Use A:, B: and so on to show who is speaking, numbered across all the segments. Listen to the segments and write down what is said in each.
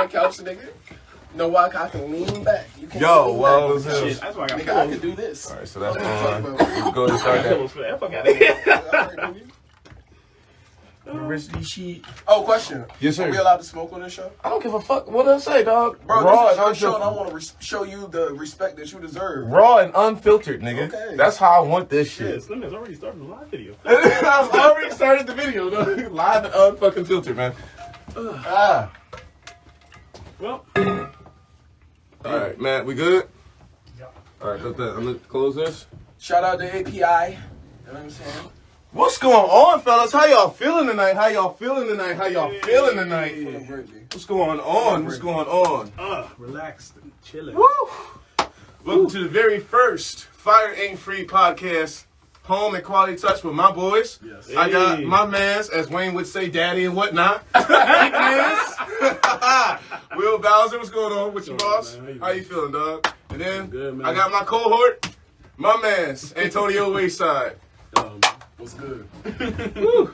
A: my couch, nigga. No, why I can lean back. You can't
B: Shit, that's why I got
A: nigga, I can do this.
B: All right, so that's fine. Let's go and start that.
C: Fuck out of here.
A: Oh, question.
B: Yes, sir.
A: Are we allowed to smoke on this show?
B: I don't give a fuck what I say, dog.
A: Bro,
B: Raw
A: this is your
B: and
A: show, and I
B: unfiltered.
A: want to show you the respect that you deserve.
B: Raw and unfiltered, nigga.
A: Okay.
B: That's how I want this shit.
C: Yeah, Slim has already started the live video.
B: I've already started the video, dog. Live and unfucking filtered, man.
C: Well.
B: All right, Matt, we good?
C: Yeah.
B: All right, I'm gonna close this.
A: Shout out to API. You know what I'm saying?
B: What's going on, fellas? How y'all feeling tonight? How y'all feeling tonight?
A: Feeling great, man.
B: What's going on? What's going on?
C: Relaxed and chilling.
B: Woo! Welcome to the very first Fire AInt Free podcast, home and quality touch with my boys.
A: Yes.
B: I got my mans, as Wayne would say, daddy and whatnot. Will Bowser, what's going on with you, boss?
C: Man,
B: how you feeling, dog? And then
C: good, man.
B: I got my cohort, my mans, Antonio Wayside.
A: What's good?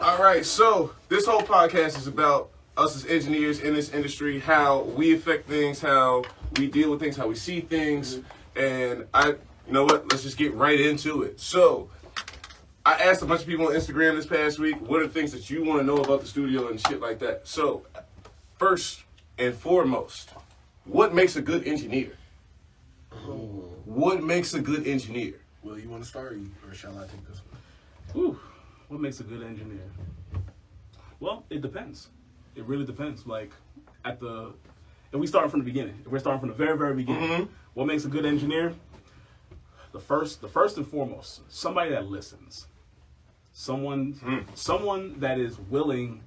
B: All right, so this whole podcast is about us as engineers in this industry, how we affect things, how we deal with things, how we see things, and you know what? Let's just get right into it. So, I asked a bunch of people on Instagram this past week, what are the things that you want to know about the studio and shit like that. So, first and foremost, what makes a good engineer? What makes a good engineer?
A: Will, you want to start, or shall I take this one?
C: What makes a good engineer? Well, it depends. It really depends. Like, if we start from the beginning, if we're starting from the very, very beginning, what makes a good engineer? The first and foremost, somebody that listens. Someone that is willing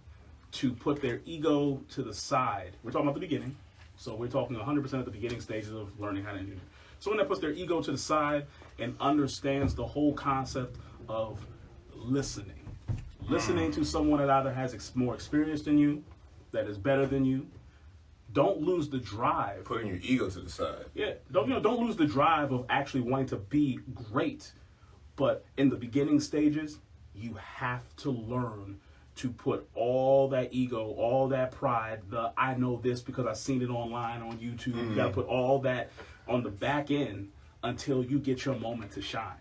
C: to put their ego to the side. We're talking about the beginning. So we're talking 100% at the beginning stages of learning how to engineer. Someone that puts their ego to the side and understands the whole concept of listening. Listening to someone that either has more experience than you, that is better than you. Don't lose the drive.
B: Putting your ego to the side.
C: Yeah, don't lose the drive of actually wanting to be great. But in the beginning stages, you have to learn to put all that ego, all that pride, I know this because I've seen it online on YouTube. You got to put all that on the back end until you get your moment to shine.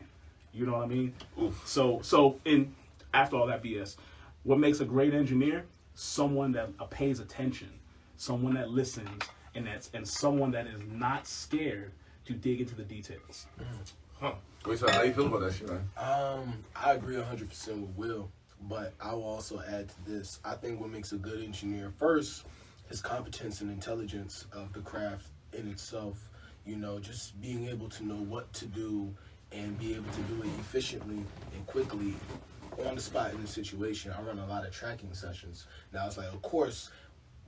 C: You know what I mean?
B: Oof.
C: So after all that BS, what makes a great engineer? Someone that pays attention, someone that listens, and someone that is not scared to dig into the details.
B: Wait, so how you feel about that shit, man?
A: I agree 100% with Will, but I will also add to this. I think what makes a good engineer, first, his competence and intelligence of the craft in itself. You know, just being able to know what to do and be able to do it efficiently and quickly on the spot in the situation. I run a lot of tracking sessions. Now, it's like, of course,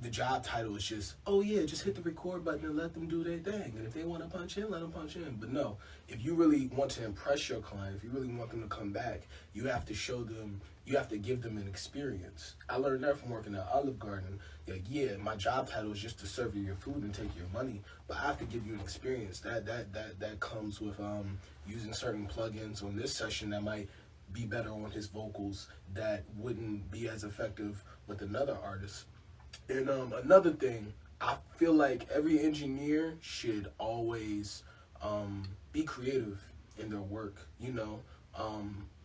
A: the job title is just, oh yeah, just hit the record button and let them do their thing. And if they want to punch in, let them punch in. But no, if you really want to impress your client, if you really want them to come back, you have to show them, you have to give them an experience. I learned that from working at Olive Garden. Like, yeah, my job title is just to serve you your food and take your money, but I have to give you an experience. That comes with using certain plugins on this session that might be better on his vocals that wouldn't be as effective with another artist. And another thing, I feel like every engineer should always be creative in their work, you know.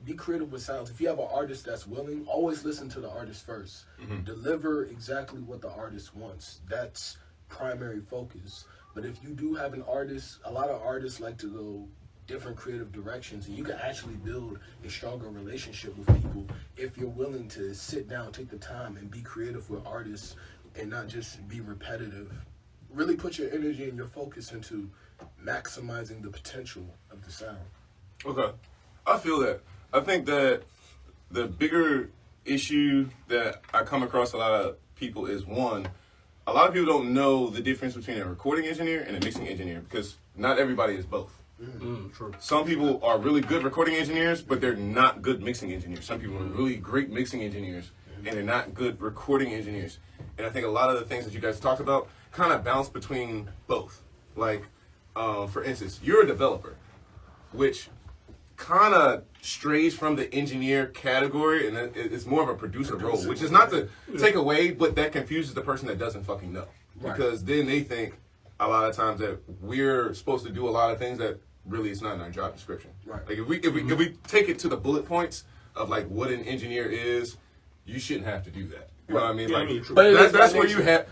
A: Be creative with sounds. If you have an artist that's willing, always listen to the artist first. Deliver exactly what the artist wants. That's primary focus. But if you do have an artist, a lot of artists like to go different creative directions, and you can actually build a stronger relationship with people if you're willing to sit down, take the time, and be creative with artists and not just be repetitive. Really put your energy and your focus into maximizing the potential of the sound.
B: Okay. I feel that. I think that the bigger issue that I come across a lot of people is, one, a lot of people don't know the difference between a recording engineer and a mixing engineer because not everybody is both.
C: True.
B: Some people are really good recording engineers, but they're not good mixing engineers. Some people are really great mixing engineers, and they're not good recording engineers. And I think a lot of the things that you guys talked about kind of bounce between both. Like, for instance, you're a developer, which kind of strays from the engineer category, and it's more of a producer role, which is not to take away, but that confuses the person that doesn't fucking know. because then they think a lot of times that we're supposed to do a lot of things that really it's not in our job description.
A: Right.
B: Like if we take it to the bullet points of like what an engineer is, you shouldn't have to do that. You know what I mean?
C: Yeah,
B: like,
C: I mean, true.
A: But
B: that's where you have.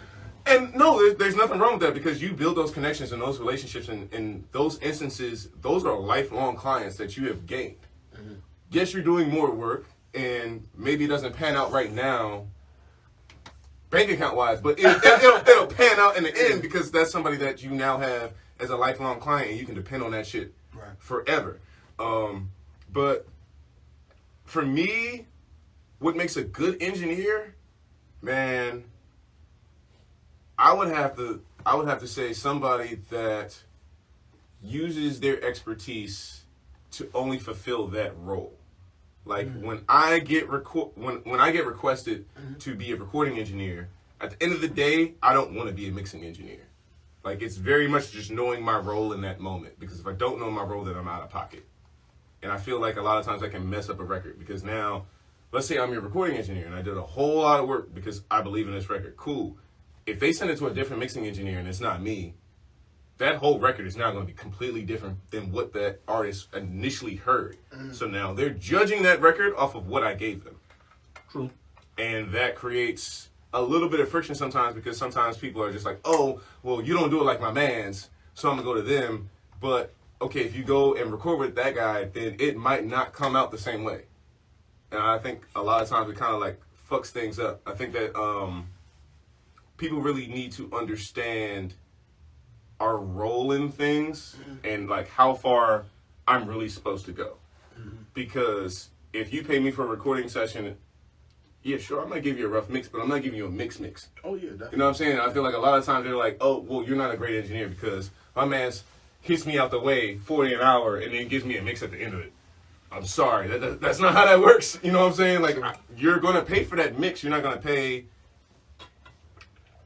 B: And no, there's nothing wrong with that because you build those connections and those relationships and in those instances, those are lifelong clients that you have gained. Mm-hmm. Yes, you're doing more work and maybe it doesn't pan out right now, bank account wise, but it'll pan out in the end because that's somebody that you now have as a lifelong client and you can depend on that shit forever. But for me, what makes a good engineer, man, I would have to say somebody that uses their expertise to only fulfill that role. Like when I get when I get requested to be a recording engineer, at the end of the day, I don't want to be a mixing engineer. Like it's very much just knowing my role in that moment because if I don't know my role, then I'm out of pocket. And I feel like a lot of times I can mess up a record because now, let's say I'm your recording engineer and I did a whole lot of work because I believe in this record. Cool. If they send it to a different mixing engineer and it's not me, that whole record is now going to be completely different than what that artist initially heard. So now they're judging that record off of what I gave them.
C: True.
B: And that creates a little bit of friction sometimes because sometimes people are just like, oh, well, you don't do it like my man's, so I'm going to go to them. But, okay, if you go and record with that guy, then it might not come out the same way. And I think a lot of times it kind of like fucks things up. I think that people really need to understand our role in things and like how far I'm really supposed to go. Because if you pay me for a recording session, yeah, sure, I might give you a rough mix, but I'm not giving you a mix.
A: Oh yeah, definitely.
B: You know what I'm saying? I feel like a lot of times they're like, oh, well, you're not a great engineer because my man's hits me out the way 40 an hour and then gives me a mix at the end of it. I'm sorry, that's not how that works. You know what I'm saying? Like, you're going to pay for that mix. You're not going to pay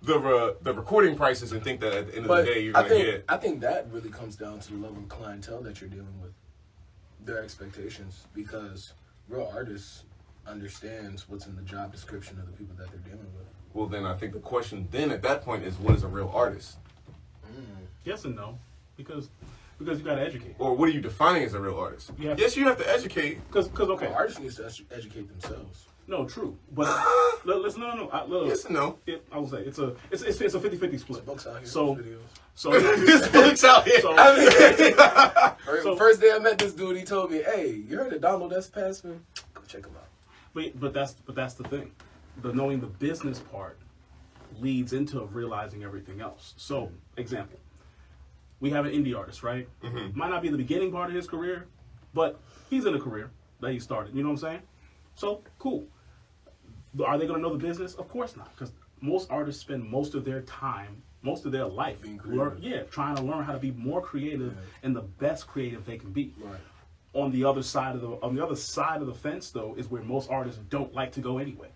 B: the recording prices and think that at the end of the day you're going to get.
A: I think that really comes down to the level of clientele that you're dealing with, their expectations, because real artists understands what's in the job description of the people that they're dealing with.
B: Well, then I think the question then at that point is, what is a real artist?
C: Yes and no, because you got to educate.
B: Or what are you defining as a real artist? Yes, you have to educate.
C: Because okay,
A: well, artists need to educate themselves.
C: No, true. But listen, no. Look,
B: yes and no.
C: I would say it's a 50-50 split.
A: Books out here.
C: So
B: this books out here.
A: First day I met this dude, he told me, "Hey, you heard of Donald S. Passman? Go check him out."
C: But that's the thing. The knowing the business part leads into realizing everything else. So, example, we have an indie artist, right? Mm-hmm. Might not be the beginning part of his career, but he's in a career that he started. You know what I'm saying? So, cool. Are they going to know the business? Of course not, because most artists spend most of their time, most of their life, trying to learn how to be more creative and the best creative they can be.
A: Right.
C: On the other side of the fence, though, is where most artists don't like to go anyway.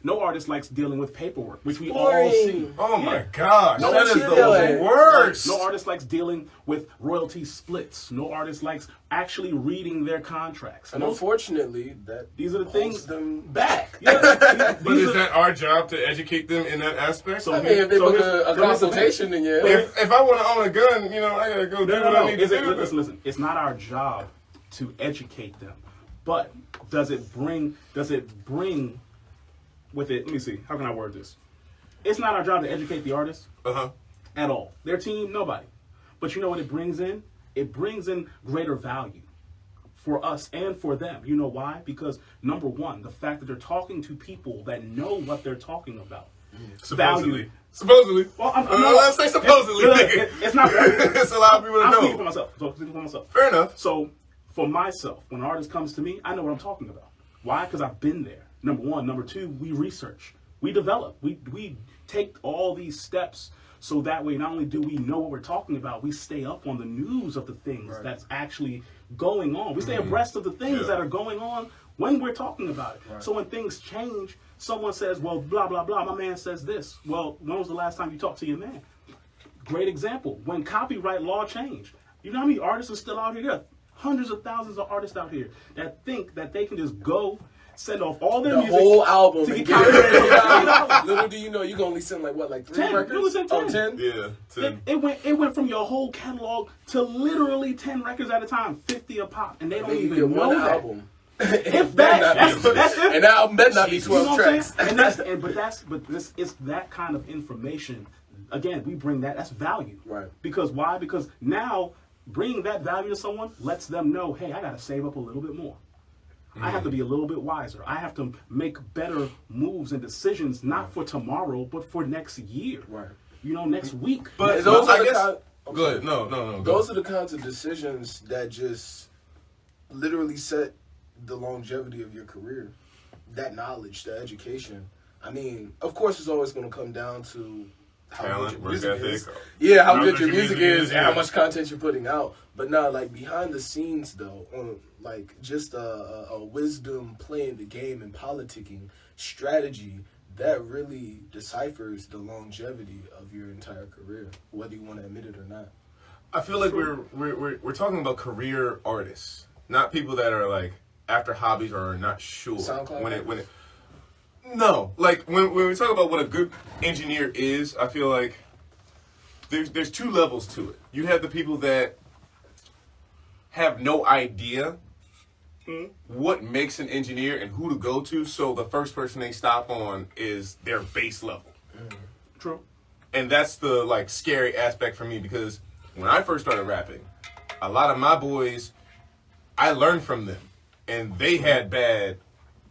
C: No artist likes dealing with paperwork, which we all see.
B: Oh my gosh,
C: no,
B: that is the worst.
C: No artist likes dealing with royalty splits. No artist likes actually reading their contracts.
A: And unfortunately,
C: these are the things
A: them back.
C: Yeah,
B: but is that our job to educate them in that aspect?
A: So, I mean, if they book a consultation, then yeah.
B: If I want to own a gun, I gotta go do what I need to do.
C: Listen. It's not our job to educate them, but does it bring with it? Let me see. How can I word this? It's not our job to educate the artist at all. Their team, nobody. But you know what it brings in? It brings in greater value for us and for them. You know why? Because number one, the fact that they're talking to people that know what they're talking about.
B: Supposedly.
C: Well,
B: let's say supposedly.
C: It's not.
B: It's a lot of people to know.
C: I'm speaking for myself.
B: Fair enough.
C: So, for myself, when an artist comes to me, I know what I'm talking about. Why? Because I've been there. Number one. Number two, we research. We develop. We take all these steps so that way not only do we know what we're talking about, we stay up on the news of the things that's actually going on. We stay abreast of the things that are going on when we're talking about it. Right. So when things change, someone says, well, blah, blah, blah, my man says this. Well, when was the last time you talked to your man? Great example. When copyright law changed, you know how many artists are still out here? There are hundreds of thousands of artists out here that think that they can just go send off all their
A: the
C: music.
A: whole album.
C: to
A: And
C: get
A: get it
C: copyrighted.
A: out. Little do you know, you can only send like 3
C: 10.
A: records?
C: You listen to 10.
A: 10?
B: Yeah.
C: It went from your whole catalog to literally 10 records at a time, 50 a pop, and they don't
A: Then you
C: even
A: get
C: know
A: one
C: that.
A: album.
C: If that, that's it.
A: And the album better not be
C: You know
A: 12
C: what I'm
A: tracks.
C: saying? But this is that kind of information. Again, we bring that's value.
A: Right.
C: Because why? Because now bringing that value to someone lets them know, hey, I got to save up a little bit more. I have to be a little bit wiser. I have to make better moves and decisions, not for tomorrow, but for next year.
A: Right.
C: You know, next week.
B: But
A: those
B: I
A: are the
B: guess.
A: kind-
B: Go ahead. No. Go
A: Those
B: ahead.
A: are the kinds of decisions that just literally set the longevity of your career. That knowledge, the education. I mean, of course, it's always going to come down to how
B: Talent,
A: good
B: work
A: your music
B: ethic.
A: is. Yeah, how
B: How
A: good
B: good
A: your
B: your
A: music
B: music
A: is
B: is,
A: and how
B: yeah.
A: much content you're putting out. But no, like behind the scenes though, on like just a wisdom playing the game and politicking strategy that really deciphers the longevity of your entire career, whether you want to admit it or not.
B: I feel like we're talking about career artists, not people that are like after hobbies or are not sure
A: SoundCloud
B: when it. No, like when we talk about what a good engineer is, I feel like there's two levels to it. You have the people that have no idea what makes an engineer and who to go to, so the first person they stop on is their base level.
C: True.
B: And that's the like scary aspect for me, because when I first started rapping, a lot of my boys, I learned from them, and they had bad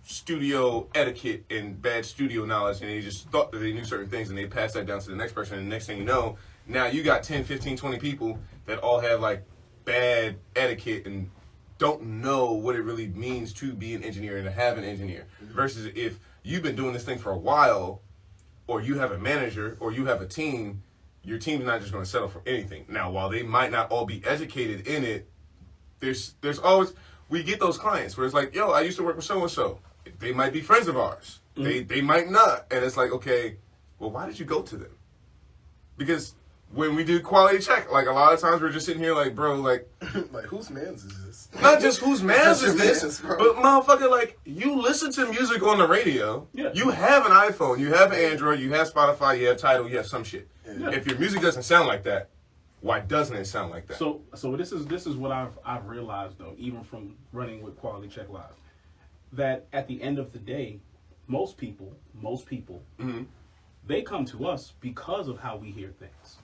B: studio etiquette and bad studio knowledge, and they just thought that they knew certain things, and they passed that down to the next person, and the next thing you know, now you got 10, 15, 20 people that all have like bad etiquette and don't know what it really means to be an engineer and to have an engineer. Versus if you've been doing this thing for a while, or you have a manager, or you have a team, your team's not just going to settle for anything. Now, while they might not all be educated in it, there's always, we get those clients where it's like, yo, I used to work with so-and-so. They might be friends of ours. They might not. And it's like, okay, well, why did you go to them? Because when we do quality check, like a lot of times we're just sitting here like, bro, like,
A: Like, whose man's is this?
B: not just whose man's
A: your
B: is this,
A: business, bro.
B: but motherfucker, like, you listen to music on the radio.
C: Yeah.
B: You have an iPhone, you have an Android, you have Spotify, you have Tidal, you have some shit.
C: Yeah.
B: If your music doesn't sound like that, why doesn't it sound like that?
C: So this is what I've realized though, even from running with Quality Check Live, that at the end of the day, most people, they come to us because of how we hear things.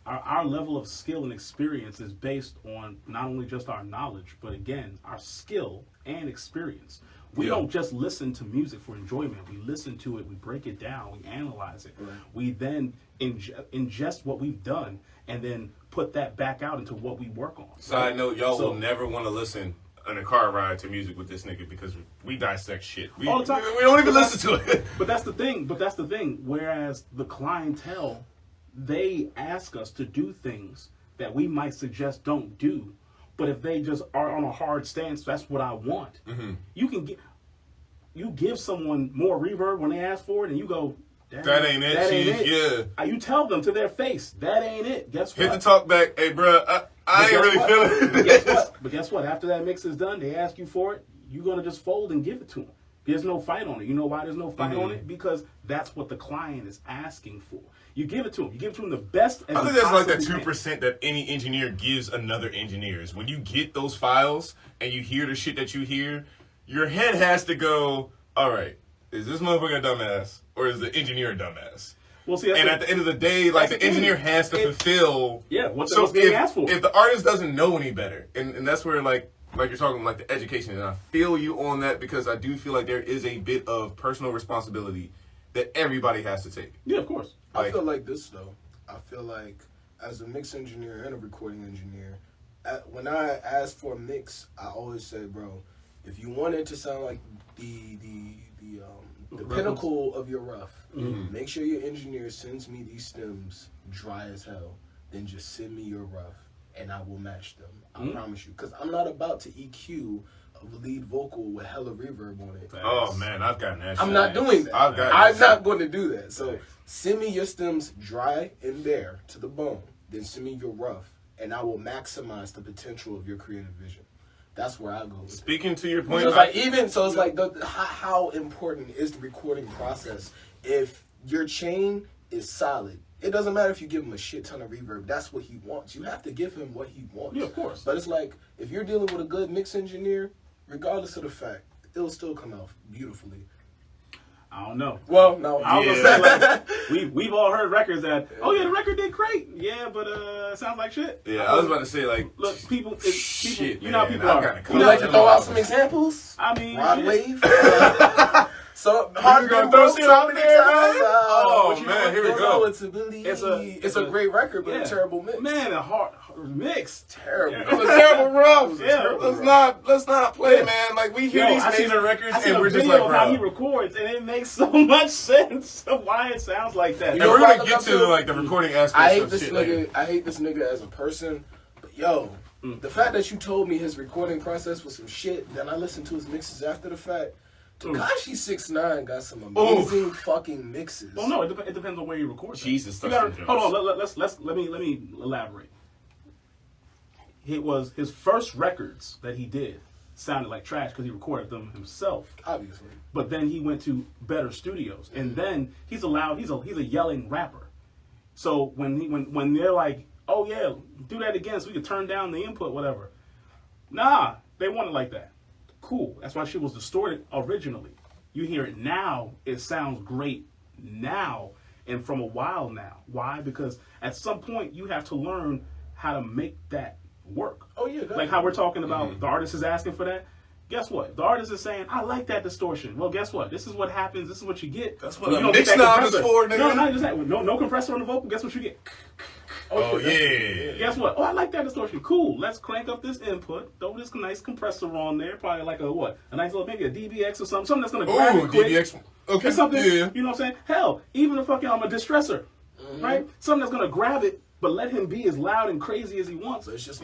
C: Our level of skill and experience is based on not only just our knowledge, but again, our skill and experience. We don't just listen to music for enjoyment. We listen to it, we break it down, we analyze it. Right. We then ingest what we've done and then put that back out into what we work on.
B: Side note, y'all will never want to listen on a car ride to music with this nigga because we dissect shit.
C: All the time.
B: We don't even listen to it.
C: But that's the thing. Whereas the clientele, they ask us to do things that we might suggest don't do. But if they just are on a hard stance, that's what I want. Mm-hmm. You give someone more reverb when they ask for it, and you go,
B: that ain't it. Yeah.
C: You tell them to their face, that ain't it. Guess what?
B: Hit the talk back. Hey, bro, I ain't really feeling it.
C: But guess what? After that mix is done, they ask you for it. You're gonna just fold and give it to them. There's no fight on it. You know why there's no fight on it? Because that's what the client is asking for. You give it to them. You give it to them the best.
B: I think that's like that 2% that any engineer gives another engineer. Is when you get those files and you hear the shit that you hear, your head has to go, all right, is this motherfucker a dumbass or is the engineer a dumbass?
C: Well, see,
B: and at the end of the day, like the engineer has to fulfill.
C: Yeah, what's being asked for.
B: If the artist doesn't know any better, and that's where like you're talking like the education, and I feel you on that because I do feel like there is a bit of personal responsibility that everybody has to take.
C: Yeah, of course.
A: I feel like this though. I feel like as a mix engineer and a recording engineer, when I ask for a mix, I always say, bro, if you want it to sound like the pinnacle of your rough, make sure your engineer sends me these stems dry as hell. Then just send me your rough, and I will match them. I promise you, because I'm not about to EQ a lead vocal with hella reverb on it.
B: Oh man, I've gotten that shit.
A: I'm not doing that. I'm not going to do that. So send me your stems dry in there to the bone. Then send me your rough, and I will maximize the potential of your creative vision. That's where I go.
B: Speaking to your
A: So
B: point,
A: it's like it's like how important is the recording process? If your chain is solid, it doesn't matter if you give him a shit ton of reverb. That's what he wants. You have to give him what he wants.
C: Yeah, of course.
A: But it's like if you're dealing with a good mix engineer, regardless of the fact, it'll still come out beautifully.
C: I don't know.
A: Well, no,
C: I was gonna say, like, we've all heard records that, oh yeah, the record did great. Yeah, but it sounds like shit.
B: yeah, I was about to say, like,
C: Look, people,
B: shit,
C: you know how
B: man,
C: people
B: I
C: are.
B: gotta
A: Would
B: come
A: you like to throw out some examples?
C: I mean,
A: Rod
C: shit.
A: Wave. So hard
B: gonna
A: to
B: throw
A: throw
B: shit out
A: something
B: there,
A: out.
B: man? Oh, man, here we go.
A: To believe.
C: It's
A: a
C: a-
A: great record, but
C: yeah.
A: a terrible mix.
C: Man, a hard mix.
A: Terrible.
B: It was a terrible rub.
C: Yeah.
B: Let's not play, man. Like, we hear
C: Yo,
B: these
C: I seen
B: major records
C: I seen
B: and
C: a
B: we're just
C: video
B: like,
C: of how he
B: bro.
C: records, and it makes so much sense of why it sounds like that.
B: And
A: know
B: we're
A: what I
B: gonna
A: look
B: get
A: up
B: to
A: to?
B: like the recording aspects
A: I hate
B: of
A: this
B: shit
A: nigga.
B: later.
A: I hate this nigga as a person. But yo, the fact that you told me his recording process was some shit, then I listened to his mixes after the fact. Tekashi 6ix9ine got some amazing fucking mixes.
C: Well, no, it depends on where you record.
B: Jesus,
C: you gotta,
B: Dustin
C: hold on. Let me elaborate. It was his first records that he did sounded like trash because he recorded them himself.
A: Obviously.
C: But then he went to better studios, and then he's a yelling rapper. So when they're like, oh yeah, do that again so we can turn down the input, whatever. Nah, they want it like that. Cool. That's why shit was distorted originally. You hear it now, it sounds great now and from a while now. Why? Because at some point you have to learn how to make that work.
A: Oh yeah.
C: Like how we're talking about the artist is asking for that. Guess what? The artist is saying, I like that distortion. Well, guess what? This is what happens. This is what you get.
B: That's what
C: When
B: a
C: you don't get
B: mix
C: that
B: knob is
C: compressor.
B: for, nigga.
C: No, not just that. No compressor on the vocal. Guess what you get?
B: Oh yeah.
C: Guess what? Oh, I like that distortion. Cool. Let's crank up this input. Throw this nice compressor on there. Probably like a what? A nice little, maybe a DBX or something. Something that's gonna grab
B: Ooh,
C: it quick.
B: DBX. Okay.
C: Or something.
B: Yeah.
C: You know what I'm saying? Hell, even a fucking a distressor, right? Something that's gonna grab it, but let him be as loud and crazy as he wants.
A: So it's just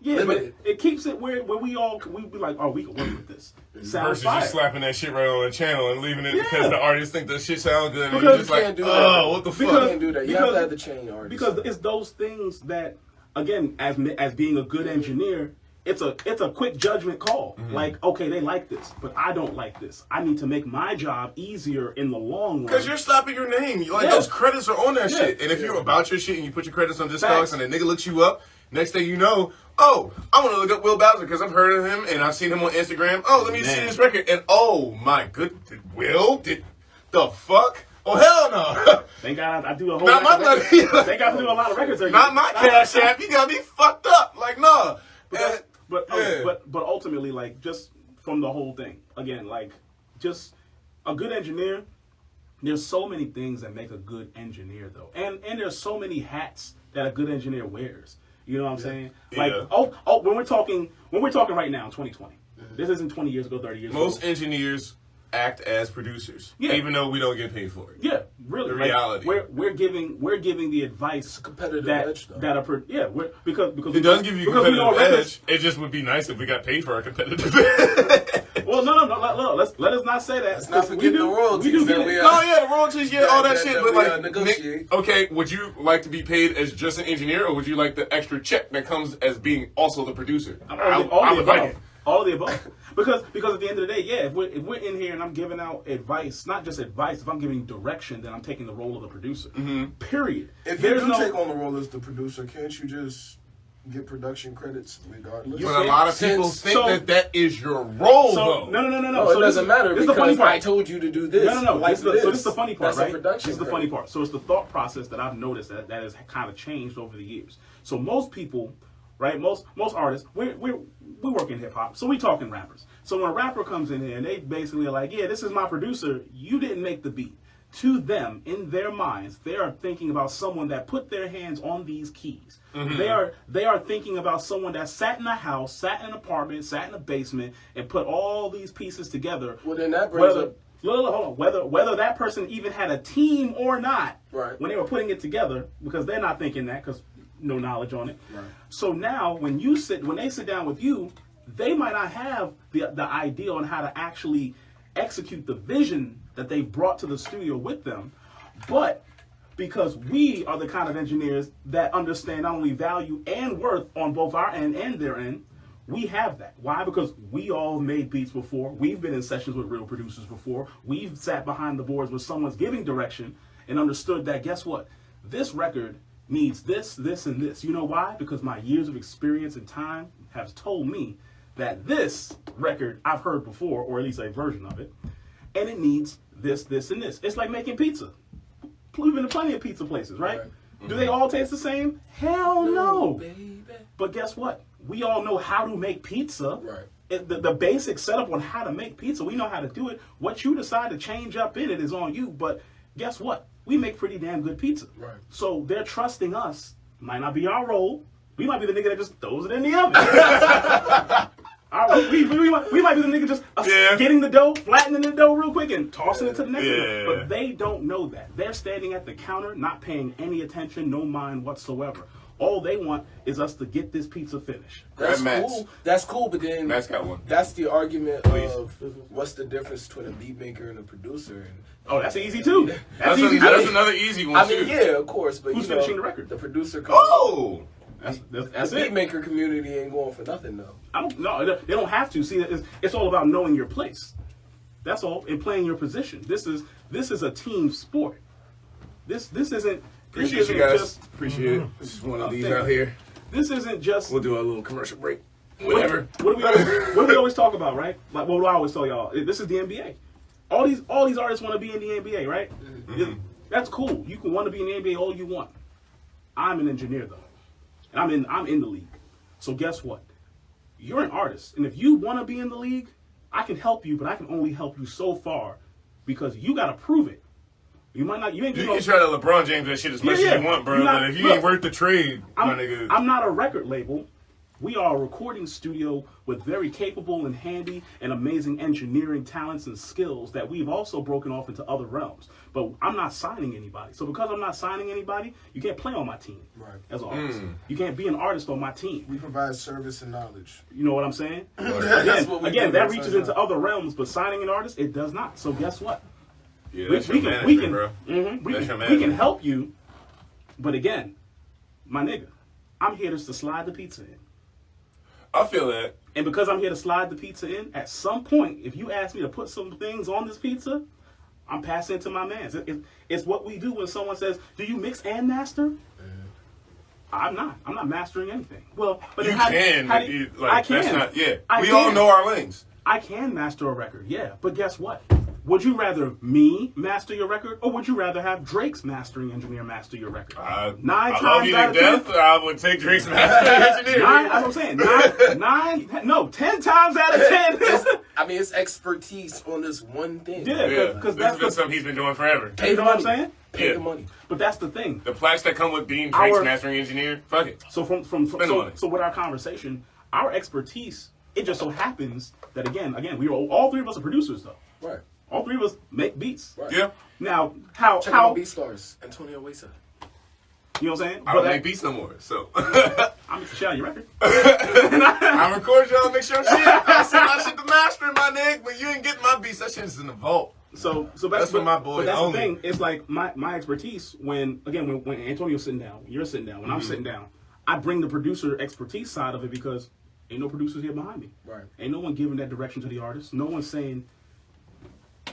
C: Yeah, but
A: limited.
C: it keeps it where we be like, oh, we can work with this. Sounds
B: Versus
C: fire.
B: just slapping that shit right on the channel and leaving it
C: Yeah.
B: because the artists think the shit sounds good and
C: Because
B: you're just
A: you
B: like,
A: can't do that.
B: oh, what the
A: You
B: fuck?
A: can't do that. You have to have the chain artist.
C: Because it's those things that, again, as being a good engineer, it's a quick judgment call. Like, okay, they like this, but I don't like this. I need to make my job easier in the long run.
B: Because you're slapping your name. Like,
C: Yeah.
B: those credits are on that
C: Yeah.
B: shit. And if you're about your shit and you put your credits on
C: Facts.
B: Discogs and a nigga looks you up, next thing you know, oh, I want to look up Will Bowser because I've heard of him and I've seen him on Instagram. Oh, let me see
C: Man.
B: this record. And oh my good, Will? Did the fuck? Oh, hell no.
C: Thank God I do a whole
B: Not my
C: record.
B: money.
C: Thank God I do a lot of records.
B: Not my Cash App. You got me fucked up. Like, nah.
C: Because, but
B: Yeah.
C: ultimately, like, just from the whole thing, again, like, just a good engineer. There's so many things that make a good engineer, though, and there's so many hats that a good engineer wears. You know what I'm saying? Like,
B: Yeah.
C: when we're talking right now, in 2020. This isn't 20 years ago, 30 years
B: Most
C: ago.
B: engineers act as producers,
C: Yeah.
B: even though we don't get paid for it.
C: Yeah, really.
B: The
C: Like,
B: reality.
C: We're giving the advice
A: competitive
C: that
A: edge, though.
C: because
B: It does give you a
C: because we know
B: competitive
C: records-
B: edge. It just would be nice if we got paid for our competitive edge.
C: Well, no. Let us not say that.
A: Let's not
C: 'cause we
A: forget the
C: do-
A: royalties
C: we do
A: that
C: get
A: we
C: it.
A: are-
B: No, yeah, the royalties, yeah, all that
A: that-
B: shit.
A: that
B: But
A: we,
B: like,
A: negotiate.
B: Nick, okay, would you like to be paid as just an engineer, or would you like the extra check that comes as being also the producer?
C: All
B: I
C: the
B: would like
C: above.
B: it.
C: All of the above. Because at the end of the day, yeah, if we're in here and I'm giving out advice, not just advice, if I'm giving direction, then I'm taking the role of the producer. Period.
A: If you
C: There's
A: do
C: no,
A: take on the role as the producer, can't you just get production credits regardless?
C: You
B: But a lot of people
A: Since-
B: think
C: so-
B: that is your role,
C: so
B: though.
C: no.
A: No,
C: So
A: it doesn't matter
C: This is the funny
A: because
C: part.
A: I told you to do this.
C: No.
A: Like
C: So this is the funny part,
A: That's
C: right?
A: a production
C: This is the funny part. So it's the thought process that I've noticed that has kind of changed over the years. So most people, right? Most artists, we work in hip hop, so we talking rappers. So when a rapper comes in here and they basically are like, yeah, this is my producer. You didn't make the beat. To them, in their minds, they are thinking about someone that put their hands on these keys. They are thinking about someone that sat in a house, sat in an apartment, sat in a basement, and put all these pieces together.
A: Well, then that brings up.
C: Hold on. Whether that person even had a team or not,
A: Right.
C: when they were putting it together, because they're not thinking that, because no knowledge on it.
A: Right.
C: So now, when they sit down with you, they might not have the idea on how to actually execute the vision that they brought to the studio with them, but because we are the kind of engineers that understand not only value and worth on both our end and their end, We have that. Why? Because we all made beats before. We've been in sessions with real producers before. We've sat behind the boards where someone's giving direction and understood that, guess what? This record needs this, this, and this. You know why? Because my years of experience and time has told me that this record I've heard before, or at least a version of it, and it needs this, this, and this. It's like making pizza. We've been to plenty of pizza places, right? Do they all taste the same? Hell no.
A: Baby.
C: But guess what? We all know how to make pizza.
A: Right.
C: The basic setup on how to make pizza, we know how to do it. What you decide to change up in it is on you. But guess what? We make pretty damn good pizza.
A: Right.
C: So they're trusting us. Might not be our role. We might be the nigga that just throws it in the oven. we might be the nigga just getting the dough, flattening the dough real quick and tossing it to the next one. But they don't know that. They're standing at the counter, not paying any attention, no mind whatsoever. All they want is us to get this pizza finished.
A: That's cool. That's cool, but then
B: Matt's got one.
A: That's the argument of what's the difference between a beat maker and a producer. And
C: oh, that's easy too.
B: That's another easy one too.
A: I mean, yeah, of course, but
C: who's finishing the record?
A: The producer.
C: That's
A: the beat maker community ain't going for nothing though.
C: They don't have to. See, it's all about knowing your place. That's all, and playing your position. This is a team sport. This isn't.
B: Appreciate you guys. Appreciate it. This is one of these out here.
C: This isn't just.
B: We'll do a little commercial break. Whatever.
C: What do we always talk about, right? Like, what do I always tell y'all? This is the NBA. All these artists want to be in the NBA, right? Mm-hmm. That's cool. You can want to be in the NBA all you want. I'm an engineer though, and I'm in the league. So guess what? You're an artist, and if you want to be in the league, I can help you, but I can only help you so far because you got to prove it. You might not. You ain't.
B: You can try to LeBron James that shit as much as you want, bro. But if you ain't worth the trade, my nigga.
C: I'm not a record label. We are a recording studio with very capable and handy and amazing engineering talents and skills that we've also broken off into other realms. But I'm not signing anybody. So because I'm not signing anybody, you can't play on my team as an artist. You can't be an artist on my team.
A: We provide service and knowledge.
C: You know what I'm saying?
A: Again,
C: that reaches into other realms, but signing an artist, it does not. So guess what?
B: Yeah, that's your management, bro.
C: We can help you, but again, my nigga, I'm here just to slide the pizza in.
B: I feel that.
C: And because I'm here to slide the pizza in, at some point, if you ask me to put some things on this pizza, I'm passing it to my mans. It's what we do when someone says, "Do you mix and master?" I'm not mastering anything. Well, but
B: you can.
C: I can.
B: That's not, yeah. We all know our lanes.
C: I can master a record, yeah. But guess what? Would you rather me master your record, or would you rather have Drake's mastering engineer master your record? 9 times out of 10,
B: I would take Drake's mastering engineer.
C: That's what I'm saying. 10 times out of 10.
A: I mean, it's expertise on this one thing.
C: Yeah, because
B: that's been something he's been doing forever.
C: You know what I'm saying?
A: Pay the money.
C: But that's the thing.
B: The plaques that come with being Drake's mastering engineer, fuck it.
C: So so with our conversation, our expertise, it just so happens that again, all three of us are producers though.
A: Right.
C: All three of us make beats.
A: Right.
B: Yeah.
C: Now,
A: Check out BeatStars, Antonio Wayside.
C: You know what I'm saying?
B: I don't make beats no more, so.
C: I'm going to shout your record.
B: I record y'all, make sure shit. I send my shit to mastering, my nigga, but you ain't getting my beats. That shit's in the vault.
C: So
B: that's what my boy.
C: But that's the thing. It's like my expertise when Antonio's sitting down, when you're sitting down, when I'm sitting down, I bring the producer expertise side of it because ain't no producers here behind me.
A: Right.
C: Ain't no one giving that direction to the artist. No one's saying,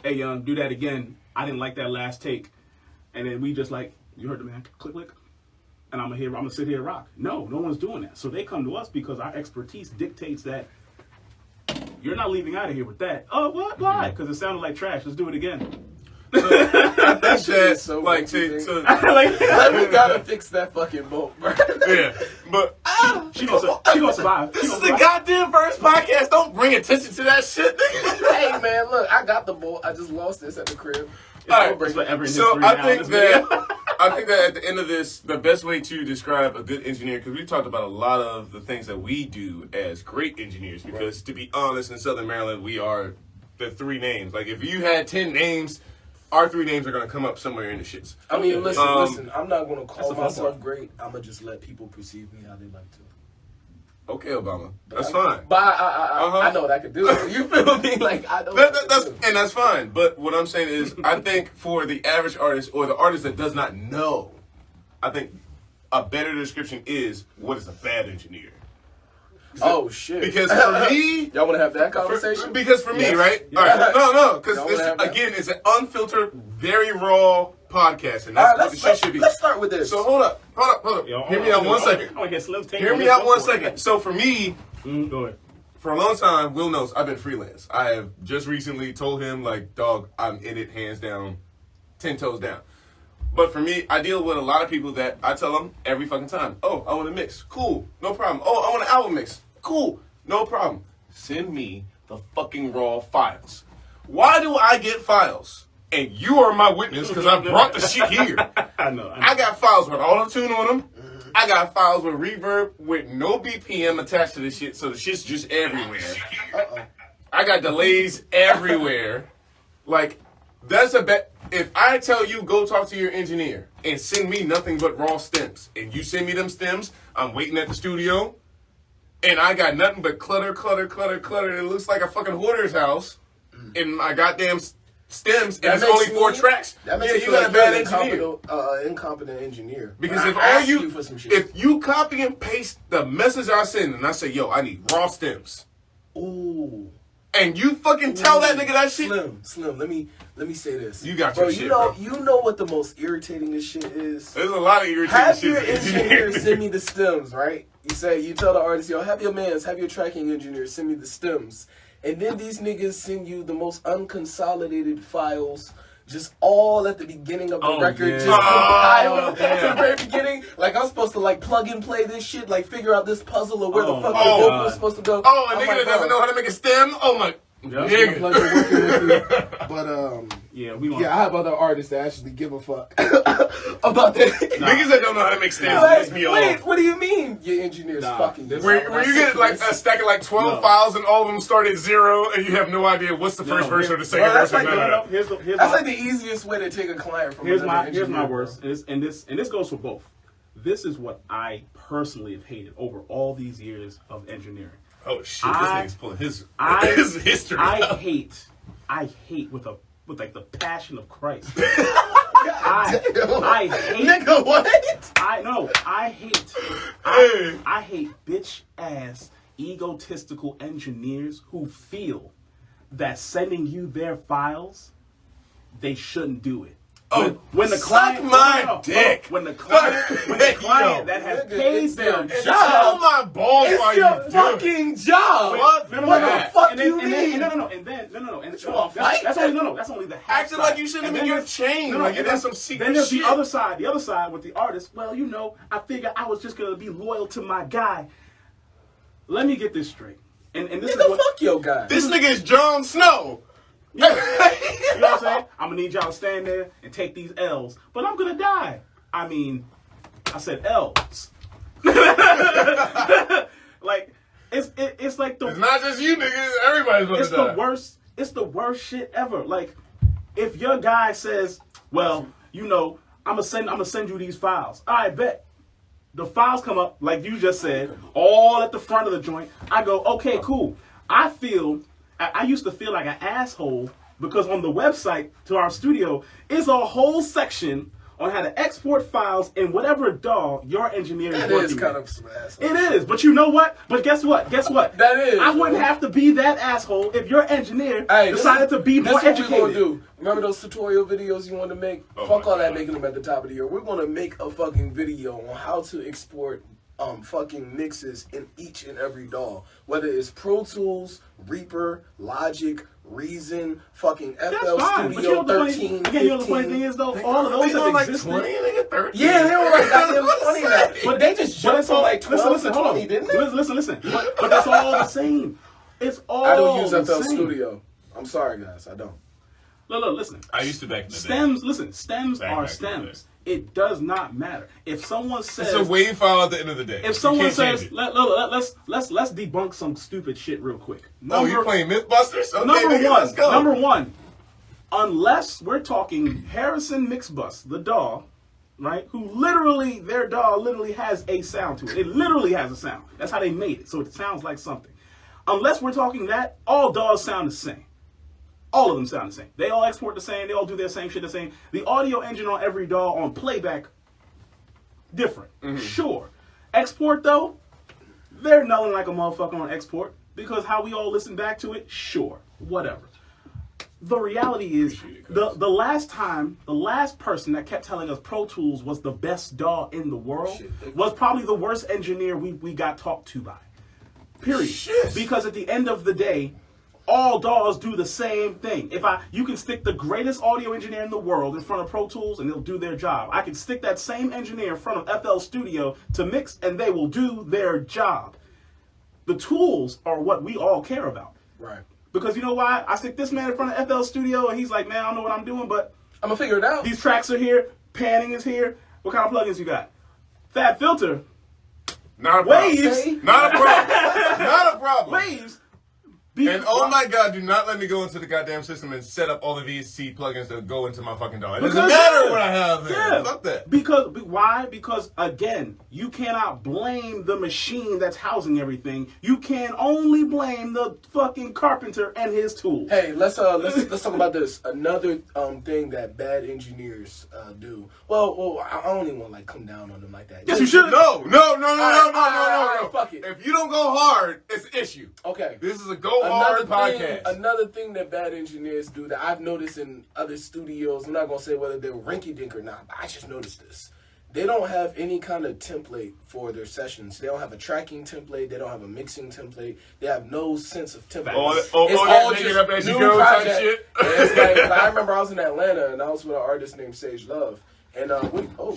C: "Hey, young, do that again. I didn't like that last take," and then we just like, "You heard the man, click, click," and I'm gonna sit here and rock. No one's doing that. So they come to us because our expertise dictates that you're not leaving out of here with that. Oh, what? Why? Because it sounded like trash. Let's do it again.
B: That shit, so like we
A: gotta fix that fucking boat, bro.
B: Yeah, but
C: she gonna survive.
B: This is the goddamn first podcast. Don't bring attention to that shit, nigga.
A: Hey man, look, I got the boat. I just lost this at the crib.
B: All right, so I think that at the end of this, the best way to describe a good engineer, because we talked about a lot of the things that we do as great engineers, because to be honest, in Southern Maryland, we are the three names. Like, if you had 10 names, our three names are going to come up somewhere in the shits.
A: I mean, listen, I'm not going to call myself great. I'm going to just let people perceive me how they like to.
B: Okay, Obama. That's fine.
A: But I know what I could do. You feel me? Like, I know
B: and that's fine. But what I'm saying is, I think for the average artist or the artist that does not know, I think a better description is, what is a bad engineer?
A: Oh shit!
B: Because for me,
A: y'all want to have that conversation?
B: Because for me,
A: Yes.
B: right?
A: Yeah.
B: All right, no, because
A: Y'all wanna
B: again, it's an unfiltered, very raw podcast, and that's
A: All right,
B: what the shit should be.
A: Let's start with this.
B: So hold up.
C: Yo,
B: Hear me out 1 second.
C: I want to get Slim's take.
B: Hear me out 1 second. So for me,
C: Go ahead.
B: for a long time, Will knows I've been freelance. I have just recently told him, like, dog, I'm in it hands down, 10 toes down. But for me, I deal with a lot of people that I tell them every fucking time, oh, I want to mix. Cool. No problem. Oh, I want an album mix. Cool. No problem. Send me the fucking raw files. Why do I get files? And you are my witness because I brought the shit here.
C: I know.
B: I got files with auto-tune on them. I got files with reverb with no BPM attached to the shit, so the shit's just everywhere. I got delays everywhere. Like, that's a bet. If I tell you go talk to your engineer and send me nothing but raw stems, and you send me them stems, I'm waiting at the studio, and I got nothing but clutter. It looks like a fucking hoarder's house, and my goddamn stems, and it's only 4 tracks.
A: That makes
B: yeah,
A: you
B: you got a bad engineer.
A: Incompetent engineer.
B: Because
A: if
B: if you copy and paste the message I send, and I say, yo, I need raw stems,
A: ooh,
B: and you fucking tell that nigga that shit.
A: Slim, let me say this.
B: You got
A: bro,
B: your shit, bro.
A: You know what the most irritating this shit is?
B: There's a lot of irritating
A: Have
B: shit.
A: your engineer send me the stems, right? You tell the artist, yo, have your tracking engineer send me the stems. And then these niggas send you the most unconsolidated files, just all at the beginning of the record,
C: yeah.
A: just compiled to the very beginning. Like, I'm supposed to, like, plug and play this shit, like, figure out this puzzle of where the fuck the vocal is supposed to go.
B: Oh, a
A: I'm
B: nigga
A: like,
B: that doesn't know how to make a stem? Oh, my...
C: Yeah.
A: It's been a pleasure working with you. But,
C: Yeah,
A: I have other artists that actually give a fuck about that.
B: Niggas that don't know how to make stems
A: Like,
B: piss me
A: wait,
B: off.
A: what do you mean? Your engineer's fucking.
B: Where you get like a stack of like 12 files and all of them start at 0 and you have no idea what's the first verse or the second verse.
A: That's like the easiest way to take a client from
C: Here's
A: another engineer,
C: my
A: bro.
C: worst, and this goes for both. This is what I personally have hated over all these years of engineering.
B: Oh shit! This nigga's pulling his history.
C: I hate with like the passion of Christ. I hate.
A: Nigga, what?
C: I hate bitch ass egotistical engineers who feel that sending you their files, they shouldn't do it. When the client,
B: dick.
C: When the client that has paid their job,
B: tell my balls
A: It's
B: why
A: your
B: you
A: fucking job.
B: What
A: the fuck do you mean?
C: That's only the half
B: acting
C: side.
B: like you shouldn't have been your chain. Like it has some secret
C: Then there's
B: shit.
C: the other side with the artist. Well, I figure I was just gonna be loyal to my guy. Let me get this straight. And this
A: Nigga,
C: is what
A: fuck your guy.
B: This nigga is Jon Snow.
C: you know what I'm saying? I'm gonna need y'all to stand there and take these L's, but I'm gonna die. I mean, I said L's. Like it's like the.
B: It's not just you niggas. Everybody's gonna die.
C: The worst. It's the worst shit ever. Like, if your guy says, "Well, I'm gonna send you these files," I bet. The files come up like you just said, all at the front of the joint. I go, okay, cool. I used to feel like an asshole because on the website to our studio is a whole section on how to export files in whatever DAW your engineer is working with.
A: That is kind of some asshole.
C: It is, but you know what? But guess what?
A: That is.
C: I wouldn't have to be that asshole if your engineer decided to be more educated.
A: This is what we're gonna do. Remember those tutorial videos you wanted to make? Fuck all that making them at the top of the year. We're gonna make a fucking video on how to export fucking mixes in each and every DAW. Whether it's Pro Tools, Reaper, Logic, Reason, fucking FL Studio 13, 15.
C: You know the funny thing is though, all of those have
B: like
C: existed.
B: 20, nigga, 13.
A: Yeah, they were like goddamn 20 now. But they just jumped from like 12 to 20, didn't they?
C: Listen. But that's all the same. It's all
A: I don't use
C: the
A: FL
C: same.
A: Studio. I'm sorry, guys. I don't.
C: Look, listen.
B: I used to back in the day.
C: Stems are stems. It does not matter. If someone says
B: it's a wave file at the end of the day.
C: If someone says, let's debunk some stupid shit real quick.
B: You're playing MythBusters? Okay,
C: Number
B: nigga,
C: number one, unless we're talking Harrison Mixbus, the DAW, right? Who literally, their DAW literally has a sound to it. It literally has a sound. That's how they made it, so it sounds like something. Unless we're talking that, all DAWs sound the same. All of them sound the same. They all export the same. They all do their same shit the same. The audio engine on every DAW on playback, different. Mm-hmm. Sure. Export, though, they're nulling like a motherfucker on export because how we all listen back to it, sure, whatever. The reality is, the last person that kept telling us Pro Tools was the best DAW in the world was probably the worst engineer we got talked to by. Period.
B: Shit.
C: Because at the end of the day, all DAWs do the same thing. You can stick the greatest audio engineer in the world in front of Pro Tools and they'll do their job. I can stick that same engineer in front of FL Studio to mix and they will do their job. The tools are what we all care about.
A: Right.
C: Because you know why? I stick this man in front of FL Studio and he's like, man, I don't know what I'm doing, but
A: I'm gonna figure it out.
C: These tracks are here. Panning is here. What kind of plugins you got? Fat Filter.
B: Not a problem.
C: Waves.
B: Not a problem. Not a problem.
C: Waves.
B: And oh my God, do not let me go into the goddamn system and set up all the VST plugins that go into my fucking DAW. It doesn't matter what I have there.
C: Yeah.
B: Fuck that.
C: Why? Because again, you cannot blame the machine that's housing everything. You can only blame the fucking carpenter and his tools.
A: Hey, let's talk about this. Another thing that bad engineers do. Well, I don't even want to come down on them like that.
C: Yes, you should.
B: No.
A: Fuck it.
B: If you don't go hard, it's an issue.
A: Okay.
B: This is a go hard podcast.
A: Another thing that bad engineers do that I've noticed in other studios, I'm not going to say whether they're rinky-dink or not, but I just noticed this. They don't have any kind of template for their sessions. They don't have a tracking template. They don't have a mixing template. They have no sense of template. It's all just
B: up as you
A: new
B: go type
A: project.
B: shit.
A: It's like, I remember I was in Atlanta and I was with an artist named Sage Love. And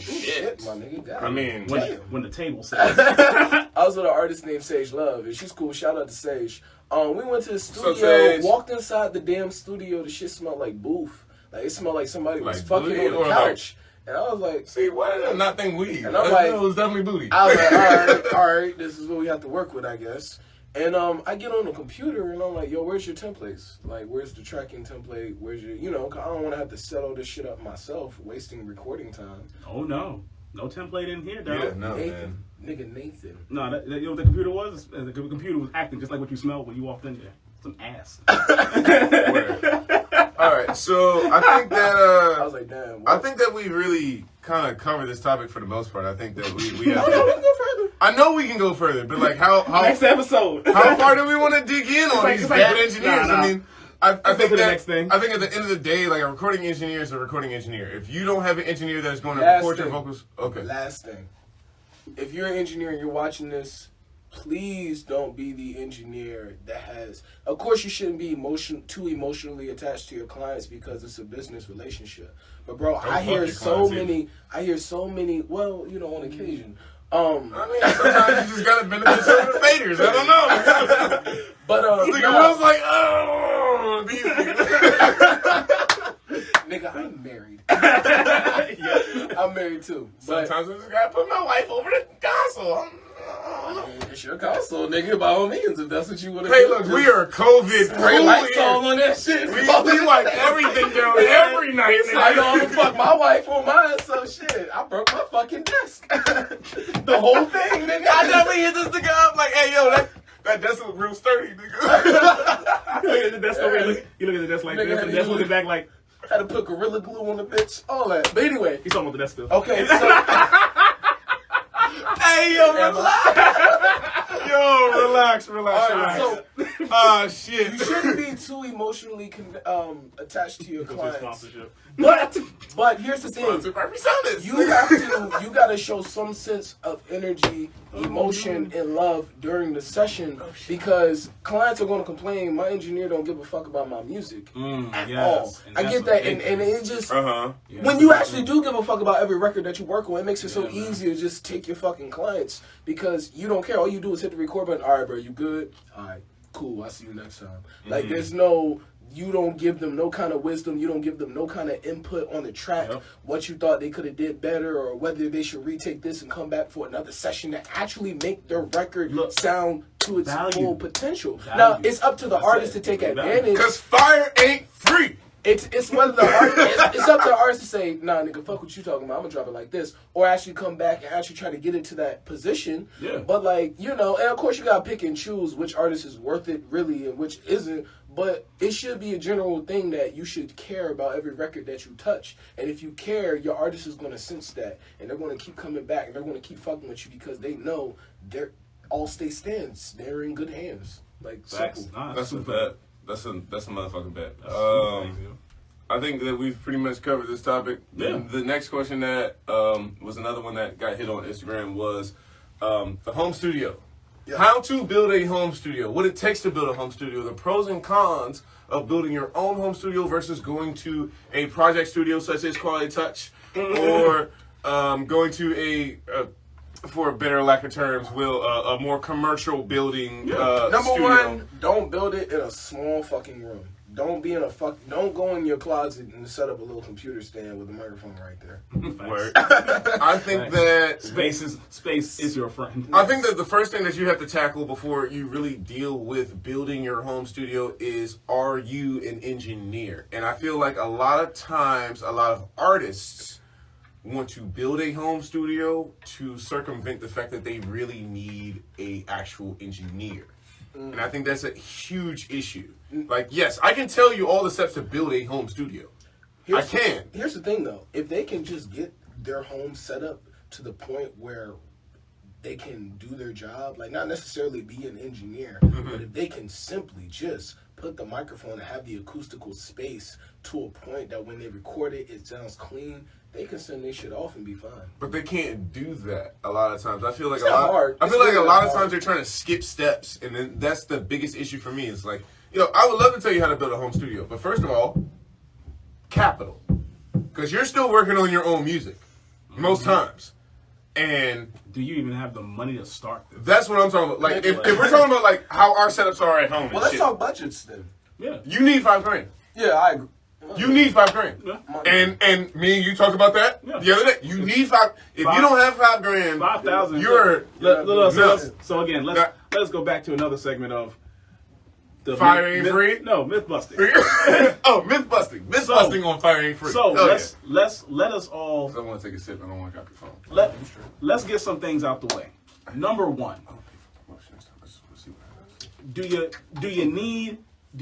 A: shit, my nigga. God,
B: I mean,
C: when the table says.
A: I was with an artist named Sage Love, and she's cool. Shout out to Sage. We went to the studio, walked inside the damn studio. The shit smelled like booth. Like it smelled like somebody was fucking on the couch. And I was like,
B: see, why did I not think weed?
A: And I'm like,
B: it was definitely booty.
A: I was like, all right, this is what we have to work with, I guess. And I get on the computer and I'm like, yo, where's your templates? Like, where's the tracking template? Where's your, cause I don't want to have to set all this shit up myself, wasting recording time.
C: Oh, no. No template in here, dog.
B: Yeah, no,
A: Nathan.
B: man.
A: Nigga Nathan.
C: No, you know what the computer was? The computer was acting just like what you smelled when you walked in there. Some ass.
B: All right, so I think that
A: I was like, damn.
B: I think that we really kind of covered this topic for the most part. I think that we have
A: we can go further.
B: I know we can go further, but like how
C: next episode.
B: How far do we want to dig in on these bad engineers?
C: Nah.
B: I mean, I think that,
C: next thing.
B: I think at the end of the day, like a recording engineer is a recording engineer. If you don't have an engineer that's going to record your vocals, okay.
A: Last thing, if you're an engineer and you're watching this, please don't be the engineer that has. Of course, you shouldn't be too emotionally attached to your clients because it's a business relationship. But bro, I hear so many. Well, on occasion.
B: I mean, sometimes you just gotta benefit some of the faders. I don't know.
A: But
B: I was like, oh, these niggas.
A: Nigga, I'm married. I'm married too.
B: Sometimes I just gotta put my wife over the console.
A: It's your console, nigga. By all means, if that's what you want to do.
B: Hey, look, we are COVID.
A: Spray Lysol on that shit.
B: We wipe everything down every night.
A: I don't fuck my wife on mine, so shit. I broke my fucking desk. The whole thing, nigga.
B: I never hit this nigga up like, hey, yo, that desk was real sturdy, nigga.
C: You look at the desk over here. You look at the desk like this. The desk looking back like.
A: Had to put Gorilla Glue on the bitch. All that. But anyway.
C: He's talking about the desk still.
A: Okay, so.
B: Hey, yo, relax. Yo, relax.
A: So,
B: shit.
A: You shouldn't be too emotionally attached to your clients.
C: But
A: here's the thing. You gotta show some sense of energy, emotion, and love during the session because clients are gonna complain. My engineer don't give a fuck about my music at all. I get that, and it just when you actually do give a fuck about every record that you work on, it makes it so easy to just take your fucking clients because you don't care. All you do is hit the record button. All right, bro, you good? All right, cool. I'll see you next time. Like there's no. You don't give them no kind of wisdom. You don't give them no kind of input on the track, what you thought they could have did better, or whether they should retake this and come back for another session to actually make their record sound to its full potential. Now, it's up to the artist to take advantage.
B: Because fire ain't free.
A: It's whether the artist, it's up to the artist to say, nah, nigga, fuck what you talking about. I'm gonna drop it like this, or actually come back and actually try to get into that position.
C: Yeah.
A: But like, and of course you gotta pick and choose which artist is worth it really and which isn't. But it should be a general thing that you should care about every record that you touch. And if you care, your artist is gonna sense that, and they're gonna keep coming back, and they're gonna keep fucking with you because they know all stay stands. They're in good hands. Like,
C: Facts.
A: simple.
C: Nah,
B: That's a
C: super.
B: bet. That's a motherfucking bet.
C: Thank you.
B: I think that we've pretty much covered this topic.
C: Yeah.
B: The next question that was another one that got hit on Instagram was the home studio.
A: Yeah.
B: How to build a home studio. What it takes to build a home studio. The pros and cons of building your own home studio versus going to a project studio such as Quality Touch or going to for a better lack of terms, a more commercial building
A: Number
B: studio.
A: one, don't build it in a small fucking room. Don't be in a don't go in your closet and set up a little computer stand with a microphone right there.
B: Word. I think that
C: Space is your friend.
B: I think that the first thing that you have to tackle before you really deal with building your home studio is, are you an engineer? And I feel like a lot of times, a lot of artists want to build a home studio to circumvent the fact that they really need a actual engineer. And I think that's a huge issue. Like, yes, I can tell you all the steps to build a home studio. I can.
A: Here's the thing, though. If they can just get their home set up to the point where they can do their job, like not necessarily be an engineer, but if they can simply just put the microphone and have the acoustical space to a point that when they record it, it sounds clean, they can send their shit off and be fine.
B: But they can't do that a lot of times. I feel like
A: It's not hard.
B: I feel
A: It's
B: like a
A: really
B: lot
A: not
B: of
A: hard.
B: times they're trying to skip steps, and then that's the biggest issue for me. It's like, I would love to tell you how to build a home studio, but first of all, capital, because you're still working on your own music most times, and
C: Do you even have the money to start this?
B: that's what I'm talking about. Like, if we're talking about like how our setups are at home, and
A: Well, let's
B: shit,
A: talk budgets then.
C: Yeah.
B: you need $5,000.
A: Yeah, I agree.
B: You need $5,000.
C: Yeah.
B: And me and you talked about that
C: Yeah.
B: the other day. You need $5,000. If you don't have $5,000,
C: 5,000.
B: you're
C: So again, let's go back to another segment of the
B: Fire Ain't Free?
C: No, myth busting.
B: oh, myth busting. Myth busting on Fire Ain't Free.
C: So
B: Oh,
C: let us all
B: I want to take a sip. I don't want to drop your phone.
C: let's get some things out the way. Number one, do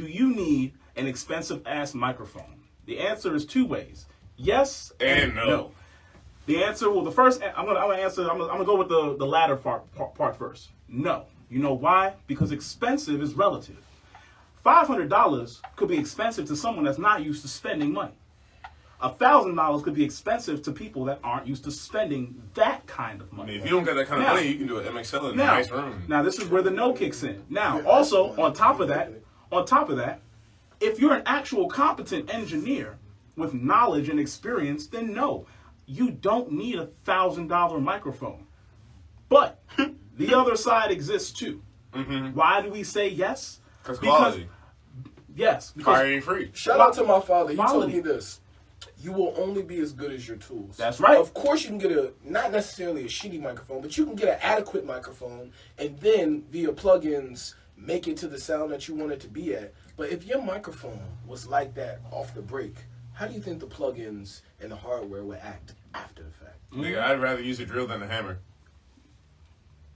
C: you need an expensive ass microphone? The answer is two ways: yes
B: And no.
C: The answer, well, the first I'm gonna answer. I'm gonna go with the latter part first. No. You know why? Because expensive is relative. $500 could be expensive to someone that's not used to spending money. $1,000 could be expensive to people that aren't used to spending that kind of
B: I
C: money.
B: mean, if you don't got that kind of
C: Now-
B: money, you can do an MXL in a nice room.
C: Now this is where the no kicks in. Now, also on top of that, if you're an actual competent engineer with knowledge and experience, then no, you don't need $1,000 microphone. But the other side exists too. Why do we say yes?
B: Because quality.
C: Yes.
B: Fire Ain't Free.
A: Shout out to my father. He told
C: Quality.
A: me this. You will only be as good as your tools.
C: That's right.
A: Of course, you can get not necessarily a shitty microphone, but you can get an adequate microphone and then via plugins make it to the sound that you want it to be at. But if your microphone was like that off the break, how do you think the plugins and the hardware would act after the fact?
B: Nigga, I'd rather use a drill than a hammer.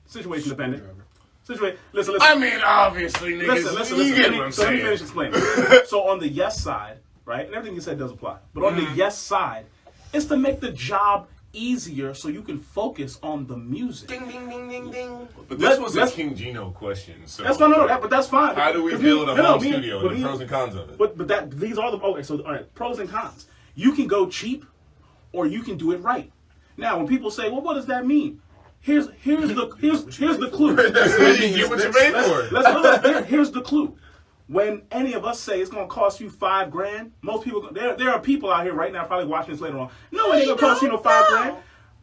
C: Situation dependent. Listen.
B: I mean, obviously, niggas.
C: Listen.
B: You get
C: Let
B: what I'm
C: me
B: saying.
C: finish explaining. So on the yes side, right, and everything you said does apply, but on the yes side, it's to make the job easier so you can focus on the music.
A: Ding, ding, ding, ding, ding.
B: But this was a
C: let's-
B: King Gino question. So
C: That's no, but that's fine.
B: How do we
C: Because
B: build a home
C: me-
B: studio
C: but
B: and the
C: me-
B: pros and cons of it?
C: But these are the okay. So all right, pros and cons. You can go cheap, or you can do it right. Now, when people say, "Well, what does that mean?" Here's the clue.
B: You get what you paid for.
C: Here's the clue. When any of us say it's gonna cost you $5,000, most people there are people out here right now probably watching this later on. No, it ain't gonna cost you no $5,000.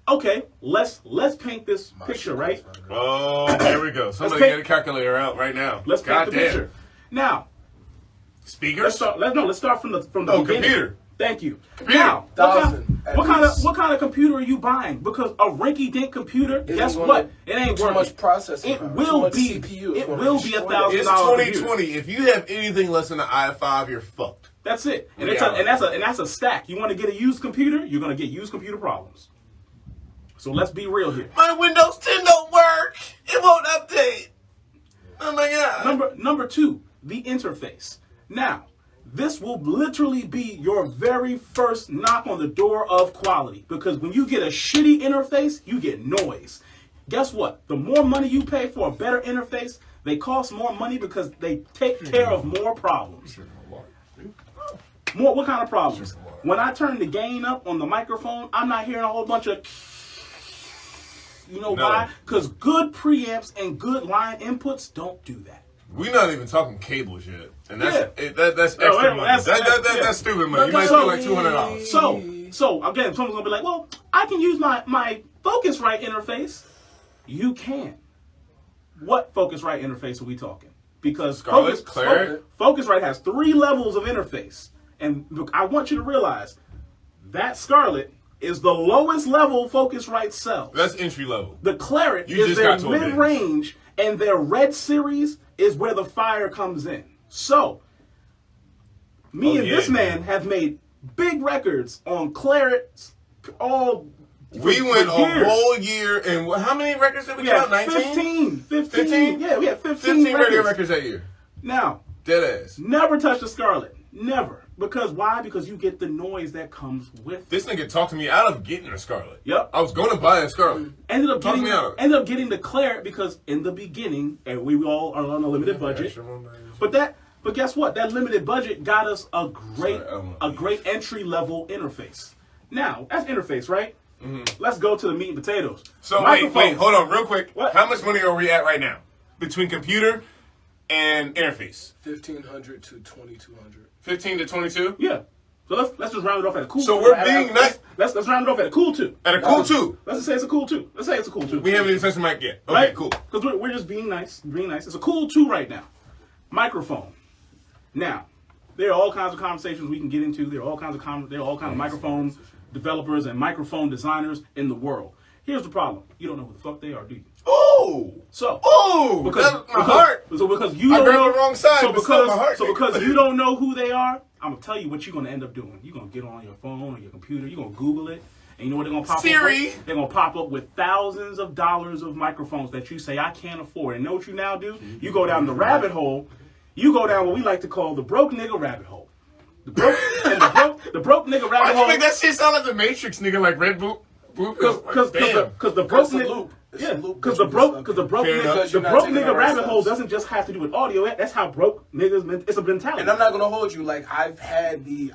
C: Okay, let's paint this picture, right?
B: Oh, there we go. Somebody
C: paint-
B: get a calculator out right now.
C: Let's paint the
B: Goddamn.
C: picture. Now,
B: Speakers?
C: let's start from the
B: Oh,
C: beginning.
B: computer.
C: Thank you.
B: Computer.
C: Now,
A: At least.
C: what kind of computer are you buying? Because a rinky-dink computer, guess
A: gonna-
C: what? It ain't
A: Too
C: worth
A: much
C: it.
A: processing
C: It
A: power, too
C: will
A: much
C: be.
A: CPU.
C: It
A: gonna
C: will be
A: destroy
C: $1,000.
B: It's
C: computer.
B: 2020. If you have anything less than an i5, you're fucked.
C: That's it. And
B: Yeah.
C: that's a stack. You want to get a used computer, you're gonna get used computer problems. So let's be real here.
B: My Windows 10 don't work. It won't update. Oh my god.
C: Number two, the interface. Now, this will literally be your very first knock on the door of quality, because when you get a shitty interface, you get noise. Guess what? The more money you pay for a better interface, they cost more money because they take care of more problems. More, what kind of problems? When I turn the gain up on the microphone, I'm not hearing a whole bunch of. You know why? Because good preamps and good line inputs don't do that.
B: We're not even talking cables yet, and that's extra money. That's stupid money. You might spend like $200.
C: So again, someone's gonna be like, "Well, I can use my Focusrite interface." You can. What Focusrite interface are we talking? Because Focusrite has 3 levels of interface, and look, I want you to realize that Scarlett is the lowest level Focusrite sells.
B: That's entry level.
C: The Claret is their mid-range, and their Red series is where the Fire comes in. So, this man have made big records on Clarets all.
B: We went a whole year, and how many records did we count? 19?
C: 15? Yeah, we had 15
B: radio records that year.
C: Now,
B: dead ass.
C: Never touch the Scarlett. Never. Because why? Because you get the noise that comes with
B: this nigga talked me out of getting a Scarlett.
C: Yep.
B: I was going to buy a Scarlett.
C: Ended up getting the Claret because in the beginning, and we all are on a limited budget. But guess what? That limited budget got us a great entry level interface. Now, that's interface, right? Mm-hmm. Let's go to the meat and potatoes.
B: So wait, hold on, real quick. What? How much money are we at right now between computer and interface?
A: $1,500 to $2,200.
B: 15 to 22?
C: Yeah. So let's just round it off at a cool.
B: So we're being nice.
C: Let's round it off at a cool 2.
B: At a cool 2.
C: Let's just say it's a cool 2. Let's say it's a cool 2.
B: We haven't even touched the mic yet. Okay,
C: right?
B: Cool.
C: Because we're just being nice. It's a cool 2 right now. Microphone. Now, there are all kinds of conversations we can get into. There are all kinds of microphone developers and microphone designers in the world. Here's the problem: you don't know who the fuck they are, do you? Because you don't know the wrong side. Because you don't know who they are, I'm gonna tell you what you're gonna end up doing. You're gonna get on your phone or your computer. You're gonna Google it, and you know what they're gonna pop up with? They're gonna pop up with thousands of dollars of microphones that you say I can't afford. And know what you now do? You go down the rabbit hole. You go down what we like to call the broke nigga rabbit hole. The broke nigga rabbit hole.
B: Why you make that shit sound like the Matrix, nigga? Like Red Boot.
C: Because the broke nigga. Yeah, because the broke nigga rabbit hole doesn't just have to do with audio. That's how broke niggas. It's a mentality.
A: And I'm not gonna hold you. Like I've had the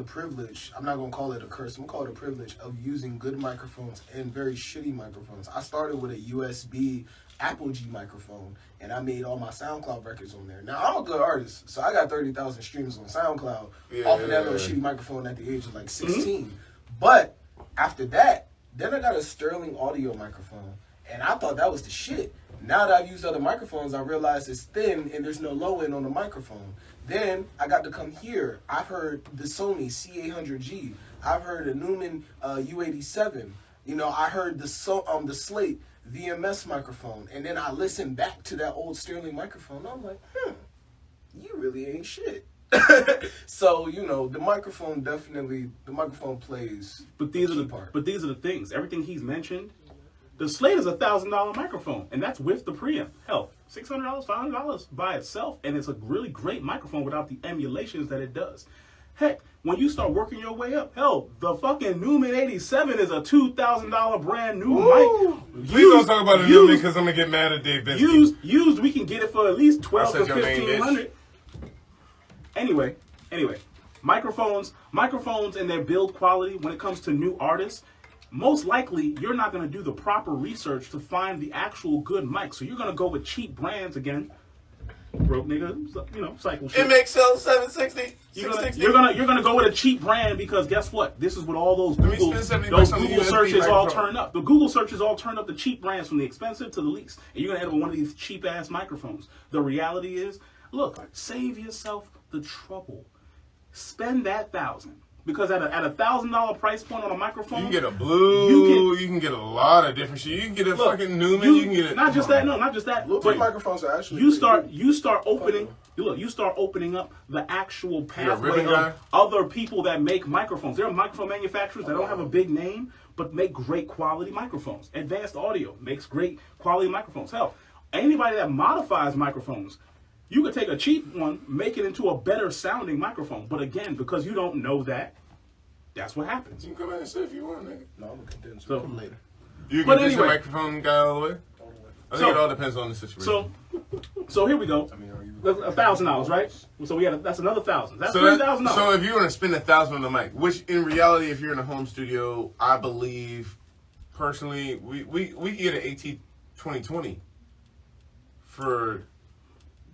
A: privilege. I'm not gonna call it a curse. I'm gonna call it a privilege of using good microphones and very shitty microphones. I started with a USB Apple G microphone, and I made all my SoundCloud records on there. Now I'm a good artist, so I got 30,000 streams on SoundCloud off of that little shitty microphone at the age of like 16. Mm-hmm. But after that, then I got a Sterling audio microphone. And I thought that was the shit. Now that I've used other microphones, I realized it's thin and there's no low end on the microphone. Then I got to come here. I've heard the Sony C800G. I've heard a Neumann U87. You know, I heard the Slate VMS microphone. And then I listened back to that old Sterling microphone. I'm like, you really ain't shit. So, you know, the microphone plays.
C: But these are the things. Everything he's mentioned. The Slate is $1,000 microphone, and that's with the preamp. Hell, $600, $500 by itself, and it's a really great microphone without the emulations that it does. Heck, when you start working your way up, hell, the fucking Neumann 87 is a $2,000 brand new mic.
B: Please don't talk about a Neumann because I'm gonna get mad at Dave Benson.
C: Used, we can get it for at least $1,200 to $1,500. Anyway, microphones and their build quality when it comes to new artists. Most likely, you're not going to do the proper research to find the actual good mic. So you're going to go with cheap brands again. Broke nigga, cycle shit.
B: It makes sell 760.
C: You're gonna go with a cheap brand because guess what? This is what all those Google searches all turn up. The Google searches all turn up the cheap brands from the expensive to the least, and you're gonna end up with one of these cheap ass microphones. The reality is, look, save yourself the trouble. Spend that $1,000. Because at a $1,000 price point on a microphone,
B: you can get a Blue. You can get a lot of different shit. You can get a fucking Neumann. You can get
C: not just that.
A: But microphones are actually.
C: You start opening up the actual pathway of other people that make microphones. There are microphone manufacturers that don't have a big name but make great quality microphones. Advanced Audio makes great quality microphones. Hell, anybody that modifies microphones. You could take a cheap one, make it into a better sounding microphone. But again, because you don't know that, that's what happens.
B: You can come in and say if you want, nigga.
A: No, I'm going to condense
C: so
A: later.
B: You
C: But
B: can push
C: anyway.
B: the microphone guy all the way? I think it all depends on the situation.
C: So here we go.
A: I mean, are you
C: $1,000, right? So that's another $1,000. That's
B: So
C: $3,000.
B: So if you want to spend $1,000 on the mic, which in reality, if you're in a home studio, I believe personally, we get an AT 2020 for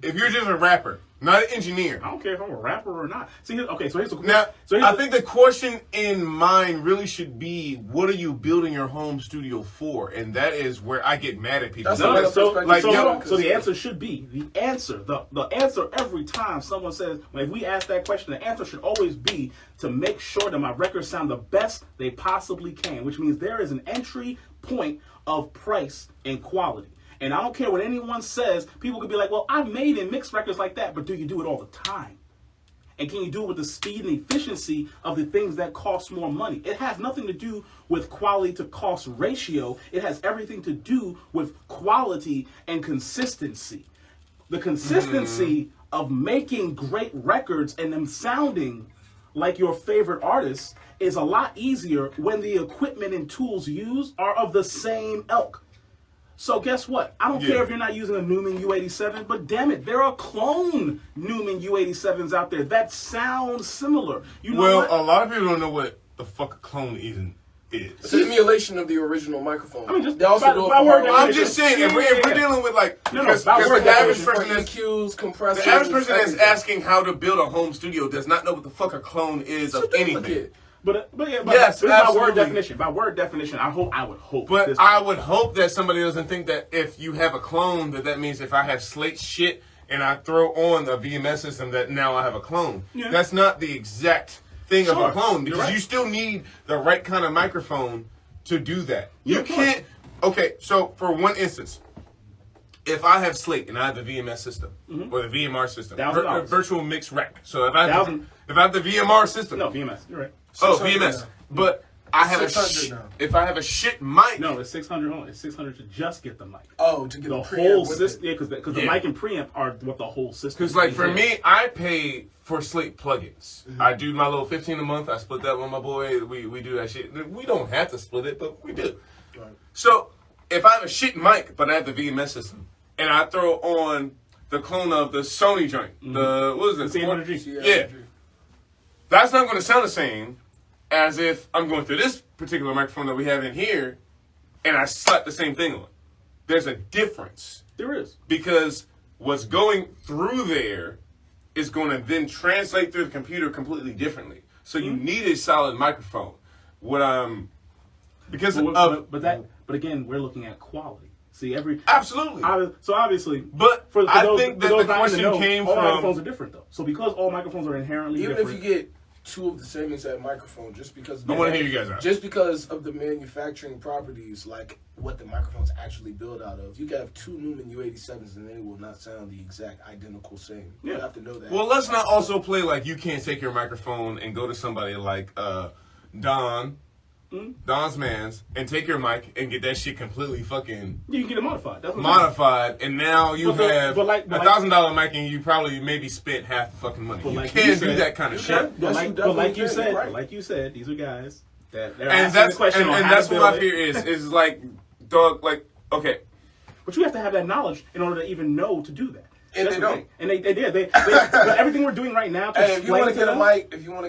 B: if you're just a rapper, not an engineer.
C: I don't care if I'm a rapper or not. See, okay, so here's the
B: Now,
C: so
B: I think the question in mind really should be, what are you building your home studio for? And that is where I get mad at people.
A: That's
C: No,
A: another
C: so,
A: perspective.
B: like,
C: so,
B: yo,
C: so the answer should be the answer every time someone says, when we ask that question, the answer should always be to make sure that my records sound the best they possibly can, which means there is an entry point of price and quality. And I don't care what anyone says. People could be like, well, I've made and mixed records like that, but do you do it all the time? And can you do it with the speed and efficiency of the things that cost more money? It has nothing to do with quality to cost ratio. It has everything to do with quality and consistency. The consistency of making great records and them sounding like your favorite artists is a lot easier when the equipment and tools used are of the same ilk. So guess what? I don't care if you're not using a Newman U87, but damn it, there are clone Newman U87s out there that sound similar. You know what?
B: a lot of people don't know what the fuck a clone even is.
A: It's an emulation of the original microphone.
C: I mean, just
A: they also
C: by-
A: do it
C: by
A: for
C: word
A: hardware.
B: I'm just saying, if we're dealing with like,
C: No,
B: because
C: by word
B: the average
C: definition,
B: person that's
A: EQs, compressors,
B: the average person that's
A: everything.
B: asking how to build a home studio does not know what the fuck a clone is of anything.
A: Duplicate.
C: But
B: Yes,
C: this is by
B: absolutely.
C: word definition. By word definition, I would hope.
B: But
C: this
B: I would hope that somebody doesn't think that if you have a clone, that means if I have Slate shit and I throw on a VMS system, that now I have a clone.
C: Yeah.
B: That's not the exact thing of
C: Sure.
B: a clone,
C: You're
B: because
C: right.
B: you still need the right kind of microphone to do that.
C: Yeah,
B: You
C: of course.
B: can't. Okay, so for one instance, if I have Slate and I have the VMS system or the VMR system,
C: $1,000.
B: virtual mix rack. So if I
C: $1,000.
B: have the VMR system,
C: no VMS. You're right.
B: oh
A: 600
B: VMS,
A: now.
B: but I have a
A: 600 now.
B: if I have a shit mic.
C: No, it's 600 only. It's 600 to just get the mic.
A: Oh, to get
C: The
A: the
C: whole
A: preamp with
C: system,
A: it.
C: yeah, because the
B: Yeah.
C: mic and preamp are what the whole system.
B: Because, like,
C: is.
B: for me, I pay for Slate plugins.
A: Mm-hmm.
B: I do my little 15 a month. I split that with my boy. We do that shit. We don't have to split it, but we do.
A: Right.
B: So, if I have a shit mic, but I have the VMS system, and I throw on the clone of the Sony joint, the, what is it?
C: The C800G.
B: Yeah. That's not going to sound the same as if I'm going through this particular microphone that we have in here, and I slap the same thing on. There's a difference.
C: There is.
B: Because what's going through there is going to then translate through the computer completely differently. So you need a solid microphone. Because
C: But again, we're looking at quality. See,
B: absolutely.
C: So obviously,
B: But I think that
C: those
B: the
C: not in
B: question
C: know,
B: came
C: all
B: from-
C: microphones are different though. So because all microphones are inherently
A: Even
C: different,
A: if you get two of the same exact microphone, just because
B: I want to hear you guys out.
A: just because of the manufacturing properties, like what the microphones actually build out of, you can have two Newman U87s and they will not sound the exact identical same. You
C: Yeah.
A: have to know that.
B: Well, let's not also play like you can't take your microphone and go to somebody like Don's Mans, and take your mic and get that shit completely fucking
C: you can get it modified. That's what I'm saying.
B: modified, and now you
C: But
B: have
C: but like-
B: $1,000 mic and you probably maybe spent half the fucking money.
C: But
B: You
C: like
B: can't
C: you
B: do
C: said-
B: that kind of
A: You
B: shit.
A: can.
C: But
A: Yes,
C: like,
A: you
C: but like
A: definitely
C: you
A: can,
C: said,
A: right.
C: but like you said, these are guys that they're
B: And
C: asking the
B: that's
C: question on
B: and
C: how
B: that's
C: to
B: what
C: build
B: my
C: it.
B: fear is like, dog, like, okay,
C: But you have to have that knowledge in order to even know to do that.
A: And
C: That's
A: they
C: the
A: don't.
C: thing. And they did. But everything we're doing right now to
A: Hey, if you
C: explain
A: want
C: to
A: to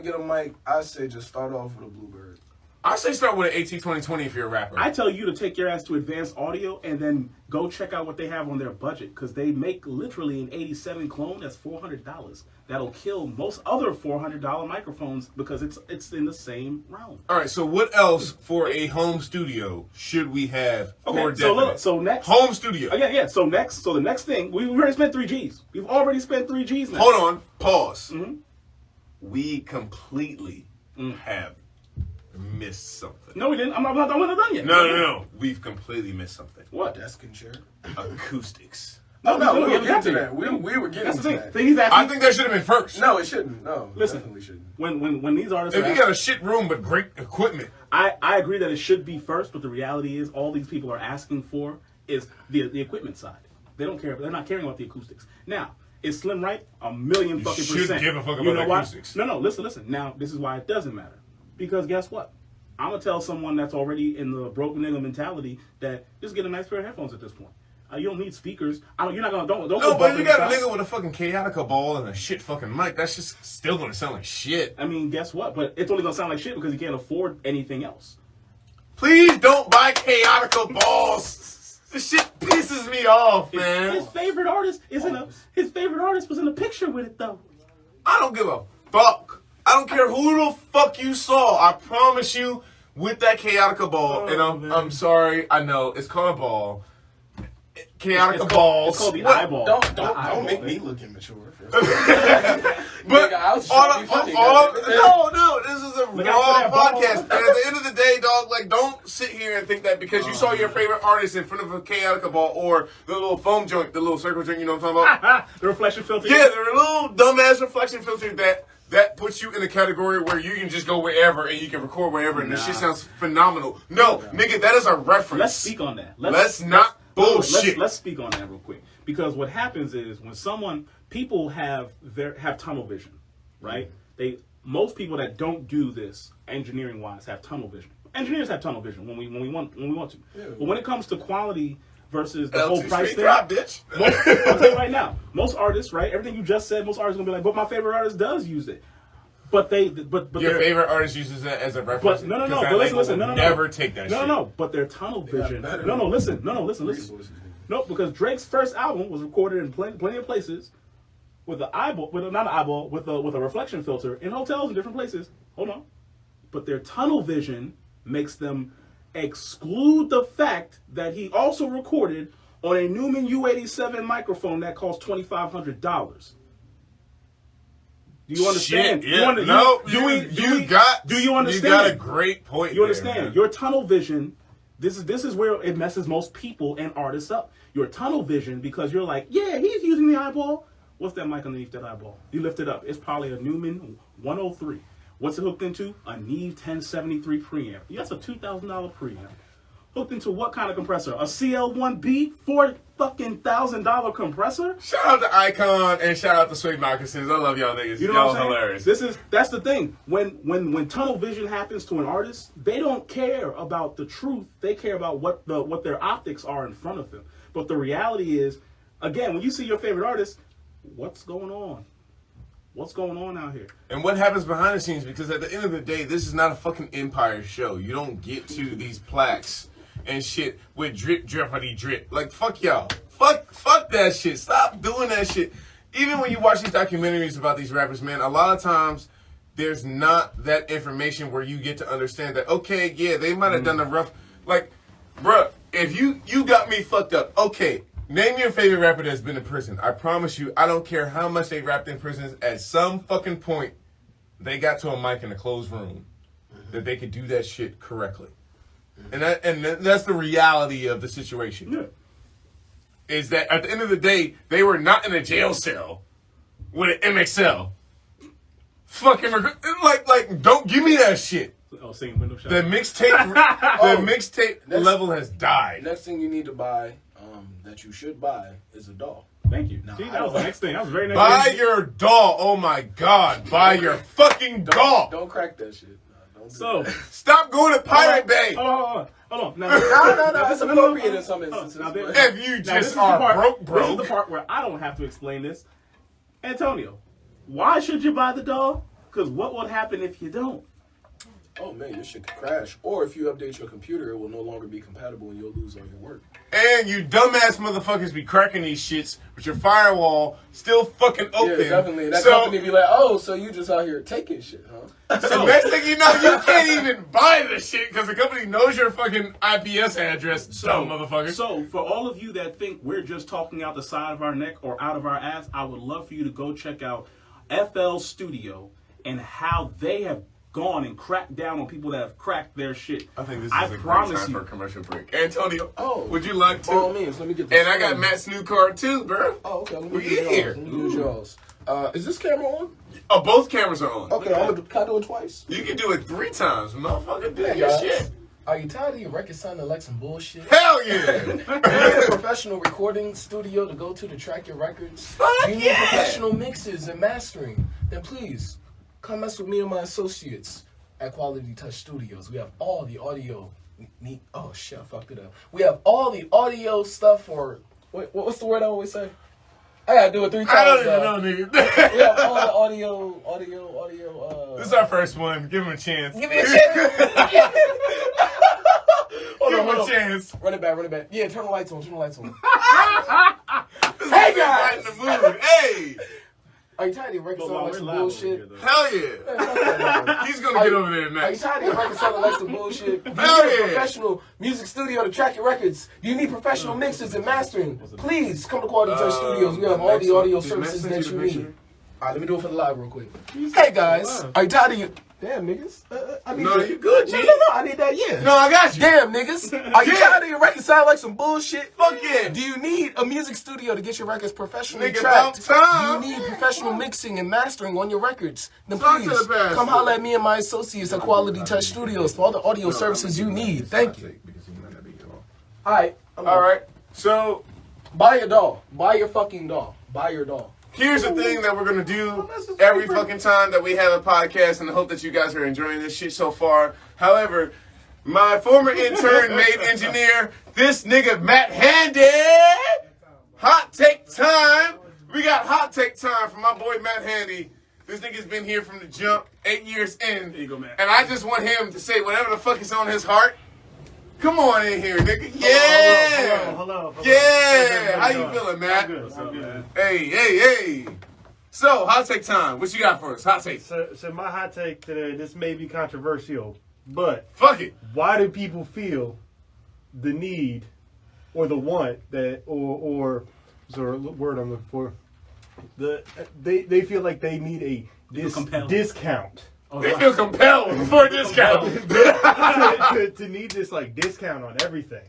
A: get a
C: them,
A: mic, I say just start off with a Bluebird.
B: I say start with an AT 2020 if you're a rapper.
C: I tell you to take your ass to Advanced Audio and then go check out what they have on their budget, because they make literally an 87 clone that's $400. That'll kill most other $400 microphones because it's in the same realm.
B: All right, so what else for a home studio should we have for
C: Okay, so
B: definite?
C: look, so next
B: Home studio.
C: Yeah. So the next thing, we already spent 3 G's. We've already spent 3 G's now.
B: Hold on, pause.
C: Mm-hmm.
B: We completely have missed something.
C: No, we didn't. I'm not done yet.
B: No. We've completely missed something.
C: What?
A: Desk and chair.
B: Acoustics.
A: No, we
C: we
A: were
C: haven't
A: getting
C: got
A: to
C: to
A: that. We were getting
C: That's
A: to
C: the thing.
A: that.
C: He's
B: I
C: asking.
B: think that should have been first.
A: No, it shouldn't. No,
C: Listen.
A: definitely shouldn't.
C: When these artists
B: If
C: are
B: you
C: asking,
B: got a shit room but great equipment,
C: I agree that it should be first, but the reality is all these people are asking for is the equipment side. They don't care. They're not caring about the acoustics. Now, is Slim right? A million fucking
B: should
C: percent.
B: give a fuck
C: You
B: about
C: know
B: the
C: why?
B: acoustics.
C: No, listen. Now, this is why it doesn't matter. Because guess what? I'm gonna tell someone that's already in the broken nigga mentality that just get a nice pair of headphones at this point. You don't need speakers. You're not gonna don't.
B: No, but you got a nigga with a fucking Chaotica ball and a shit fucking mic. That's just still gonna sound like shit.
C: I mean, guess what? But it's only gonna sound like shit because you can't afford anything else.
B: Please don't buy Chaotica balls. This shit pisses me off, man.
C: His favorite artist his favorite artist was in the picture with it though.
B: I don't give a fuck. I don't care who the fuck you saw. I promise you, with that Chaotica ball, and I'm sorry, I know it's called a ball. Chaotica balls.
C: It's called the eyeball.
A: Don't make me look immature.
B: But no, this is a raw podcast. And at the end of the day, dog, like, don't sit here and think that because you saw your favorite artist in front of a Chaotica ball or the little foam joint, the little circle joint, you know what I'm talking about?
C: The reflection filter.
B: Yeah, the little dumbass reflection filter that puts you in a category where you can just go wherever and you can record wherever and this shit sounds phenomenal. No, nigga, that is a reference.
C: Let's speak on that.
B: Let's not bullshit.
C: Let's speak on that real quick. Because what happens is when people have tunnel vision, right? Most people that don't do this engineering wise have tunnel vision. Engineers have tunnel vision when we want to. Yeah. But when it comes to quality versus the whole price thing,
B: bitch.
C: I'll tell you right now, most artists, right? Everything you just said, most artists are gonna be like, but my favorite artist does use it. But your
B: favorite artist uses that as a reference.
C: But no. But listen,
B: never take that shit.
C: No. But their tunnel vision. Listen. No, because Drake's first album was recorded in plenty of places with a reflection filter in hotels in different places. Hold on. But their tunnel vision makes them exclude the fact that he also recorded on a Neumann U87 microphone that costs $2,500. Do you understand?
B: Shit, yeah. You
C: understand?
B: You got a great point.
C: You understand? Man. Your tunnel vision. This is where it messes most people and artists up. Your tunnel vision, because you're like, yeah, he's using the eyeball. What's that mic underneath that eyeball? You lift it up. It's probably a Neumann 103. What's it hooked into? A Neve 1073 preamp. That's a $2,000 preamp. Hooked into what kind of compressor? A CL1B $4,000 compressor?
B: Shout out to Icon and shout out to Sweet Moccasins. I love y'all niggas.
C: You know
B: y'all
C: what I'm
B: hilarious.
C: That's the thing. When tunnel vision happens to an artist, they don't care about the truth. They care about what their optics are in front of them. But the reality is, again, when you see your favorite artist, what's going on? What's going on out here?
B: And what happens behind the scenes? Because at the end of the day, this is not a fucking Empire show. You don't get to these plaques and shit with drip, drippity, drip. Like, fuck y'all. Fuck that shit. Stop doing that shit. Even when you watch these documentaries about these rappers, man, a lot of times there's not that information where you get to understand that, okay, yeah, they might have done the rough. Like, bruh, if you got me fucked up, okay, name your favorite rapper that's been in prison. I promise you, I don't care how much they rapped in prisons, at some fucking point, they got to a mic in a closed room that they could do that shit correctly. And that's the reality of the situation.
C: Yeah.
B: Is that at the end of the day, they were not in a jail cell with an MXL. Fucking like don't give me that shit.
C: Oh, singing window shot.
B: The mixtape level has died.
A: Next thing you need to buy, that you should buy, is a doll.
C: Thank you. See, that was the next thing. That was very next.
B: Buy your doll. Oh my God. Buy your fucking doll.
A: Don't crack that shit.
C: So
B: stop going to Pirate Bay.
C: Hold on.
A: No. It's appropriate in some instances.
B: If you just are broke.
C: This is the part where I don't have to explain this. Antonio, why should you buy the doll? Because what would happen if you don't?
A: Oh man, your shit could crash. Or if you update your computer, it will no longer be compatible and you'll lose all your work.
B: And you dumbass motherfuckers be cracking these shits with your firewall still fucking open.
A: Yeah, definitely. That company be like, oh, so you just out here taking shit, huh?
B: So next thing you know, you can't even buy the shit because the company knows your fucking IPS address, dumb motherfucker.
C: So for all of you that think we're just talking out the side of our neck or out of our ass, I would love for you to go check out FL Studio and how they have gone and cracked down on people that have cracked their shit.
B: I think this is a great time for a commercial break. Antonio, would you like to?
A: By all means, let me get this.
B: And I got Matt's new card too, bro.
A: Oh, okay. Let me
B: get here.
A: Let me use yours. Is this camera on?
B: Oh, both cameras are on.
A: Okay, can I do it twice?
B: You can do it 3 times, motherfucker. Do your
A: guys.
B: shit.
A: Are you tired of your record sounding like some bullshit?
B: Hell yeah!
A: You need a professional recording studio to go to track your records?
B: Fuck
A: you need professional mixes and mastering? Then please, come mess with me and my associates. at Quality Touch Studios. We have all the audio. Oh shit, I fucked it up. We have all the audio stuff for. What's the word I always say? I gotta do it 3 times.
B: I don't even know, nigga.
A: We have all the audio.
B: This is our first one. Give him a chance.
A: Give me a chance.
B: Give him a chance.
A: Run it back. Yeah, turn the lights on. Hey
B: Right
A: guys.
B: in the mood. Hey.
A: Are you tired of records sounding like some bullshit?
B: Hell yeah. He's gonna get over there
A: Are you
B: next.
A: tired of records sounding like some bullshit? Do you
B: Hell
A: need a
B: yeah.
A: professional music studio to track your records? Do you need professional mixes and mastering? Please come to Quality Touch Studios. We have all the audio services that you need. Alright, let me do it for the live real quick. Hey guys, are you tired of you? Damn niggas. I need
B: No, you good, G.
A: No, I need that, yeah.
B: No, I got you.
A: Damn niggas. Are you tired of your records sounding like some bullshit?
B: Fuck yeah.
A: Do you need a music studio to get your records professionally
B: Nigga,
A: tracked?
B: about time.
A: Do you need professional mixing and mastering on your records? Then
B: Talk to
A: please,
B: the bastard.
A: come holler at me and my associates at Quality Touch Studios for all the audio services you need. Thank you. Alright.
B: Alright. So
A: Buy your doll. Buy your fucking doll. Buy your doll.
B: here's the thing that we're gonna do every fucking time that we have a podcast, and I hope that you guys are enjoying this shit so far. However, my former intern made engineer, this nigga Matt Handy. Hot take time. We got hot take time from my boy Matt Handy. This nigga's been here from the jump, 8 years in.
C: There you go, Matt.
B: And I just want him to say whatever the fuck is on his heart. Come on in here, nigga. Yeah.
D: Hello.
B: Yeah. How you feeling, Matt?
D: Good. I'm good.
B: Hey. So, hot take time. What you got for us? Hot take.
D: So my hot take today, this may be controversial, but
B: Fuck it.
D: why do people feel the need or the want that or is there a word I'm looking for? They feel like they need a discount.
B: They feel compelled for a discount.
D: to need this like discount on everything.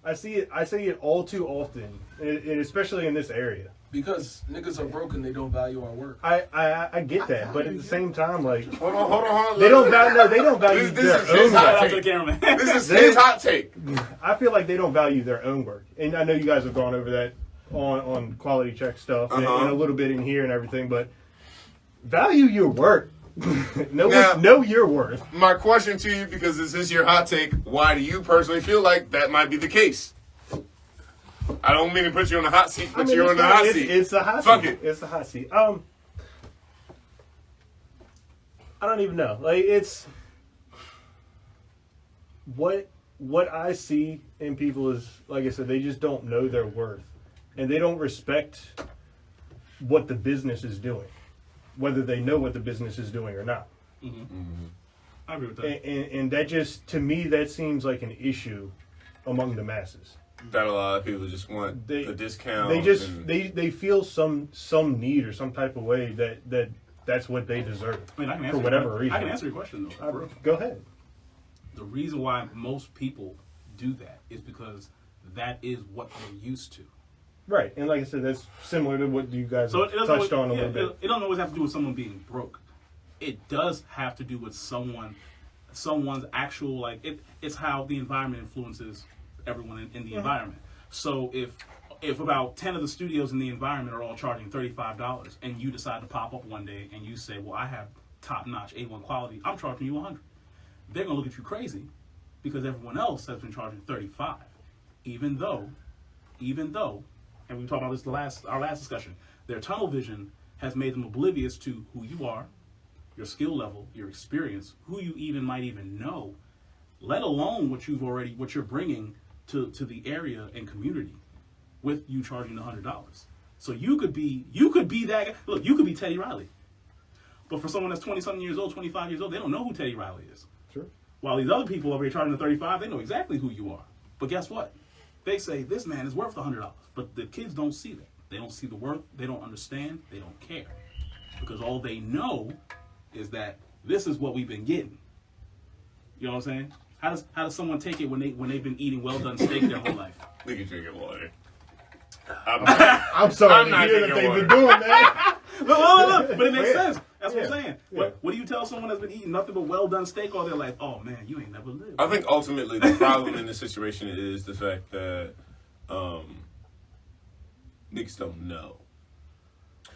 D: I see it all too often, and especially in this area.
A: Because niggas are broken, they don't value our work.
D: I get that, but at the same time, like
B: Hold on.
D: they don't value
B: This
D: their
B: is his
D: own
B: hot
D: work.
C: to the cameraman.
B: This is his hot take.
D: I feel like they don't value their own work, and I know you guys have gone over that on quality check stuff and a little bit in here and everything, but value your work. know your worth.
B: My question to you, because this is your hot take, why do you personally feel like that might be the case? I don't mean to put you on the hot seat, but you're on the hot seat.
D: It's a hot
B: Fuck
D: seat.
B: it.
D: It's a hot seat. I don't even know. Like it's what I see in people is, like I said, they just don't know their worth, and they don't respect what the business is doing, whether they know what the business is doing or not.
C: I agree with that.
D: And that just, to me, that seems like an issue among the masses.
B: That a lot of people just want the discount.
D: They feel some need or some type of way that's what they deserve.
C: I mean, I can answer
D: for whatever reason.
C: I can answer your question though.
D: Go ahead.
C: The reason why most people do that is because that is what they're used to.
D: Right, and like I said, that's similar to what you guys
C: So
D: touched on a little bit.
C: It don't always have to do with someone being broke. It does have to do with someone's actual, like, it's how the environment influences everyone in the environment. So if about 10 of the studios in the environment are all charging $35 and you decide to pop up one day and you say, well, I have top-notch A1 quality, I'm charging you $100. They're going to look at you crazy because everyone else has been charging $35. Even though, and we talked about this our last discussion, their tunnel vision has made them oblivious to who you are, your skill level, your experience, who you might even know, let alone what you're bringing to the area and community with you charging the $100. So you could be that guy. Look, you could be Teddy Riley. But for someone that's 20-something years old, 25 years old, they don't know who Teddy Riley is.
D: Sure.
C: While these other people over here charging the $35, they know exactly who you are. But guess what? They say, this man is worth $100. But the kids don't see that. They don't see the worth. They don't understand. They don't care. Because all they know is that this is what we've been getting. You know what I'm saying? How does someone take it when they've been eating well done steak their whole life?
B: Look at drinking water.
D: I'm sorry
B: I'm
D: to
B: not
D: hear that
B: drinking
D: they've been doing that.
C: Look, but it makes
D: Yeah.
C: sense. That's what I'm saying.
D: Yeah.
C: What do you tell someone that's been eating nothing but well done steak all their life? Oh man, you ain't never lived.
B: I think ultimately the problem in this situation is the fact that niggas don't know.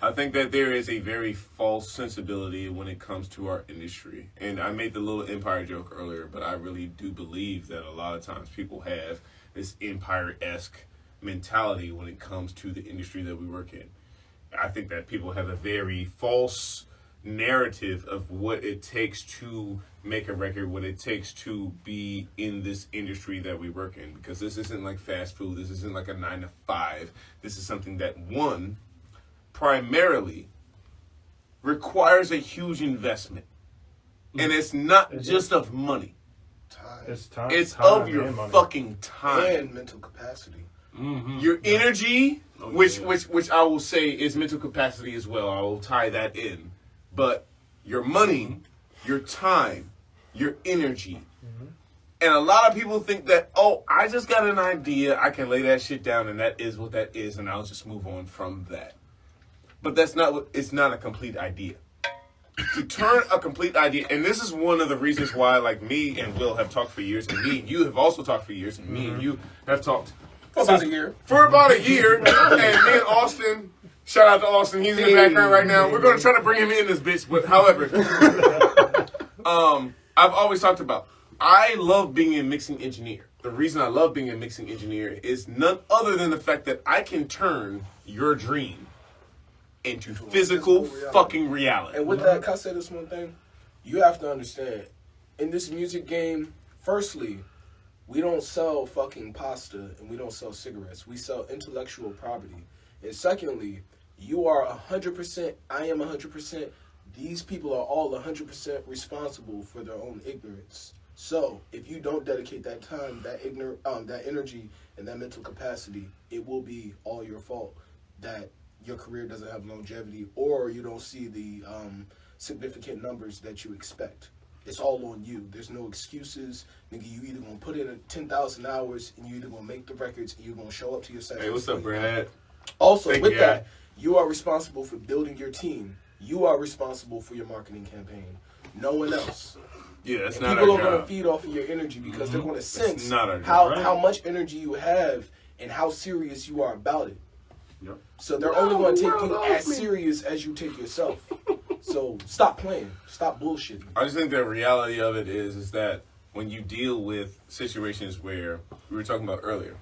B: I think that there is a very false sensibility when it comes to our industry. And I made the little empire joke earlier, but I really do believe that a lot of times people have this empire-esque mentality when it comes to the industry that we work in. I think that people have a very false narrative of what it takes to make a record, what it takes to be in this industry that we work in. Because this isn't like fast food. This isn't like a 9 to 5. This is something that, one, primarily requires a huge investment. And it's not just of money.
A: Time.
D: It's time.
B: It's
D: time
B: of your
D: and money.
B: fucking time.
A: And mental capacity.
B: Your energy, which I will say is mental capacity as well. I will tie that in. But your money, your time, your energy. And a lot of people think that, oh, I just got an idea. I can lay that shit down and that is what that is. And I'll just move on from that. But that's not what, it's not a complete idea. To turn a complete idea, and this is one of the reasons why, like, me and Will have talked for years, and me and you have also talked for years, and me and you have talked
A: For about a year.
B: For about a year. And me and Austin, shout out to Austin, he's in the background right now. We're going to try to bring him in this bitch, but however, I've always talked about, I love being a mixing engineer. The reason I love being a mixing engineer is none other than the fact that I can turn your dream into physical fucking reality.
A: And with that, can I say this one thing? You have to understand, in this music game, firstly, we don't sell fucking pasta and we don't sell cigarettes. We sell intellectual property. And secondly, you are 100%, I am 100%, these people are all 100% responsible for their own ignorance. So, if you don't dedicate that time, that energy, and that mental capacity, it will be all your fault that your career doesn't have longevity, or you don't see the significant numbers that you expect. It's all on you. There's no excuses. Nigga, you either gonna put in 10,000 hours, and you either gonna make the records, and you're gonna show up to your sessions.
B: Hey, what's up, Brad?
A: Also,
B: Thank
A: with
B: you,
A: that, you are responsible for building your team. You are responsible for your marketing campaign. No one else.
B: Yeah, that's
A: And
B: not
A: people
B: our
A: are going to
B: job.
A: feed off of your energy because they're going to sense
B: not our job,
A: how,
B: right?
A: how much energy you have and how serious you are about it.
C: Yep.
A: So they're only going to take you as serious as you take yourself. So stop playing. Stop bullshitting.
B: I just think the reality of it is that when you deal with situations where we were talking about earlier,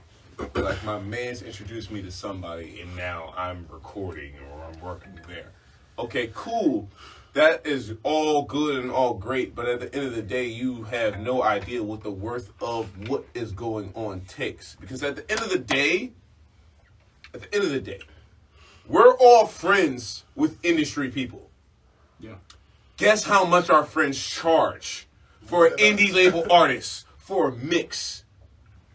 B: like my man's introduced me to somebody and now I'm recording or I'm working there. Okay, cool. That is all good and all great, but at the end of the day, you have no idea what the worth of what is going on takes. Because at the end of the day, we're all friends with industry people.
C: Yeah.
B: Guess how much our friends charge for an indie label artist for a mix?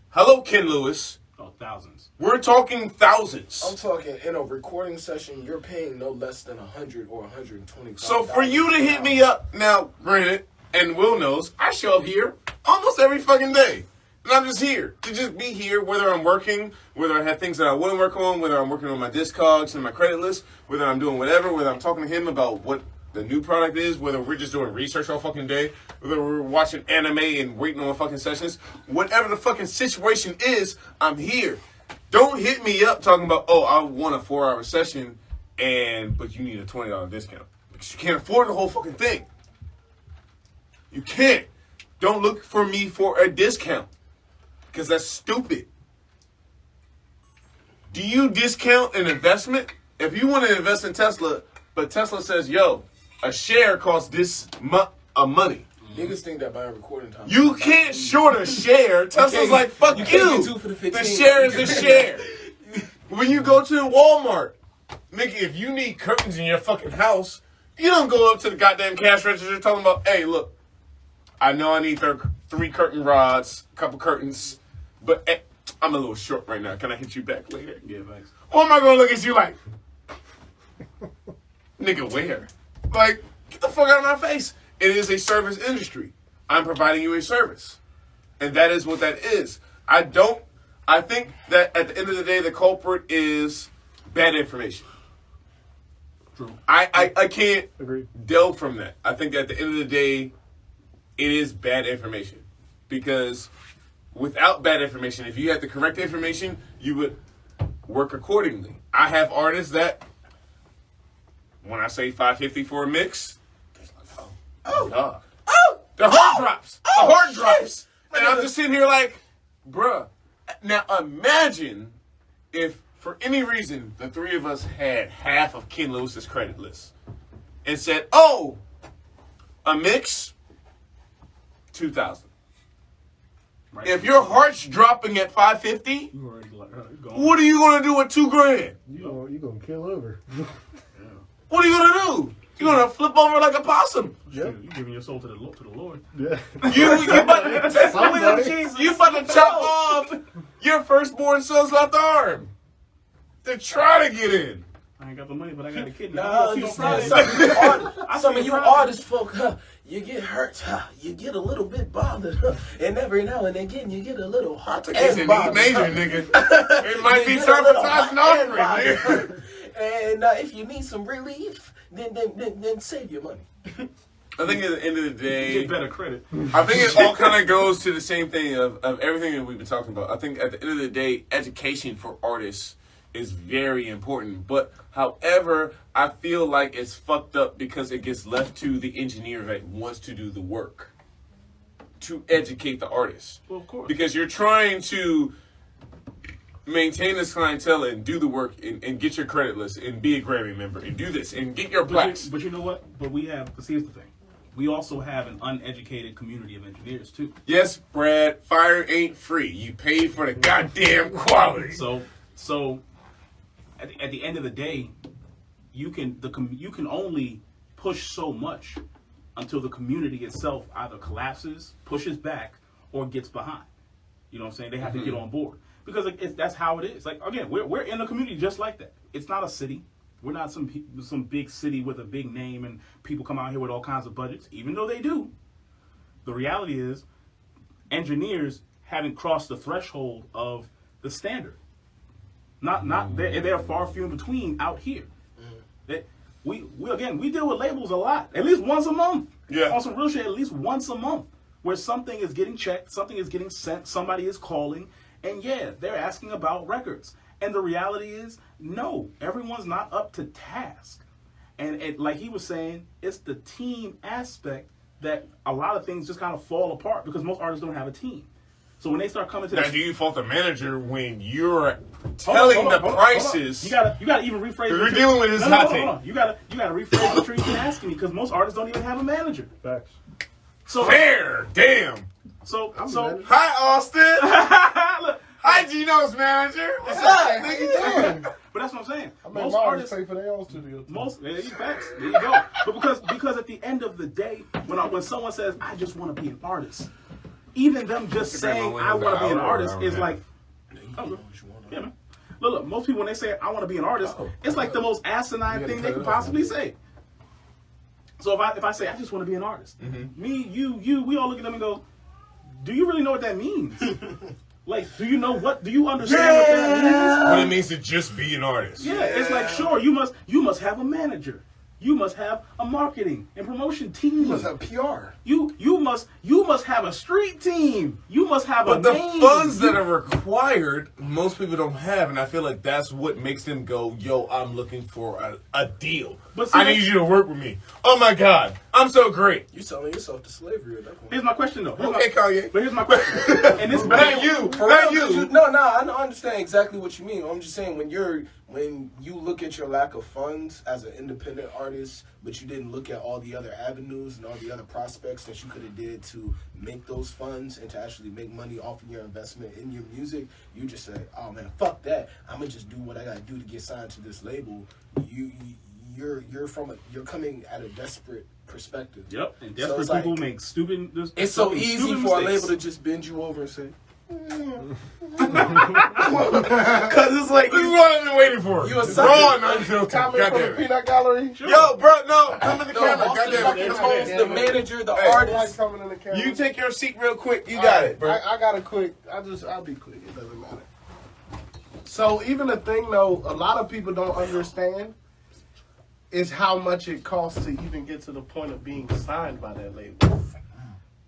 B: Hello, Ken Lewis.
C: Oh, thousands.
B: We're talking thousands.
A: I'm talking in a recording session, you're paying no less than $100 or $120.
B: So for you to hit me up, now, granted, and Will knows, I show up here almost every fucking day. And I'm just here to just be here, whether I'm working, whether I have things that I want to work on, whether I'm working on my Discogs and my credit list, whether I'm doing whatever, whether I'm talking to him about what the new product is, whether we're just doing research all fucking day, whether we're watching anime and waiting on fucking sessions, whatever the fucking situation is, I'm here. Don't hit me up talking about, oh, I want a 4-hour session, but you need a $20 discount. Because you can't afford the whole fucking thing. You can't. Don't look for me for a discount. Because that's stupid. Do you discount an investment? If you want to invest in Tesla, but Tesla says, yo, a share costs this money.
A: Niggas think that buying recording time.
B: You can't short a share. Tesla's like, fuck you.
A: can't get two for the 15.
B: The share is a share. When you go to Walmart, nigga, if you need curtains in your fucking house, you don't go up to the goddamn cash register talking about, hey, look, I know I need 3 curtain rods, a couple curtains, but I'm a little short right now. Can I hit you back later?
C: Yeah, thanks.
B: Or am I going to look at you like, nigga, where? Like, get the fuck out of my face. It is a service industry. I'm providing you a service. And that is what that is. I think that at the end of the day, the culprit is bad information.
C: True.
B: I can't
D: Agreed.
B: delve from that. I think at the end of the day, it is bad information. Because without bad information, if you had the correct information, you would work accordingly. I have artists that when I say 550 for a mix, it's like,
A: Oh.
B: dog.
A: Oh.
B: The heart drops. The
A: Oh,
B: heart
A: shit.
B: drops. And I'm just sitting here like, bruh. Now imagine if, for any reason, the three of us had half of Ken Lewis's credit list and said, oh, a mix, 2,000.
C: Right.
B: If your heart's dropping at 550,
C: You already going.
B: what are you gonna do with $2,000?
D: You gonna kill over.
B: What are you gonna do? You're gonna flip over like a possum.
C: Shoot, you giving your soul to the Lord.
D: Yeah.
B: You about to,
D: Somebody.
B: you about to chop off your firstborn son's left arm to try to get in.
C: I ain't got the money, but I got a kidney.
A: Nah,
C: I'm
A: you
C: gonna
A: see,
C: feel Friday.
A: some of you artist folk, you get hurt, you get a little bit bothered, and every now and again you get a little hot
B: It's
A: and
B: a
A: bothered.
B: major, nigga. It might be
A: You get a
B: time for
A: little
B: tithing
A: hot
B: offering,
A: and
B: nigga.
A: bothered. And if you need some relief, then save your money.
B: I think at the end of the day,
C: Get better credit.
B: I think it all kind of goes to the same thing of everything that we've been talking about. I think at the end of the day, education for artists is very important. But however, I feel like it's fucked up because it gets left to the engineer that wants to do the work to educate the artist.
C: Well, of course.
B: Because you're trying to maintain this clientele and do the work and get your credit list and be a Grammy member and do this and get your plaques.
C: But you know what? But here's the thing. We also have an uneducated community of engineers too.
B: Yes, Brad, fire ain't free. You pay for the goddamn quality.
C: So at the end of the day, you can only push so much until the community itself either collapses, pushes back, or gets behind. You know what I'm saying? They have to get on board because that's how it is. Like again, we're in a community just like that. It's not a city. We're not some big city with a big name and people come out here with all kinds of budgets, even though they do. The reality is, engineers haven't crossed the threshold of the standard. They're far few in between out here. We deal with labels a lot, at least once a month.
B: Yeah.
C: On some real shit, at least once a month, where something is getting checked, something is getting sent, somebody is calling, and yeah, they're asking about records. And the reality is, no, everyone's not up to task. And like he was saying, it's the team aspect that a lot of things just kind of fall apart because most artists don't have a team. So when they start coming to
B: Now,
C: this,
B: do you fault the manager when you're telling the prices?
C: You gotta even rephrase.
B: We're
C: what you-
B: dealing with this
C: no,
B: hot
C: hold
B: take.
C: on. You gotta rephrase what you're even asking me because most artists don't even have a manager.
D: Facts.
C: So
B: Fair, damn.
C: So
B: Hi, Austin.
C: look,
B: Hi, Gino's manager. What's up, nigga?
C: but that's what I'm saying.
E: I mean,
C: Most
E: my
C: artists,
E: artists pay for their own studio.
C: there you go. But because at the end of the day, when someone says I just want to be an artist, even them just saying I want to be an artist is like, oh, yeah, man. Look, most people when they say I want to be an artist, it's like the most asinine thing they could possibly say. So if I say I just want to be an artist, me, you, we all look at them and go, do you really know what that means? Like, do you understand what that means?
B: What it means to just be an artist.
C: Yeah, it's like sure you must have a manager. You must have a marketing and promotion team.
E: You must have PR.
C: You must have a street team. You must have
B: But
C: a
B: the
C: name.
B: funds that are required, most people don't have, and I feel like that's what makes them go, yo, I'm looking for a deal.
C: But see,
B: I need you to work with me. Oh my God, I'm so great.
A: You selling yourself to slavery at that point.
C: Here's my question though.
B: Okay, Kanye.
C: But here's my question. And this
B: Not you,
A: For
B: not
A: real, 'cause
B: you.
A: No, I understand exactly what you mean. I'm just saying when you look at your lack of funds as an independent artist, but you didn't look at all the other avenues and all the other prospects that you could have did to make those funds and to actually make money off of your investment in your music, you just say, oh man, fuck that. I'm gonna just do what I gotta do to get signed to this label. You're coming at a desperate perspective.
C: Yep, and
A: So
C: desperate
A: it's like-
C: people make stupid.
A: It's so easy
C: stupid
A: for a
C: mistakes.
A: label to just bend you over and say, because it's like
B: This is what I've been waiting for.
A: You a
B: Raw
A: sucker.
B: and unfiltered.
E: Comment from the
B: Goddamn it.
E: peanut gallery.
C: Sure.
B: Yo, bro, no, come in the
A: no,
B: camera.
A: Austin
B: Goddamn
A: fucking
B: it.
A: Toles, the manager, the
B: Hey.
E: Like
A: artist.
E: coming in the camera.
B: You take your seat real quick. You
E: All
B: got
E: right,
B: it, bro.
E: I got a quick. I'll be quick. It doesn't matter. So even the thing though, a lot of people don't understand is how much it costs to even get to the point of being signed by that label.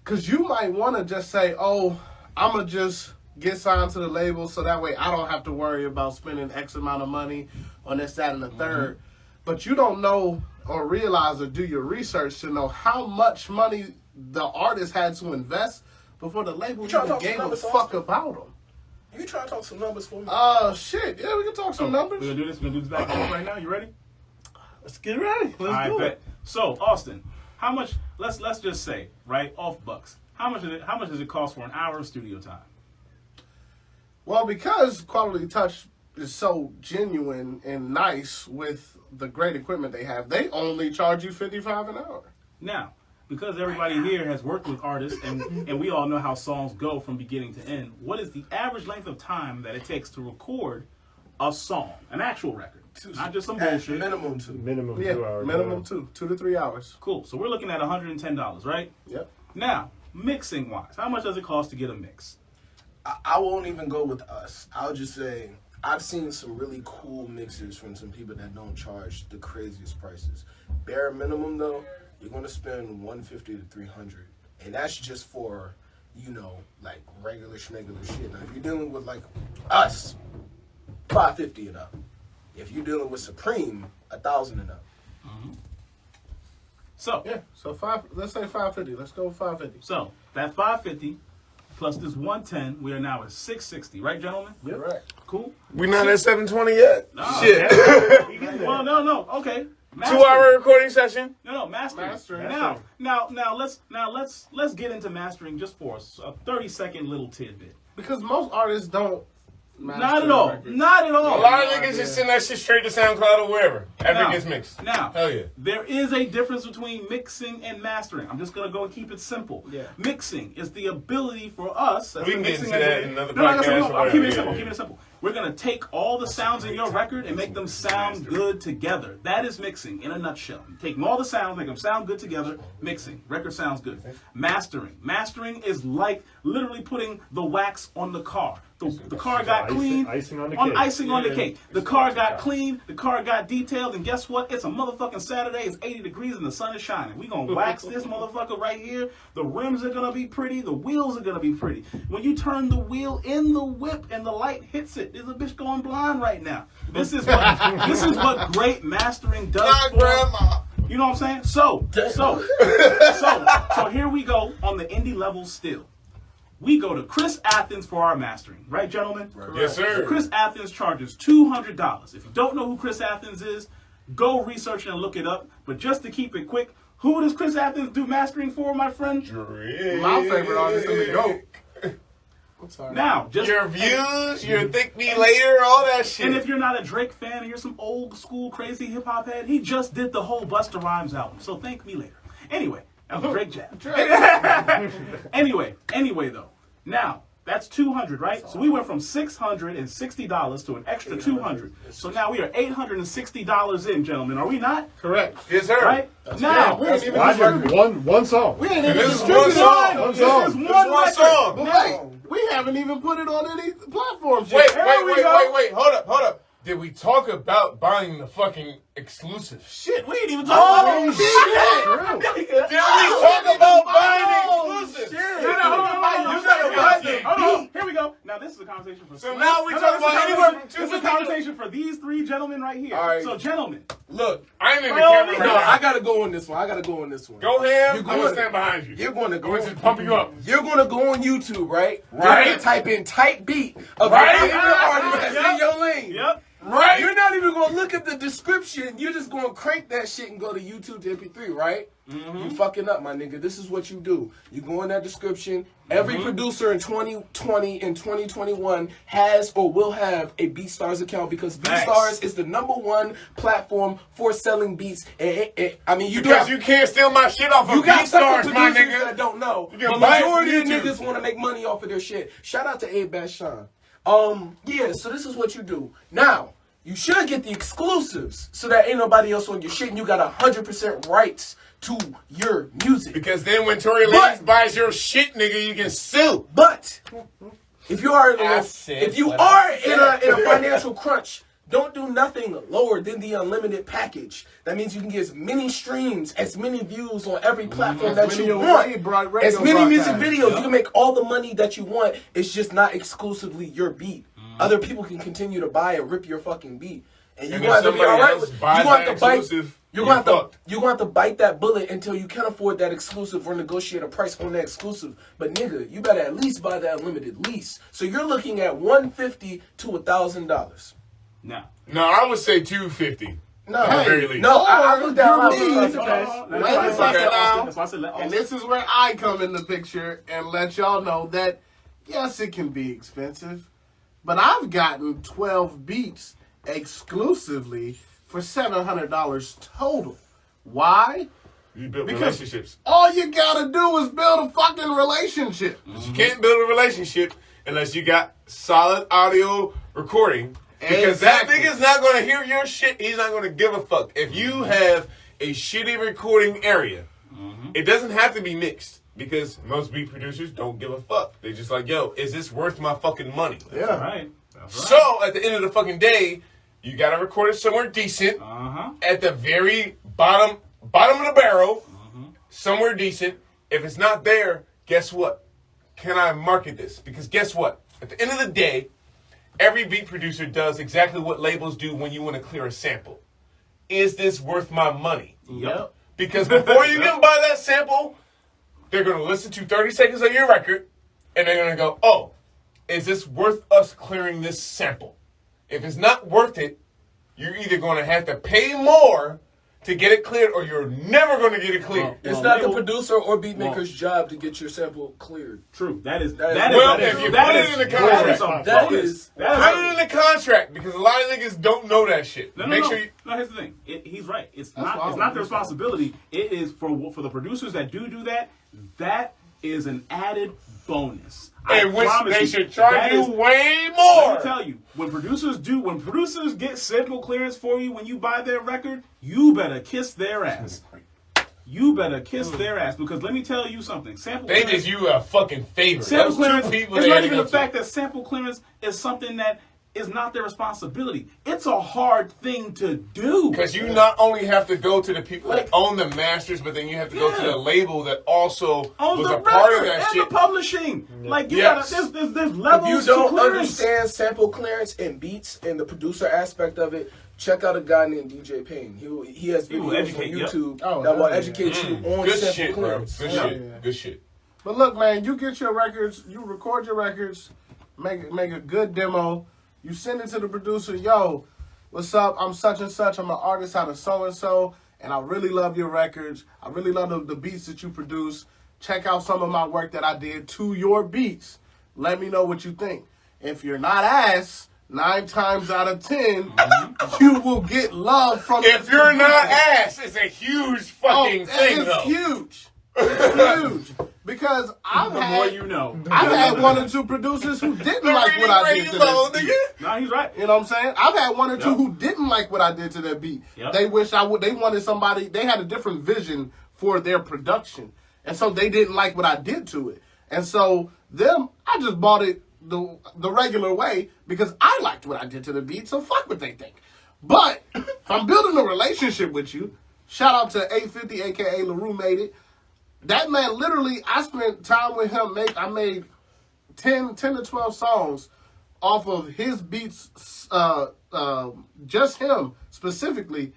E: Cause you might want to just say, "Oh, I'ma just get signed to the label, so that way I don't have to worry about spending X amount of money on this, that, and the third." but you don't know or realize or do your research to know how much money the artist had to invest before the label even gave a fuck about them.
A: You try to talk some numbers for me?
E: Shit. Yeah, we can talk some numbers.
C: We're gonna do this. We're gonna do this back and forth right now. You ready?
E: Let's get ready. Let's do it.
C: So, Austin, how much? Let's just say, right, off bucks. How much does it cost for an hour of studio time?
E: Well, because Quality Touch is so genuine and nice with the great equipment they have, they only charge you $55 an hour.
C: Now, because everybody here has worked with artists and we all know how songs go from beginning to end, what is the average length of time that it takes to record a song, an actual record? Not just some bullshit.
A: Minimum 2.
D: Minimum
E: Yeah,
D: 2 hours.
E: minimum 2 to 3 hours.
C: Cool. So we're looking at $110, right?
E: Yep.
C: Now, mixing wise, how much does it cost to get a mix?
A: I won't even go with us. I'll just say I've seen some really cool mixers from some people that don't charge the craziest prices. Bare minimum though, you're gonna spend $150 to $300, and that's just for, you know, like regular schmegular shit. Now, if you're dealing with like us, $550 and up. If you're dealing with Supreme, $1,000 and up.
C: Mm-hmm. So
E: Yeah. So let's say $550. Let's go with $550.
C: So that $550 plus this $110, we are now at $660, right, gentlemen?
E: Yep. Correct.
C: Cool.
B: We not at 720 yet.
C: No.
B: Shit.
C: Well, no. Okay.
B: 2-hour recording session.
C: No, mastering.
E: Mastering.
C: Now let's get into mastering just for a 30-second little tidbit.
E: Because most artists don't.
C: Not at all. Not at all.
B: A lot of niggas just send that shit straight to SoundCloud or wherever after it gets mixed.
C: Now,
B: hell yeah.
C: There is a difference between mixing and mastering. I'm just gonna go and keep it simple.
E: Yeah.
C: Mixing is the ability for us.
B: We can get into
C: engineer-
B: that in another
C: No,
B: podcast.
C: I'm keeping it simple. Keeping it simple. We're gonna take all the sounds in your record and make them sound good together. That is mixing in a nutshell. Taking all the sounds, make them sound good together. Mixing. Record sounds good. Mastering is like literally putting the wax on the car. The car got clean.
D: Icing on the cake.
C: Icing on the cake. The car got clean. The car got detailed. And guess what? It's a motherfucking Saturday. It's 80 degrees and the sun is shining. We gonna wax this motherfucker right here. The rims are gonna be pretty. The wheels are gonna be pretty. When you turn the wheel in the whip and the light hits it, there's a bitch going blind right now. This is what great mastering does.
B: Not grandma.
C: You know what I'm saying? So here we go on the indie level still. We go to Chris Athens for our mastering, right, gentlemen?
B: Yes, sir.
C: Chris Athens charges $200. If you don't know who Chris Athens is, go research and look it up. But just to keep it quick, who does Chris Athens do mastering for, my friend?
E: My favorite artist in the GOAT. I'm sorry.
C: Now, just
B: Your views, your Think Me Later, all that shit.
C: and if you're not a Drake fan and you're some old school crazy hip hop head, he just did the whole Busta Rhymes album. So thank me later. Anyway, that was Drake jab. Anyway though. Now, that's $200, right? So we went from $660 to an extra $200. So now we are $860 in, gentlemen. Are we not?
E: Correct.
B: yes, sir.
C: Right? Now,
E: We ain't even
D: Why did one song?
E: We ain't even
B: This is
E: distributed
B: one song.
E: it.
D: One
C: this
D: song.
C: is
B: This
C: one
B: is one
C: record.
B: song.
E: But wait, we haven't even put it on any platforms
B: Wait,
E: yet.
B: wait. Hold up. Did we talk about buying the fucking exclusive?
E: Shit, we ain't even talking about
B: Did we talk about buying the exclusive?
C: Hold on. Here we go. Now this is a conversation for.
B: So now we talk about anywhere from
C: This is a conversation for these three gentlemen right here.
A: All right.
C: So, gentlemen,
A: Look,
B: I ain't in the
C: Well,
B: camera
C: no,
A: no,
B: right now.
A: I gotta go on this one.
B: Go ham.
A: You're
B: I'm
A: going-
B: gonna stand behind you.
A: You're gonna go.
B: I'm gonna just pump you up.
A: You're gonna go on YouTube, right?
B: Right.
A: You're gonna type in "type beat" of
B: Right.
A: your favorite artist that's in your lane.
C: yep.
B: Right?
A: You're not even gonna look at the description. You're just gonna crank that shit and go to YouTube to MP3, right? You fucking up, my nigga. This is what you do. You go in that description. Every producer in 2020 and 2021 has or will have a BeatStars account because BeatStars is the #1 platform for selling beats. I mean, you do
B: Because
A: have,
B: you can't steal my shit off
A: you
B: of
A: got some
B: BeatStars, my
A: producers
B: nigga.
A: that don't know.
B: You can
A: The
B: buy it from
A: majority of
B: YouTube.
A: niggas want to make money off of their shit. Shout out to Abe Bashan. Yeah, so this is what you do. Now, you should get the exclusives so that ain't nobody else on your shit and you got 100% rights to your music.
B: Because then when Tory
A: But-
B: Lanez buys your shit, nigga, you can sue.
A: But if you are in
B: I
A: a,
B: said
A: if you
B: what
A: are
B: I
A: in a financial crunch, don't do nothing lower than the unlimited package. That means you can get as many streams, as many views on every platform that you want. As many music videos, you can make all the money that you want. It's just not exclusively your beat. other people can continue to buy and rip your fucking beat. And you're
B: And
A: going to
B: if
A: have to be all
B: somebody
A: right
B: else
A: with
B: buys
A: you want
B: that
A: to bite.
B: exclusive,
A: You're
B: you're
A: going to
B: fucked.
A: you're going to have to bite that bullet until you can afford that exclusive or negotiate a price on that exclusive. But nigga, you better at least buy the unlimited lease. So you're looking at $150 to $1,000.
C: Now.
B: No, I would say $250.
A: No,
B: At the very least.
A: no, I looked down. I
E: you
A: was
E: need-
A: like,
E: Wait a second now.
C: That's why I said let
E: And
C: Austin.
E: this is where I come in the picture and let y'all know that, yes, it can be expensive, but I've gotten 12 beats exclusively for $700 total. Why?
B: You build
E: Because
B: relationships.
E: all you gotta do is build a fucking relationship.
B: You can't build a relationship unless you got solid audio recording. Because
E: Exactly.
B: that nigga's not going to hear your shit. He's not going to give a fuck. If you have a shitty recording area, it doesn't have to be mixed. Because most beat producers don't give a fuck. They're just like, yo, is this worth my fucking money?
E: Yeah.
C: That's right.
B: So, at the end of the fucking day, you got to record it somewhere decent. At the very bottom of the barrel, somewhere decent. If it's not there, guess what? Can I market this? Because guess what? At the end of the day, every beat producer does exactly what labels do when you want to clear a sample. Is this worth my money?
E: Yep.
B: Because before you can buy that sample, they're going to listen to 30 seconds of your record, and they're going to go, oh, is this worth us clearing this sample? If it's not worth it, you're either going to have to pay more to get it cleared, or you're never going to get it cleared.
A: it's not the producer or beat maker's job to get your sample cleared.
C: True. That is.
B: Well, if you put it in the contract,
A: That is
B: put it in the contract, because a lot of niggas don't know that shit.
C: No,
B: Make sure you...
C: No, here's the thing. He's right. It's
E: why
C: not.
E: I
C: It's not
E: would
C: their
E: do that.
C: responsibility. It is for the producers that do that. That is an added bonus.
B: And which
C: promise
B: they
C: you,
B: should charge
C: that
B: you
C: is-
B: way
C: Let
B: more.
C: me tell you, when producers get sample clearance for you when you buy their record, you better kiss their ass. You better kiss their ass, because let me tell you something. Sample
B: They
C: clearance,
B: did you a fucking favor.
C: sample
B: Those two
C: clearance.
B: people
C: It's
B: they
C: not
B: had to
C: even
B: go
C: the
B: to.
C: fact that sample clearance is something that is not their responsibility. It's a hard thing to do.
B: Because you not only have to go to the people that own the masters, but then you have to go to
C: Yeah.
B: the label that also
C: On
B: was
C: the
B: a part of
C: record
B: that
C: and
B: shit.
C: the publishing, like you
B: Yes.
C: gotta, there's
A: If
C: levels
A: you
C: to
A: don't
C: clearance.
A: understand sample clearance and beats and the producer aspect of it, check out a guy named DJ Payne. He has
C: He will
A: videos on
C: educate you.
A: YouTube
E: Oh,
A: that will
E: hell yeah.
A: educate you on
B: Good
A: sample
B: shit, bro.
A: clearance.
B: Good
A: Yeah.
B: shit.
E: Yeah.
B: Good shit.
E: But look, man, you get your records, you record your records, make a good demo, you send it to the producer, yo, what's up? I'm such and such, I'm an artist out of so-and-so, and I really love your records. I really love the beats that you produce. Check out some of my work that I did to your beats. Let me know what you think. If you're not ass, 9 times out of 10, you will get love from
B: If
E: the
B: you're not
E: producer.
B: ass, it's a huge fucking thing,
E: It's
B: though.
E: huge. It's huge. Because I've
C: The more you know.
E: I've had 1 or 2 producers who didn't like what I did to
B: low,
E: their beat.
B: nigga.
C: No, he's right.
E: You know what I'm saying? I've had 1 or 2
C: Yep.
E: who didn't like what I did to their beat.
C: Yep.
E: They wish I would. They wanted somebody. They had a different vision for their production, and so they didn't like what I did to it. And so I just bought it the regular way because I liked what I did to the beat. So fuck what they think. But if I'm building a relationship with you, shout out to 850, aka LaRue made it. That man, literally, I spent time with him. I made 10 to 12 songs off of his beats, just him specifically.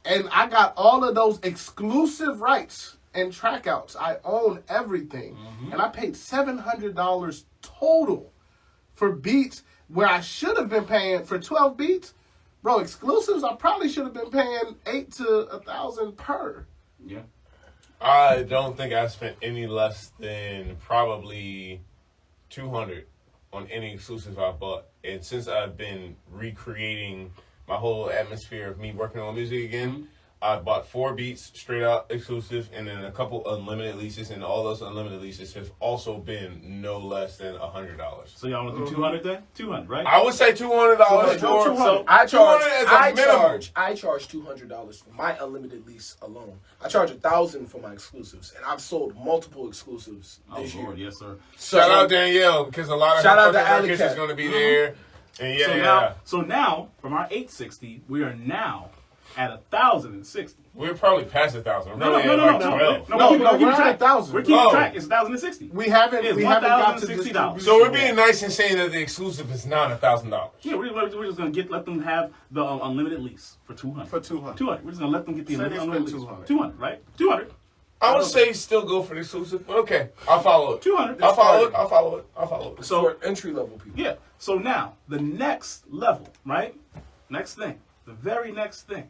E: And I got all of those exclusive rights and trackouts. I own everything. And I paid $700 total for beats where I should have been paying for 12 beats. Bro, exclusives, I probably should have been paying $8 to $1,000 per.
C: Yeah.
B: I don't think I spent any less than probably $200 on any exclusive I bought. And since I've been recreating my whole atmosphere of me working on music again, I bought 4 beats straight out exclusive, and then a couple unlimited leases, and all those unlimited leases have also been no less than $100.
C: So y'all want to do 200 then? 200, right?
B: I would say $200 for.
C: So
A: I charge.
B: 200 as a minimum.
A: I charge $200 for my unlimited lease alone. I charge $1,000 for my exclusives, and I've sold multiple exclusives
C: Oh,
A: this year.
C: Lord, yes, sir.
A: So,
B: Shout out Danielle, because a lot of
A: Shout
B: her
A: out to
B: fucking
A: Alley
B: records is
A: Cat.
B: going to be there. And
C: So now, from our 860, we are now at 1,060.
B: We're probably past 1,000. We're
C: No,
B: probably
C: no,
B: at
C: no,
B: like
C: no,
B: 12.
C: no,
E: No,
C: we're
E: we're
C: keeping
E: at
C: track.
E: 1,000.
C: We're keeping
B: Oh.
C: track. It's 1,060.
E: We haven't
C: It's
E: got to
C: $1,060.
E: distribution.
B: So we're being nice and saying that the exclusive is not $1,000.
C: Yeah, we're just gonna let them have the unlimited lease for 200.
E: For 200.
C: 200. We're just gonna let them get the
E: Say they
C: unlimited
E: spend
C: lease.
E: 200.
C: 200, right? 200.
B: I would say still go for the exclusive, but okay. I'll follow it.
C: 200.
B: I'll follow it.
A: So for entry level people.
C: Yeah. So now the next level, right? Next thing, the very next thing.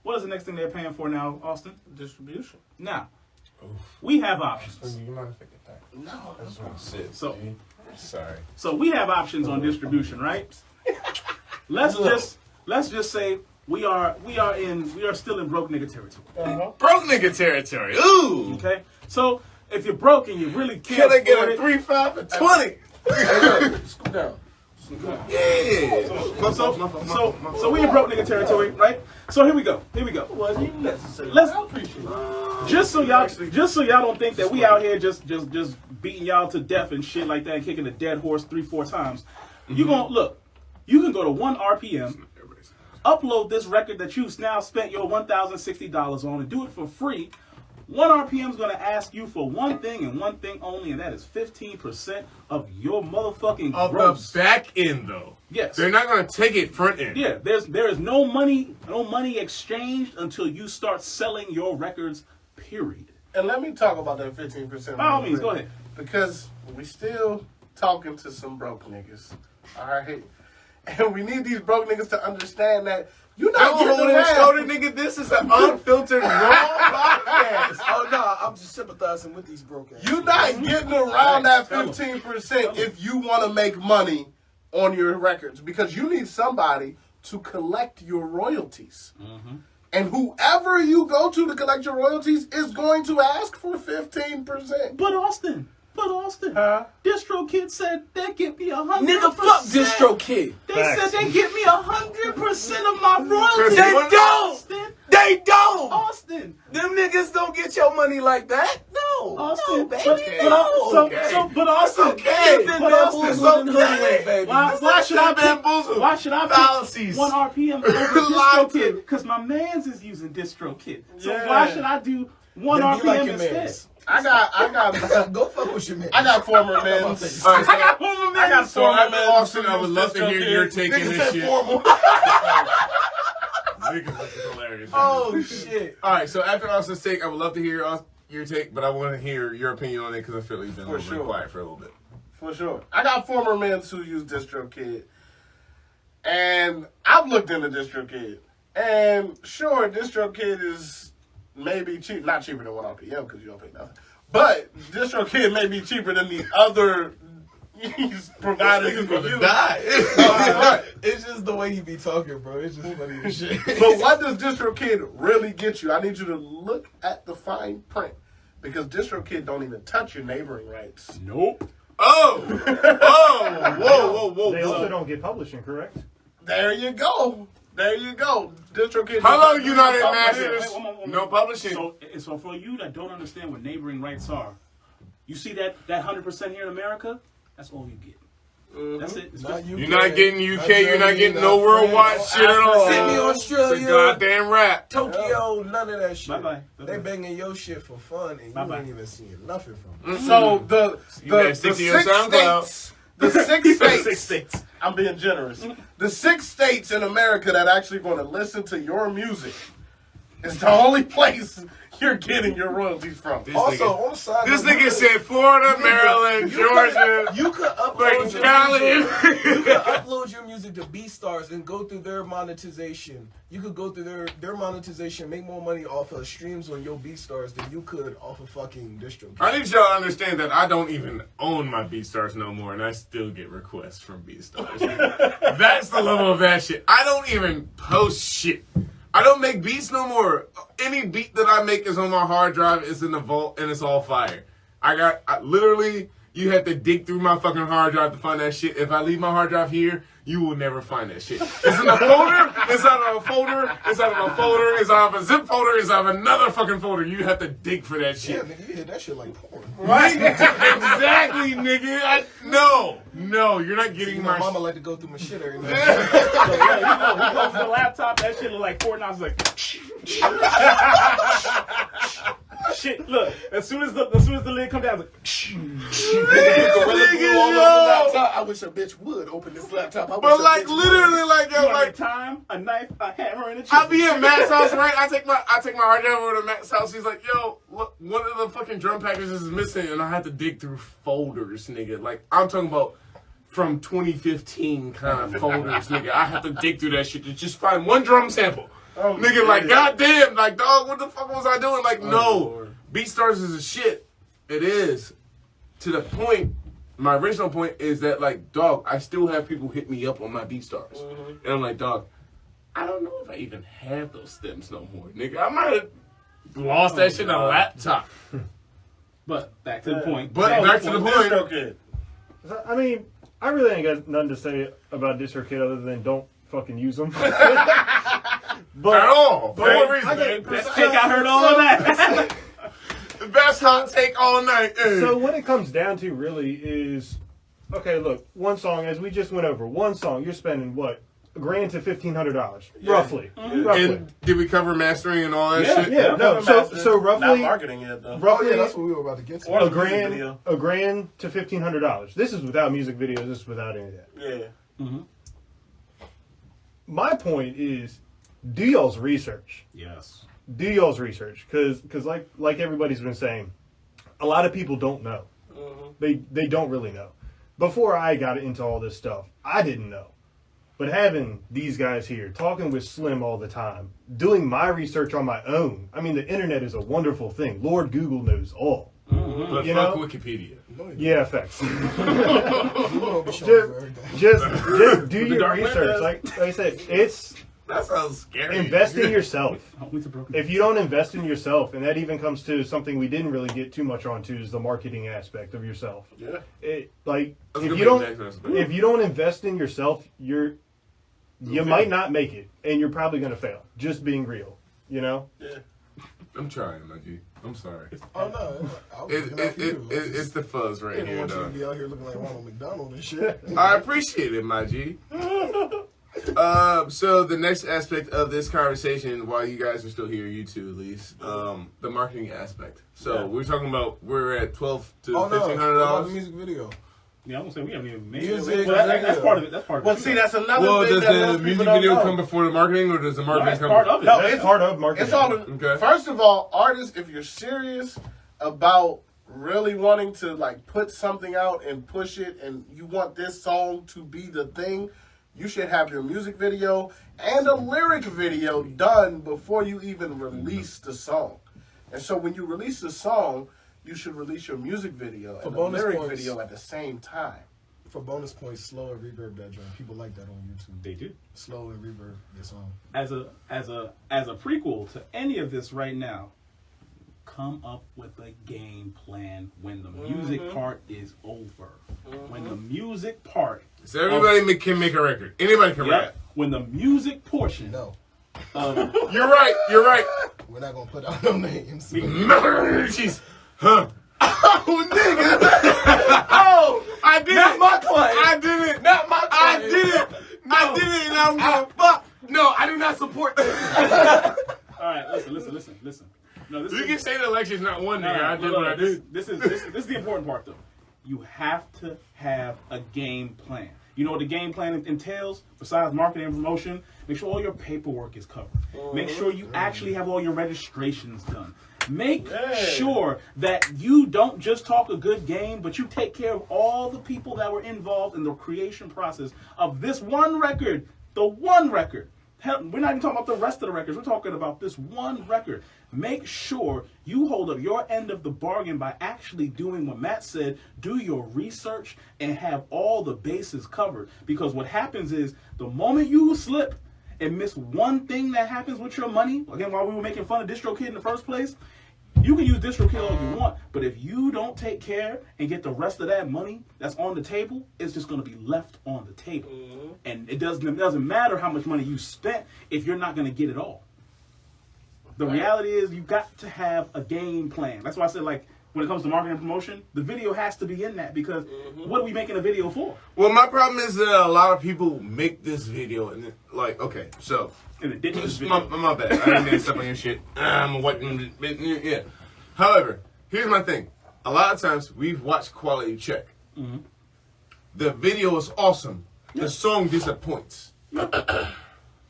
C: What is the next thing they're paying for now, Austin?
E: Distribution.
C: Now, we have options.
B: You mind if I get that?
E: No.
B: I just want to sit.
C: So-
B: G. Sorry.
C: So we have options on distribution, right? Let's just say we are still in broke nigga territory.
B: Broke nigga territory. Ooh.
C: Okay? So if you're broke and you really can't
B: Can I get
C: afford
B: a
C: it,
B: 3, 5, and 20?
A: Scoot down.
B: Yeah.
C: so we in broke nigga territory, right? So here we go.
E: Wasn't even necessary.
C: Let's-
E: I appreciate it.
C: Just so y'all don't think that we out here just beating y'all to death and shit like that and kicking a dead horse 3-4 times. You gonna look. You can go to 1 RPM, upload this record that you've now spent your $1,060 on and do it for free. 1 RPM is going to ask you for one thing and one thing only, and that is 15% of your motherfucking
B: Of
C: gross.
B: the back end, though.
C: Yes.
B: They're not going to take it front end.
C: Yeah, there is no money exchanged until you start selling your records, period.
E: And let me talk about that 15%.
C: By all means, go ahead.
E: Because we still talking to some broke niggas. All right? And we need these broke niggas to understand that you're not getting around.
B: nigga. This is an unfiltered raw podcast.
A: Oh no, I'm just sympathizing with these broke ass.
E: You're not getting around that
C: Tell 'em.
E: 15% if you want to make money on your records. Because you need somebody to collect your royalties. And whoever you go to collect your royalties is going to ask for 15%.
C: But Austin,
E: Huh?
C: DistroKid said they give me 100%.
A: Nigga, fuck DistroKid.
C: They
D: Facts.
C: said they give me 100% of my royalties.
A: They don't.
C: Austin,
A: They don't.
C: Austin,
A: Them niggas don't get your money like that. No.
C: Austin.
A: No, baby.
C: But
A: No.
C: Austin,
A: Keep them
C: but
A: bamboozled
C: Austin,
A: and hoodwinked, baby.
C: why should I
B: bamboozled?
C: Why should I
B: Fallacies.
C: 1 RPM over
B: Lied to.
C: DistroKid? Because my man's is using DistroKid. So
E: Yeah.
C: why should I do 1
A: Then be
C: RPM
A: like your
C: instead?
A: mans.
E: I got
A: Go fuck with your man.
E: I got former men.
B: All right, so,
C: I got former men.
B: so Austin, I would love to hear your take on
A: Nigga
B: this
A: said
B: shit.
A: formal.
B: Niggas, this is hilarious.
A: Oh shit.
B: All right, so after Austin's take, I would love to hear your take, but I want to hear your opinion on it because I feel like you've been a little bit quiet for a little bit.
E: For sure. I got former men who use DistroKid. And I've looked into DistroKid. And sure, DistroKid is maybe cheap. Not cheaper than 1 RPM because you don't pay nothing. But DistroKid may be cheaper than the other providers you can use.
A: It's just the way you be talking, bro. It's just funny as shit.
E: But what does DistroKid really get you? I need you to look at the fine print. Because DistroKid don't even touch your neighboring rights.
C: Nope.
B: Oh, whoa.
D: They also don't get publishing, correct?
E: There you go. DistroKid.
B: How long you not in
E: Oh,
B: Masters?
C: Wait, one more.
B: No publishing.
C: So for you that don't understand what neighboring rights are, you see that 100% here in America, that's all you get. That's it. It's just-
B: You're not getting UK, you're not getting no worldwide shit at all.
A: Sydney,
B: It's
A: Australia.
B: a goddamn rap.
A: Tokyo, none of that shit.
C: Bye-bye.
A: They banging your shit for fun, and
C: Bye-bye.
A: you ain't even seeing nothing from it.
E: So the
B: better stick to your
E: six
B: SoundCloud.
E: states, the six states,
C: 6 states.
E: I'm being generous. The 6 states in America that actually going to listen to your music is the only place you're getting your royalties from.
A: Also, on the side,
B: This nigga said Florida, Maryland, Georgia,
A: you could
B: fucking
A: upload your
B: Cali.
A: music. You could upload your music to BeatStars and go through their monetization. You could go through their monetization, make more money off of streams on your BeatStars than you could off of fucking DistroKid.
B: I need y'all to understand that I don't even own my BeatStars no more, and I still get requests from BeatStars. That's the level of that shit. I don't even post shit. I don't make beats no more. Any beat that I make is on my hard drive, it's in the vault, and it's all fire. I literally, You have to dig through my fucking hard drive to find that shit. If I leave my hard drive here, you will never find that shit. It's in a folder, inside of a folder, inside of a folder, inside of a zip folder, inside of another fucking folder. You have to dig for that shit.
A: Yeah, nigga, you hit that shit like porn.
B: Right? Exactly, nigga. No, you're not getting my
A: mama like to go through my shit every night.
C: He goes to the laptop, that shit look like Fort Knox, like shit. Look, as soon as the lid comes down, it's like
A: I wish a bitch would open this laptop.
B: But like literally, like yo, like
C: time, a knife, a hammer, and a
B: I
C: chisel.
B: be at Matt's house, right? I take my hard drive over to Matt's house. He's like, yo, look, one of the fucking drum packages is missing, and I had to dig through folders, nigga. Like I'm talking about from 2015 kind of folders, nigga. I have to dig through that shit to just find one drum sample.
E: Oh,
B: nigga, like, goddamn, like, dog, what the fuck was I doing? Like, no.
C: Lord.
B: BeatStars is a shit. It is. To the point, my original point is that, like, dog, I still have people hit me up on my BeatStars.
E: Mm-hmm.
B: And I'm like, dog, I don't know if I even have those stems no more, nigga. I might have lost that shit on a laptop.
C: But back to the point.
B: But back to the point.
E: Kid.
D: I mean, I really ain't got nothing to say about DistroKid other than don't fucking use them. But
B: At all. For what reason?
C: Best take I heard all of that.
B: The best hot take all night. Hey.
D: So what it comes down to really is, okay, look, one song, as we just went over, one song, you're spending what? $1,000 to $1,500, roughly. Roughly.
B: And did we cover mastering and all that shit?
D: Yeah, no. So roughly,
E: Not marketing it though.
D: roughly,
A: that's what we were about to get to.
E: Or-
D: $1,000 to $1,500. This is without music videos. This is without any of that.
E: Yeah.
D: My point is, do y'all's research.
C: Yes.
D: Do y'all's research, because like everybody's been saying, a lot of people don't know. They don't really know. Before I got into all this stuff, I didn't know. But having these guys here, talking with Slim all the time, doing my research on my own. I mean, the internet is a wonderful thing. Lord Google knows all.
B: But
D: You
B: fuck
D: know?
B: Wikipedia.
D: Yeah, facts.
A: You won't be showing you everything.
D: just do your
C: dark web
D: research.
C: does.
D: Like I said, it's
B: That sounds scary.
D: invest in yourself.
C: If
D: If you don't invest in yourself, and that even comes to something we didn't really get too much onto, is the marketing aspect of yourself.
B: Yeah.
D: Like
B: That's
D: if
B: gonna
D: you
B: be
D: don't
B: the next aspect.
D: if you don't invest in yourself, you might not make it, and you're probably gonna fail. Just being real, you know.
B: I'm trying, my G. I'm sorry.
A: Oh no, I was looking out for you.
B: It's the fuzz
A: I
B: right
A: didn't
B: here,
A: want you to
B: dog.
A: be out here looking like Ronald McDonald and shit.
B: I appreciate it, my G. So the next aspect of this conversation, while you guys are still here, you two at least, the marketing aspect. So we're at $1,200 to
A: Oh no, about the
B: $1,500.
A: music video.
C: Yeah, I'm gonna say we haven't even made
A: Music
C: it. Well, that's
A: video.
C: part of it. That's part of it.
E: Well, see, that's another
B: Well,
E: thing
B: does
E: that
B: the
E: most
B: music
E: people don't
B: video
E: know.
B: come before the marketing, or does the
C: No,
B: marketing
C: that's
B: come
C: part of it.
E: No,
D: That's part of marketing.
E: It's all.
B: Okay.
E: First of all, artists, if you're serious about really wanting to like put something out and push it, and you want this song to be the thing, you should have your music video and a lyric video done before you even release the song. And so when you release the song, you should release your music video
A: For
E: and the
A: bonus
E: lyric
A: points.
E: video at the same time.
A: For bonus points, slow and reverb that joint. People like that on YouTube.
C: They do.
A: Slow and reverb your song.
C: As a prequel to any of this right now, come up with a game plan when the music part is over. When the music part,
B: So everybody can make a record. Anybody can rap.
C: when the music portion
A: No,
C: of
B: You're right.
A: we're not gonna put out no names.
B: Jeez. Huh.
A: Oh, nigga!
B: Oh, I did
E: Not
B: it.
E: my client.
B: I did it.
E: Not my
B: I
E: client.
B: did it. I did it, and I'm going, fuck. No, I do not support this.
C: all right, listen. No, this
B: You
C: is,
B: can say the election's not one nigga. I did
C: no,
B: what I
C: this,
B: did.
C: this is the important part though. You have to have a game plan. You know what the game plan entails besides marketing and promotion? Make sure all your paperwork is covered. Make sure you actually have all your registrations done. Make sure that you don't just talk a good game, but you take care of all the people that were involved in the creation process of this one record. The one record. Hell, we're not even talking about the rest of the records. We're talking about this one record. Make sure you hold up your end of the bargain by actually doing what Matt said. Do your research and have all the bases covered. Because what happens is the moment you slip and miss one thing that happens with your money, again, while we were making fun of DistroKid in the first place, You can use DistroKid all you want, but if you don't take care and get the rest of that money that's on the table, it's just going to be left on the table. And it doesn't matter how much money you spent if you're not going to get it all. The reality is you got to have a game plan. That's why I said, like, when it comes to marketing and promotion, the video has to be in that because what are we making a video for?
B: Well, my problem is that a lot of people make this video and like, okay, so
C: And it didn't use
B: my
C: video.
B: bad. I didn't mean to step on your shit. Yeah. However, here's my thing. A lot of times we've watched Quality Check. The video is awesome. The song disappoints.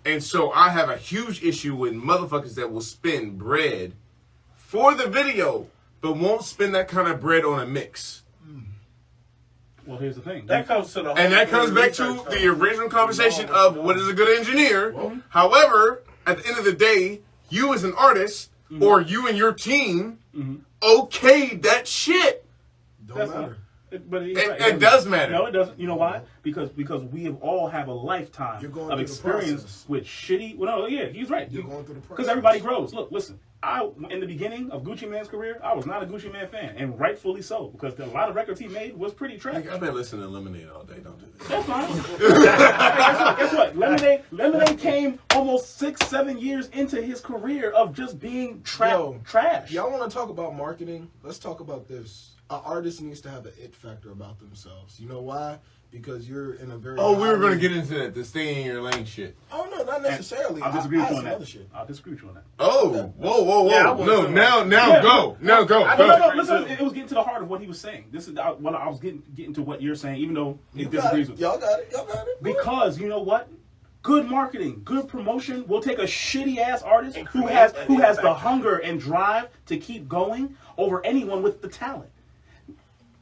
B: And so I have a huge issue with motherfuckers that will spend bread for the video, but won't spend that kind of bread on a mix.
C: Well, here's the thing.
E: That comes to the
B: And that comes back to the original conversation of what is a good engineer. However, at the end of the day, you as an artist or you and your team okayed that shit.
A: Don't
C: That's
A: matter.
C: But he's
B: It-
C: right.
B: it does matter.
C: No, it doesn't. You know why? Because we have all have a lifetime
A: You're going
C: of
A: through the
C: experience
A: process.
C: with shitty. Well, no, yeah, he's right.
A: You're going through the
C: Because
A: process.
C: everybody grows. Look, listen. In the beginning of Gucci Mane's career, I was not a Gucci Mane fan, and rightfully so, because a lot of records he made was pretty trash.
B: I've been listening to Lemonade all day. Don't do this.
C: That's fine. Hey, guess what? Lemonade came almost 6-7 years into his career of just being
A: Yo,
C: trash.
A: Y'all want to talk about marketing? Let's talk about this. An artist needs to have an it factor about themselves. You know why? Because you're in a very...
B: Oh, we were going to get into that, the stay in your lane shit.
A: Oh, no, not necessarily.
C: I'll disagree with
A: I
C: you
A: have
C: on
A: some
C: that.
A: other shit.
C: I'll disagree with you on that.
B: Oh, whoa.
E: Yeah, I want
B: No,
E: to-
B: now
C: Yeah.
B: go. Now go.
C: No, listen, it was getting to the heart of what he was saying. This is what I was getting to what you're saying, even though
A: You
C: it
A: got
C: disagrees
A: it.
C: with
A: Y'all got it. Y'all got it.
C: Because you know what? Good marketing, good promotion will take a shitty ass artist who has the hunger and drive to keep going over anyone with the talent.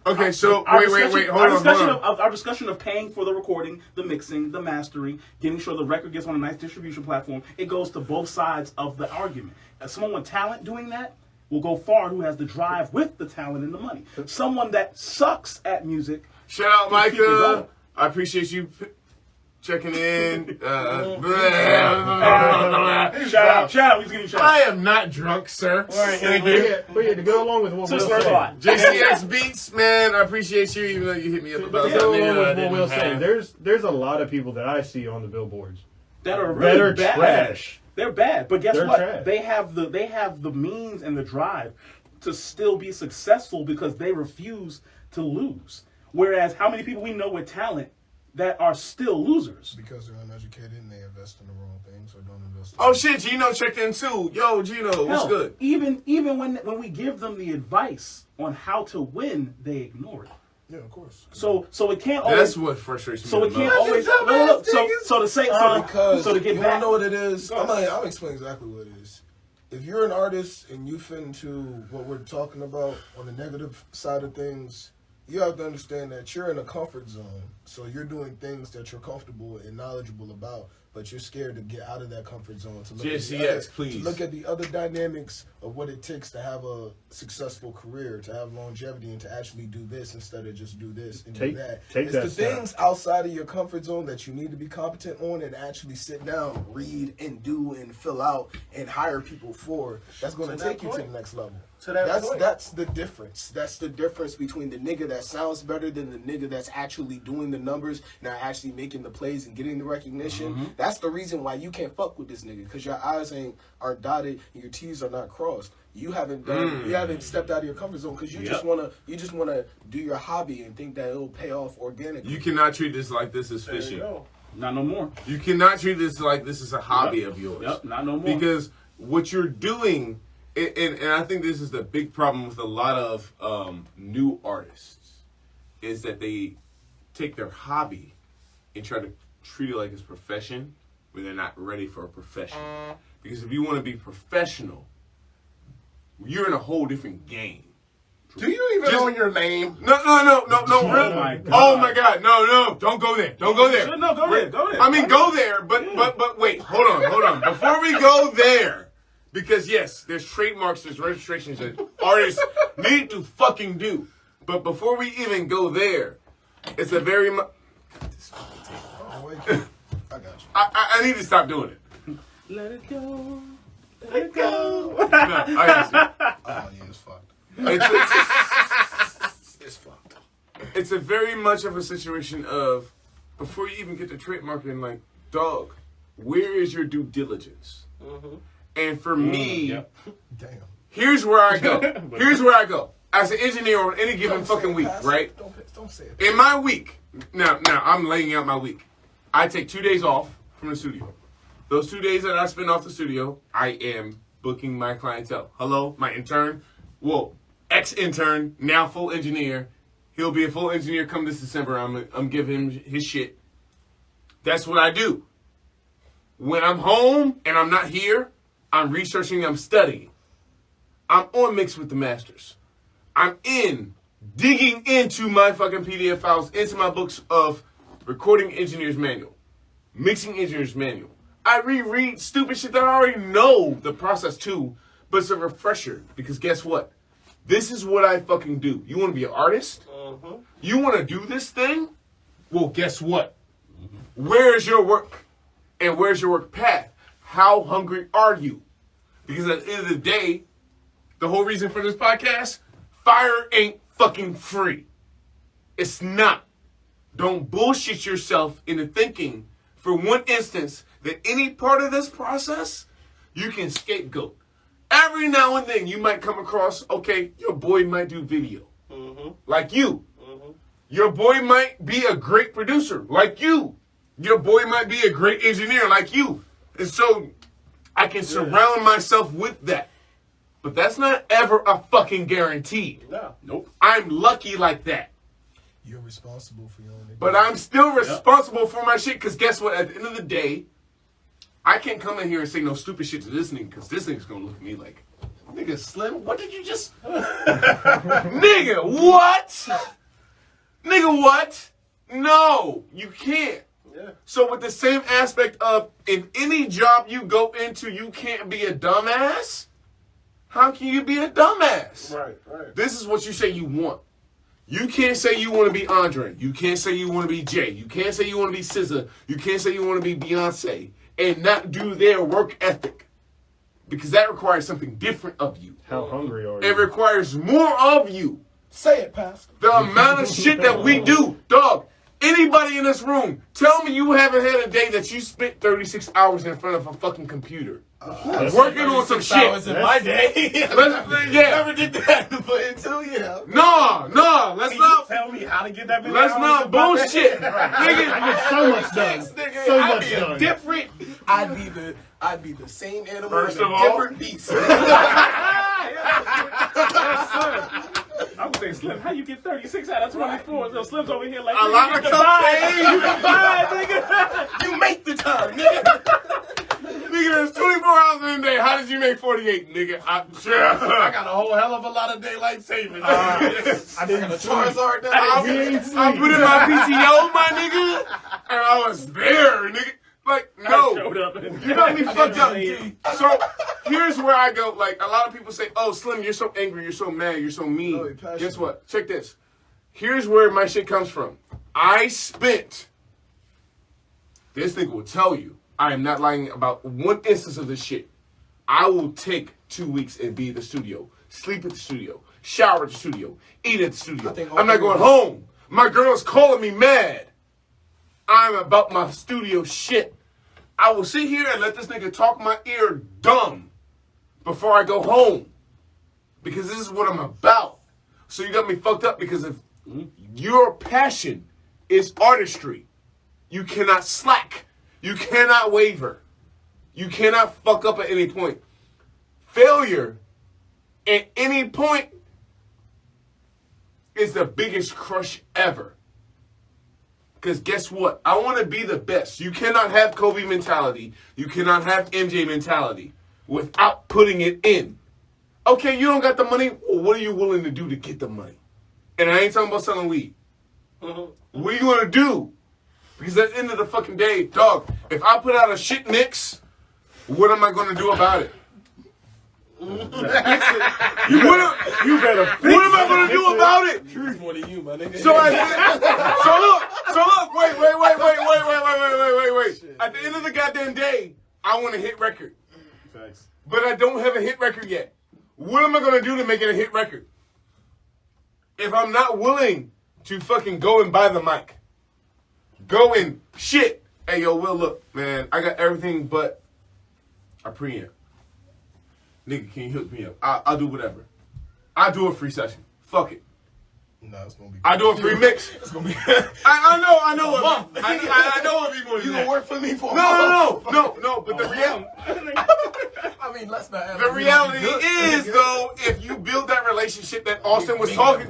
B: Okay, so
C: Our
B: wait. Hold on.
C: Our discussion of paying for the recording, the mixing, the mastering, getting sure the record gets on a nice distribution platform, it goes to both sides of the argument. As someone with talent doing that will go far who has the drive with the talent and the money. Someone that sucks at music.
B: Shout out,
C: Keep it going.
B: Micah. I appreciate you checking in.
C: Shout out. He's getting shout out.
B: I am not drunk, sir. Thank you.
D: But yeah, to go along with what
C: So
D: Will's
C: first
D: saying,
C: lot.
B: JCX Beats, man, I appreciate you, even though you hit me up
D: to
B: about
D: go
B: something
D: along
B: that I
D: with what
B: didn't
D: Will's saying,
B: have.
D: there's a lot of people that I see on the billboards
C: That are
D: that
C: really
D: are
C: bad.
D: trash.
C: They're bad, but guess
D: They're
C: what?
D: trash.
C: They have the means and the drive to still be successful because they refuse to lose. Whereas, how many people we know with talent that are still losers?
A: Because they're uneducated and they invest in the wrong things or don't invest.
B: Oh shit, Gino checked in too. Yo, Gino, what's
C: Hell,
B: good?
C: Even when we give them the advice on how to win, they ignore it.
A: Yeah, of course.
B: Oh,
C: So it can't always.
B: That's what frustrates me.
C: So it
B: the
C: can't
B: most.
C: always. No. So to say
A: Because
C: so to get
A: you
C: back.
A: don't know what it is. I'm explaining exactly what it is. If you're an artist and you fit into what we're talking about on the negative side of things, you have to understand that you're in a comfort zone. So you're doing things that you're comfortable and knowledgeable about, but you're scared to get out of that comfort zone. To look,
B: JCX, please.
A: To look at the other dynamics of what it takes to have a successful career, to have longevity, and to actually do this instead of just do this and do that.
D: Take
A: It's
D: that
A: the
D: step.
A: things outside of your comfort zone that you need to be competent on and actually sit down, read, and do, and fill out, and hire people for. That's going to
E: To
A: take
E: that
A: you to
E: point.
A: the next level.
E: To that point.
A: That's the difference. That's the difference between the nigga that sounds better than the nigga that's actually doing the numbers and are actually making the plays and getting the recognition. That's the reason why you can't fuck with this nigga, because your I's aren't dotted and your T's are not crossed. You haven't done. You haven't stepped out of your comfort zone because you just wanna do your hobby and think that it'll pay off organically.
B: You cannot treat this like this is
E: There you
B: fishing.
E: go.
C: Not no more.
B: You cannot treat this like this is a hobby of yours.
C: Yep. Not no more.
B: Because what you're doing, and I think this is the big problem with a lot of new artists, is that they take their hobby and try to treat it like it's profession when they're not ready for a profession. Because if you want to be professional, you're in a whole different game.
E: Do you even know your name?
B: No, really.
C: my God.
B: Oh my God, no, don't go there. Don't go there.
C: No, go ahead. Go ahead.
B: I mean, go there, but wait, hold on. Before we go there, because yes, there's trademarks, there's registrations that artists need to fucking do. But before we even go there, it's a very
A: Oh, wait, I got you.
B: I need to stop doing it.
C: Let it go. Let it go.
B: No, I got you.
E: Oh yeah, it's fucked.
A: It's fucked.
B: It's a very much of a situation of, before you even get to trademarking, like, dog, where is your due diligence? Mm-hmm. And for me,
E: Damn.
B: here's where I go. Here's where I go. As an engineer on any given fucking week, right?
A: Don't say it.
B: In my week, now I'm laying out my week. I take 2 days off from the studio. Those 2 days that I spend off the studio, I am booking my clientele. Hello, my intern. Whoa, ex-intern, now full engineer. He'll be a full engineer come this December. I'm giving him his shit. That's what I do. When I'm home and I'm not here, I'm researching, I'm studying. I'm on Mix with the Masters. I'm digging into my fucking PDF files, into my books of Recording Engineer's Manual, Mixing Engineer's Manual. I reread stupid shit that I already know the process to, but it's a refresher because guess what? This is what I fucking do. You want to be an artist? Mm-hmm. You want to do this thing? Well, guess what? Mm-hmm. Where's your work? And where's your work path? How hungry are you? Because at the end of the day, the whole reason for this podcast, Fire ain't fucking free. It's not. Don't bullshit yourself into thinking for one instance that any part of this process you can scapegoat. Every now and then you might come across, okay, your boy might do video. Mm-hmm. Like you. Mm-hmm. Your boy might be a great producer. Like you. Your boy might be a great engineer. Like you. And so I can surround myself with that. But that's not ever a fucking guarantee.
C: No. Nope.
B: I'm lucky like that.
A: You're responsible for your own.
B: But I'm still responsible for my shit, because guess what? At the end of the day, I can't come in here and say no stupid shit to this nigga, because this nigga's gonna look at me like, nigga, Slim, what did you just... Nigga, what? Nigga, what? No, you can't. Yeah. So with the same aspect of, in any job you go into, you can't be a dumbass, how can you be a dumbass?
E: Right, right.
B: This is what you say you want. You can't say you want to be Andre. You can't say you want to be Jay. You can't say you want to be SZA. You can't say you want to be Beyonce and not do their work ethic, because that requires something different of you.
D: How hungry are you?
B: It requires more of you.
A: Say it, Pastor.
B: The amount of shit that we do, dog. Anybody in this room, tell me you haven't had a day that you spent 36 hours in front of a fucking computer. Working on some shit.
A: Hours in my day. Never did that, but until
B: No, let's not.
C: Tell me how to get that.
B: Let's not bullshit, nigga.
D: I get so much done. So
A: I'd
D: much
A: be
D: done.
A: different. I'd be the same animal,
B: First
A: in
B: of
A: a
B: all-
A: different beast.
C: I would say, Slim, how you get 36 out of 24? So Slim's over here like,
B: A lot of cocaine.
A: You make the time, nigga.
B: Nigga, there's 24 hours in a day. How did you make 48, nigga?
E: I got a whole hell of a lot of daylight savings.
D: I didn't
A: Charizard down.
B: I put in my PTO, my nigga, and I was there, nigga. Like, no.
C: showed up.
B: You got me fucked up. So, here's where I go. Like, a lot of people say, oh, Slim, you're so angry, you're so mad, you're so mean.
A: Oh, you're passionate.
B: Guess what? Check this. Here's where my shit comes from. I spent, this nigga will tell you, I am not lying about one instance of this shit. I will take 2 weeks and be at the studio, sleep at the studio, shower at the studio, eat at the studio. I'm not going home. My girl's calling me mad. I'm about my studio shit. I will sit here and let this nigga talk my ear dumb before I go home, because this is what I'm about. So you got me fucked up, because if your passion is artistry, you cannot slack. You cannot waver. You cannot fuck up at any point. Failure at any point is the biggest crush ever. Because guess what? I want to be the best. You cannot have Kobe mentality. You cannot have MJ mentality without putting it in. Okay, you don't got the money. Well, what are you willing to do to get the money? And I ain't talking about selling weed. What are you going to do? Because at the end of the fucking day, dog, if I put out a shit mix, what am I going to do about it?
D: You better
B: What am I going to do about it?
A: Truth more than you, my nigga.
B: So look, wait. At the end of the goddamn day, I want a hit record.
C: Thanks.
B: But I don't have a hit record yet. what am I gonna do to make it a hit record? If I'm not willing to fucking go and buy the mic, go and shit. Hey, yo, Will, look, man, I got everything but a preamp. Nigga, can you hook me up? I'll do whatever. I'll do a free session. Fuck it.
A: No, it's gonna be.
B: I do a free mix.
A: It's gonna be.
B: I know. I know what be more than
A: You
B: that.
A: gonna work for me for?
B: No. But the reality.
A: I mean, let's not. Have
B: The reality is, though, if you build that relationship that Austin was talking.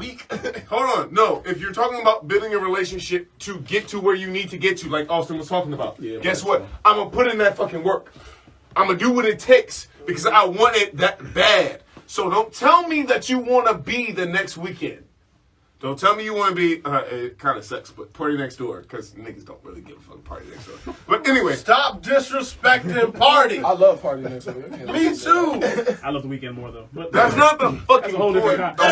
B: Hold on. No, if you're talking about building a relationship to get to where you need to get to, like Austin was talking about, guess what? I'm gonna put in that fucking work. I'm gonna do what it takes because I want it that bad. So don't tell me that you want to be the next weekend. Don't tell me you want to be, it kind of sucks, but Party Next Door, because niggas don't really give a fuck Party Next Door. But anyway.
E: Stop disrespecting Party.
A: I love Party Next Door.
E: Me too.
C: I love the weekend more though. But
B: That's not the fucking
C: a whole
B: point.
C: different
B: The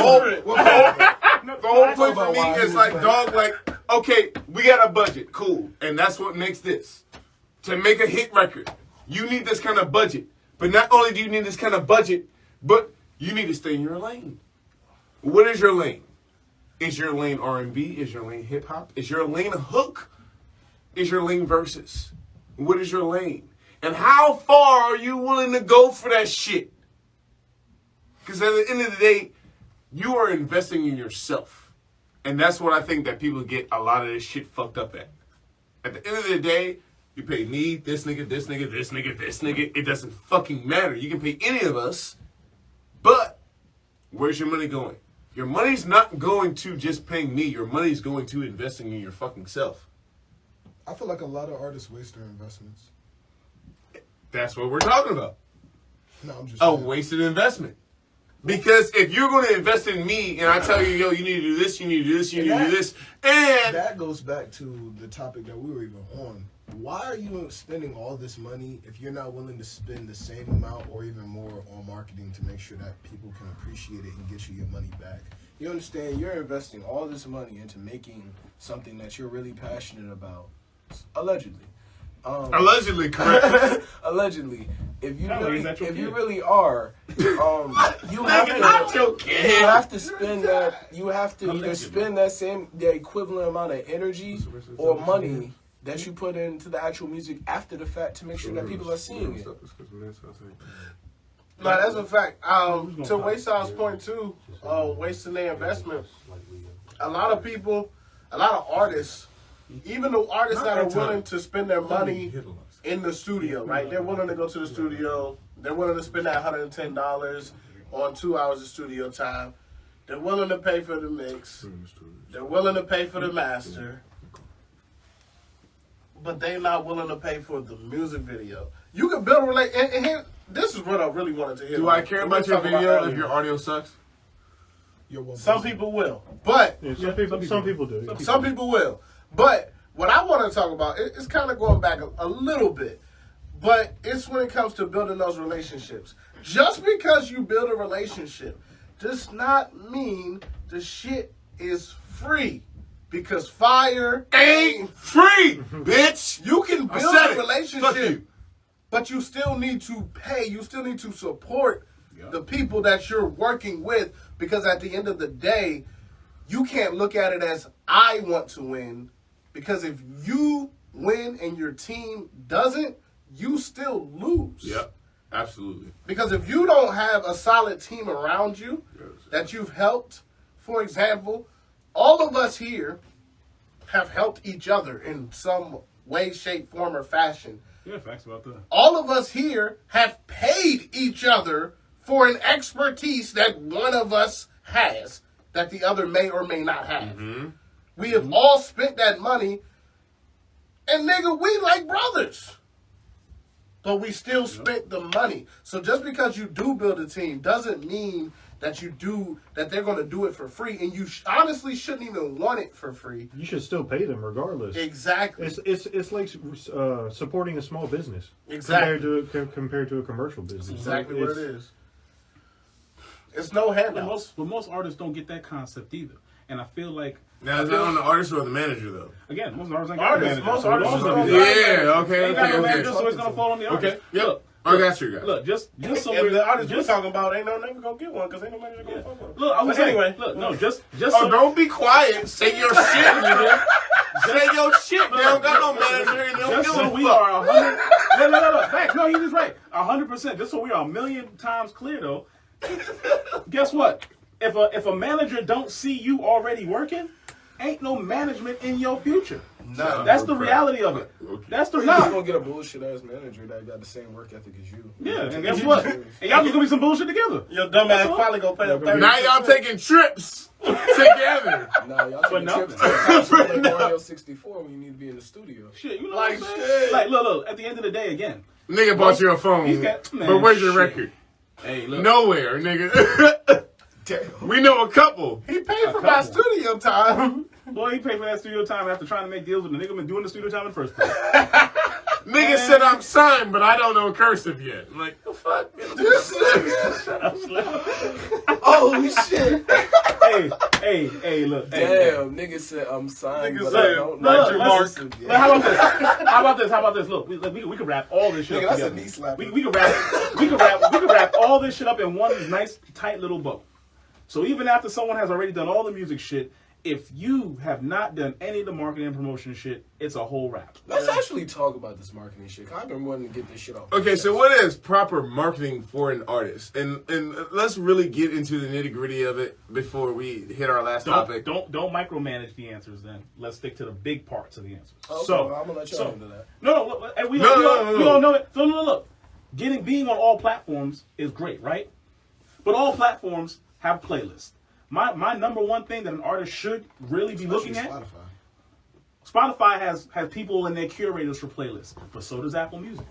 B: whole point for me is like, dog, like, okay, we got a budget, cool. And that's what makes this. To make a hit record, you need this kind of budget. But not only do you need this kind of budget, but you need to stay in your lane. What is your lane? Is your lane R&B? Is your lane hip hop? Is your lane a hook? Is your lane verses? What is your lane? And how far are you willing to go for that shit? Because at the end of the day, you are investing in yourself. And that's what I think that people get a lot of this shit fucked up at. At the end of the day, you pay me, this nigga, this nigga, this nigga, this nigga. It doesn't fucking matter. You can pay any of us. But where's your money going? Your money's not going to just paying me. Your money's going to investing in your fucking self.
A: I feel like a lot of artists waste their investments.
B: That's what we're talking about.
A: No, I'm just
B: A
A: saying.
B: wasted investment. Because if you're going to invest in me and I tell you, yo, you need to do this, you need to do this, you need to do this, and
A: That goes back to the topic that we were even on. Why are you spending all this money if you're not willing to spend the same amount or even more on marketing to make sure that people can appreciate it and get you your money back? You understand? You're investing all this money into making something that you're really passionate about, allegedly.
B: allegedly correct.
A: Allegedly, if you
C: No,
A: really,
C: is that your
A: if you
C: kid?
A: really are, you have to spend that. You have to either spend the equivalent amount of energy or money that you put into the actual music after the fact to make sure that people are seeing it.
E: No, that's a fact. To Wayside's point too, wasting their investment. A lot of people, a lot of artists, even the artists that are willing to spend their money in the studio, right? They're willing to go to the studio. They're willing to spend that $110 on 2 hours of studio time. They're willing to pay for the mix. They're willing to pay for the master. But they're not willing to pay for the music video. You can build a relationship. And here, this is what I really wanted to hear.
B: Do I care about your video if your audio sucks?
E: Some people will. But
D: Yeah, some people do.
E: some people will. But what I want to talk about is kind of going back a little bit. But it's when it comes to building those relationships. Just because you build a relationship does not mean the shit is free. Because Fire
B: Ain't free, bitch.
E: You can
B: I
E: build
B: said
E: a
B: it. Fuck
E: relationship,
B: you.
E: but you still need to pay. You still need to support the people that you're working with. Because at the end of the day, you can't look at it as I want to win. Because if you win and your team doesn't, you still lose.
B: Yep, absolutely.
E: Because if you don't have a solid team around you that you've helped, for example, all of us here have helped each other in some way, shape, form, or fashion.
C: Yeah, facts about that.
E: All of us here have paid each other for an expertise that one of us has that the other may or may not have. We have all spent that money, and nigga, we like brothers. But we still spent the money. So just because you do build a team doesn't mean that they're going to do it for free, and you honestly shouldn't even want it for free.
D: You should still pay them regardless.
E: Exactly.
D: It's like supporting a small business
E: Exactly.
D: compared to a commercial business.
E: Exactly what it is. It's no handouts.
C: But most artists don't get that concept either. And I feel like
B: Now, is that on the artist or the manager, though?
C: again, most artists ain't
E: Artists-
C: got a manager.
E: most
C: So
E: artists
C: it's
E: don't
C: gonna be-
E: got-
B: Yeah, okay,
C: They ain't got no
B: okay,
C: manager, so
B: okay.
C: it's gonna fall on the artist.
B: Okay, yep.
C: Look,
B: I got you guys.
C: Look, just so
E: And
C: we're
E: the artists we're
C: just
E: talking about ain't no never gonna get one because ain't no manager gonna fuck with them.
C: look. I was
E: But
C: saying,
E: anyway,
C: look, no, just
B: Oh,
C: so
B: don't be quiet. Say your shit, nigga. Say your shit. They don't got no manager and they don't
C: just
B: give
C: so
B: a
C: we
B: fuck.
C: are 100. No. Thanks. No, he was right. 100%. Just so we are a million times clear, though. Guess what? If a manager don't see you already working, ain't no management in your future.
E: Nah.
C: That's the reality of it.
B: Okay.
C: That's the
A: You're just
C: reality.
A: gonna get a bullshit ass manager that got the same work ethic as you.
C: Yeah, and guess what? And y'all just gonna be some bullshit together.
E: Your dumb
C: That's
E: ass
C: all.
E: probably gonna pay up 30%.
B: Now y'all taking trips together.
A: Nah, y'all
C: But
A: taking
C: no.
A: trips to the couch to play Mario 64 when you need to be in the studio.
C: Shit, you know
E: Like
C: what I'm saying?
E: shit.
C: Like, look. At the end of the day, again.
B: Nigga bought you a phone,
C: He's got- man,
B: but where's your
C: shit.
B: record?
C: Hey, look.
B: Nowhere, nigga.
A: Damn.
B: We know a couple.
E: He paid for my
C: couple.
E: studio time.
C: Boy, he paid for that studio time after trying to make deals with the nigga been doing the studio time in the first place.
B: Nigga said I'm signed, but I don't know cursive yet. I'm like, the fuck?
A: Oh shit!
C: hey, look. Hey,
A: Damn, nigga said I'm signed,
E: Nigga
A: but
E: said,
A: I don't
C: no,
A: know.
C: no,
E: Mark.
A: Listen,
C: But how about this? How about this? Look, we can wrap all this shit
A: Nigga,
C: up
A: that's a
C: together.
A: knee slapper.
C: We can wrap all this shit up in one nice tight little bow. So even after someone has already done all the music shit, if you have not done any of the marketing and promotion shit, it's a whole wrap.
A: Let's actually talk about this marketing shit. 'Cause I've been wanting to get this shit off.
B: Okay, so what is proper marketing for an artist? And let's really get into the nitty gritty of it before we hit our last topic.
C: Don't micromanage the answers. Then let's stick to the big parts of the answers.
A: Okay,
C: So
A: well, I'm gonna let y'all handle that.
C: No, and we
B: No,
C: all know it. So look, being on all platforms is great, right? But all platforms have playlists. My number one thing that an artist should really be looking at. Spotify has people in their curators for playlists, but so does Apple Music.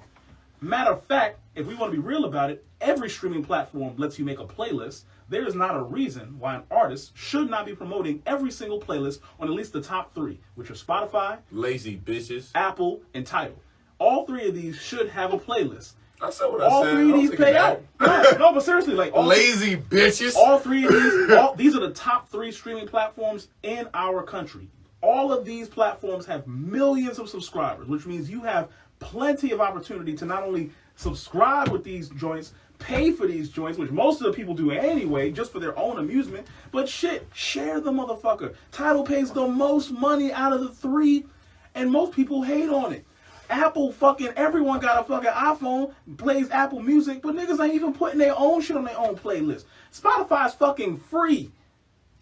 C: Matter of fact, if we want to be real about it, every streaming platform lets you make a playlist. There is not a reason why an artist should not be promoting every single playlist on at least the top three, which are Spotify,
B: Lazy bitches.
C: Apple, and Tidal. All three of these should have a playlist.
B: I said what
C: All
B: I said.
C: three of
B: Don't
C: these
B: take
C: pay
B: it
C: out.
B: back.
C: No, but seriously, like
B: Lazy bitches.
C: all three of these are the top three streaming platforms in our country. All of these platforms have millions of subscribers, which means you have plenty of opportunity to not only subscribe with these joints, pay for these joints, which most of the people do anyway, just for their own amusement, but shit, share the motherfucker. Tidal pays the most money out of the three, and most people hate on it. Apple everyone got a fucking iPhone, plays Apple Music, but niggas ain't even putting their own shit on their own playlist. Spotify's fucking free.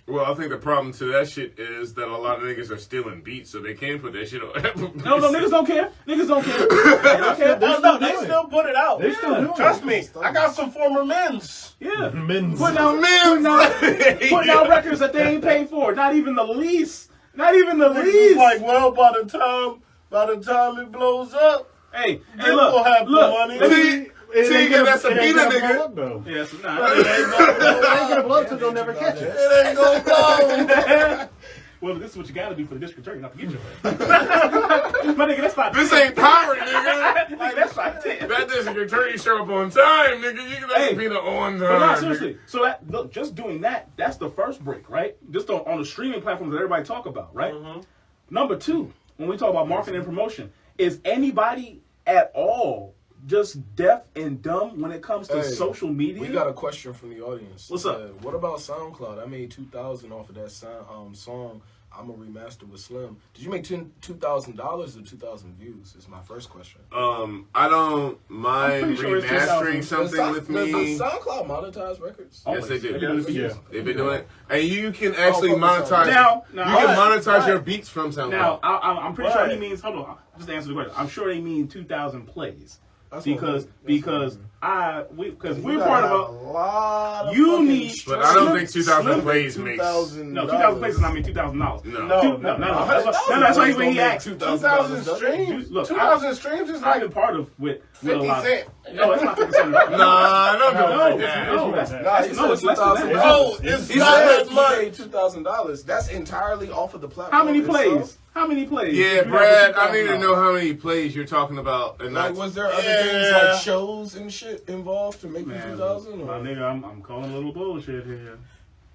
B: Well, I think the problem to that shit is that a lot of niggas are stealing beats, so they can't put that shit on Apple Music.
C: No, niggas don't care. Niggas don't care. They don't care.
E: No, they still put it out.
D: They still do it.
E: Trust me, I got some former men's.
C: Yeah.
D: Men's.
C: Putting out records that they ain't paid for. Not even the lease. Not even the
E: It's
C: lease.
E: like, well, by the time it blows up,
C: Hey,
E: they will have the money.
B: Tigger, that's a beater, nigga.
D: Though.
C: Yes,
E: It
C: nah.
E: ain't gonna
D: They
E: blow
D: ain't gonna
E: up.
D: blow, so they'll never catch it.
E: It ain't gonna blow.
C: Well, this is what you gotta do for the district attorney not to get your ass. My nigga, that's not
B: This ain't power, nigga.
C: Like, that's not 10.
B: That district attorney show up on time, nigga. You can
C: Hey.
B: be the on time.
C: But no,
B: nigga.
C: seriously. So that look, just doing that's the first break, right? Just on the streaming platforms that everybody talk about, right? Number two, when we talk about marketing and promotion, is anybody at all just deaf and dumb when it comes to
A: Hey,
C: social media?
A: We got a question from the audience.
C: What's up?
A: What about SoundCloud? I made $2,000 off of that song. I'm a remaster with Slim. Did you make $2,000 or 2,000 views? Is my first question.
B: I don't mind
C: I'm pretty sure it's
B: remastering
C: 2000.
B: something with me.
A: Does SoundCloud monetize records?
B: Yes, they do.
C: They've been doing it for years.
B: They've been doing it, and you can actually
A: from the
B: monetize.
C: Now,
B: you can monetize
C: but-
B: your beats from SoundCloud.
C: Now, I'm pretty sure
E: Right.
C: he means. Hold on, just to answer the question. I'm sure they mean 2,000 plays
A: That's what
C: because
A: You
C: we're
A: gotta
C: part
A: have
C: of
A: a lot of
C: You
A: fucking
C: need-
B: but I don't
C: Slim-
B: think 2,000
C: Slim-
B: plays makes.
C: no 2,000 plays does not mean $2,000.
B: No.
E: No.
C: That's why when he asked.
E: 2,000 streams.
C: Look,
E: 2,000 streams is
C: I've
E: like
C: been part of with a
E: 50
C: lot.
E: cent.
C: No, it's not 50 cent.
B: Nah, don't do
C: No,
B: it like that.
C: no, that's
A: Nah,
C: it's less than that.
E: Oh, it's
A: He
E: not
A: said
E: as
A: he
E: much.
A: made $2,000. That's entirely off of the platform.
C: How many
A: itself.
C: plays? How many plays?
B: Yeah,
C: You got
B: Brad,
C: for
B: I need to
C: $2,000.
B: know how many plays you're talking about, and
A: Like,
B: not.
A: was there other things
E: Yeah.
A: like shows and shit involved to make you
C: Man,
A: 2,000?
C: my nigga, I'm calling a little bullshit here.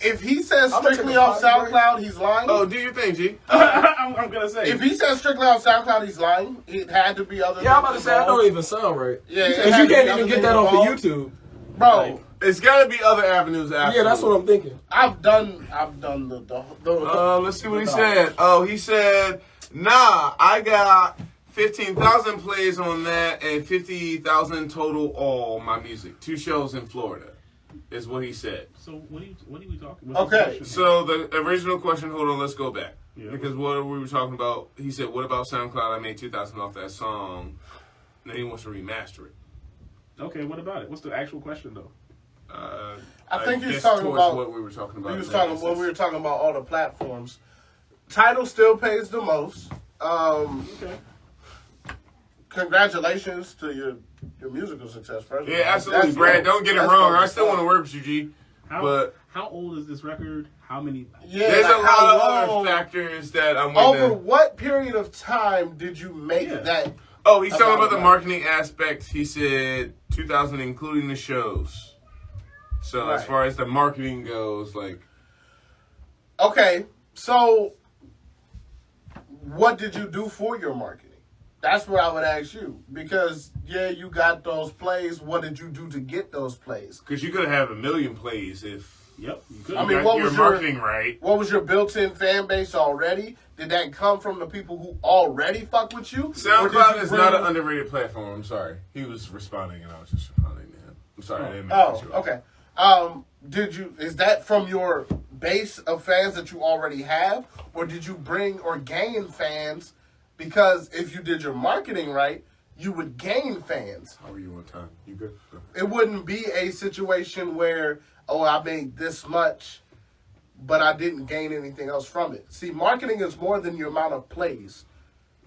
E: If he says
A: I'm gonna
E: strictly
A: take a
E: off
A: potty break.
E: SoundCloud, he's lying.
B: Oh, do your thing, G.
C: I'm gonna say.
E: If he says strictly off SoundCloud, he's lying. It had to be other.
A: Yeah, I'm about to
E: things
A: say, I
E: involved.
A: don't even sound right.
E: Yeah, it
A: Because
E: had
A: you
E: to
A: can't
E: be
A: even
E: other
A: get
E: things
A: that off of
E: involved.
A: YouTube.
E: Bro.
B: It's got to be other avenues after.
A: Yeah, that's what I'm thinking.
E: I've done the
B: Let's see what he said. Oh, he said, nah, I got 15,000 plays on that and 50,000 total all my music. 2 shows in Florida is what he said.
C: So what are we talking about?
E: Okay,
B: So the original question, hold on, let's go back.
C: Yeah.
B: Because what we were talking about, he said, what about SoundCloud? I made 2,000 off that song. Now he wants to remaster it.
C: Okay, what about it? What's the actual question though?
E: I think he's
B: guess
E: talking
B: towards
E: about
B: what we were talking about.
E: He was
B: in
E: talking
B: that
E: when we were
B: instance.
E: talking about all the platforms. Tidal still pays the most.
C: Okay.
E: Congratulations to your musical success, first.
B: Yeah, absolutely,
E: That's
B: Brad.
E: dope.
B: Don't get it
E: That's
B: wrong.
E: dope
B: I
E: as
B: still
E: fuck.
B: want to work with you, G. But
C: How old is this record? How many?
E: Yeah,
B: there's
E: like
B: a lot
E: how
B: of other
E: long-
B: factors that I'm
E: Over
B: waiting.
E: what period of time did you make
C: Yeah.
E: that?
B: Oh, he's talking about the
E: About-
B: marketing aspect. He said 2,000, including the shows. So as
E: Right.
B: far as the marketing goes, like,
E: Okay, so what did you do for your marketing? That's what I would ask you. Because, yeah, you got those plays. What did you do to get those plays?
B: because you could have 1 million plays if
C: Yep. You could.
E: I
B: you
E: mean,
B: got
E: what
B: your
E: was your-
B: marketing right.
E: What was your built-in fan base already? Did that come from the people who already fuck with you? Or did
B: SoundCloud
E: you
B: is
E: bring-
B: not an underrated platform. I'm sorry. He was responding, and I was just responding to him. I'm sorry. I didn't mean to
E: Oh,
B: cut you off.
E: okay. Is that from your base of fans that you already have? Or did you bring or gain fans? Because if you did your marketing right, you would gain fans.
B: How are you on time? You good? Go.
E: It wouldn't be a situation where, oh, I made this much, but I didn't gain anything else from it. See, marketing is more than your amount of plays.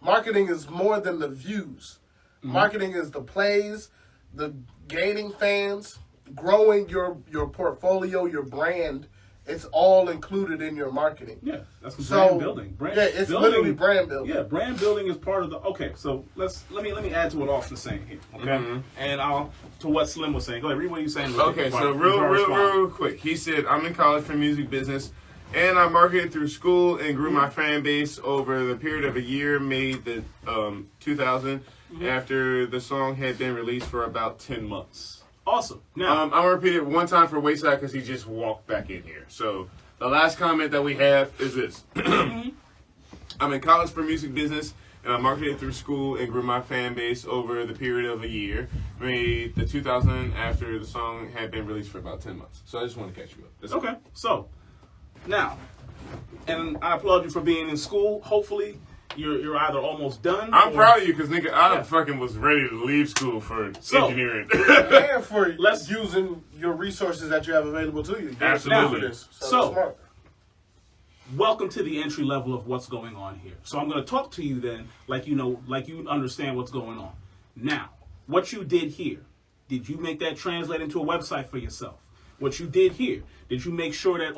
E: Marketing is more than the views. Marketing is the plays, the gaining fans, growing your portfolio, your brand. It's all included in your marketing.
C: Yeah, that's
E: So,
C: brand building.
E: yeah, it's literally brand building.
C: Yeah, brand building is part of the. Okay, so let me add to what Austin's saying here. Okay, and I'll to what Slim was saying. Go ahead, read what you're saying.
B: Okay, so real quick. He said, I'm in college for music business, and I marketed through school and grew my fan base over the period of a year, made the 2000 after the song had been released for about 10 months.
C: Awesome. Now,
B: I'm going to repeat it one time for Wayside because he just walked back in here. So the last comment that we have is this. I'm in college for music business, and I marketed through school and grew my fan base over the period of a year. Made the 2000 after the song had been released for about 10 months. So I just want to catch you up. That's
C: okay. So now, and I applaud you for being in school. Hopefully, you're either almost done.
B: I'm
C: or-
B: proud of you because, nigga, I
C: Yeah.
B: fucking was ready to leave school for
C: So-
B: engineering.
E: And for
C: Let's-
E: using your resources that you have available to you.
B: Absolutely.
E: For this.
C: So-
E: that's smart.
C: Welcome to the entry level of what's going on here. So I'm going to talk to you then, like you understand what's going on. Now, what you did here, did you make that translate into a website for yourself? What you did here, did you make sure that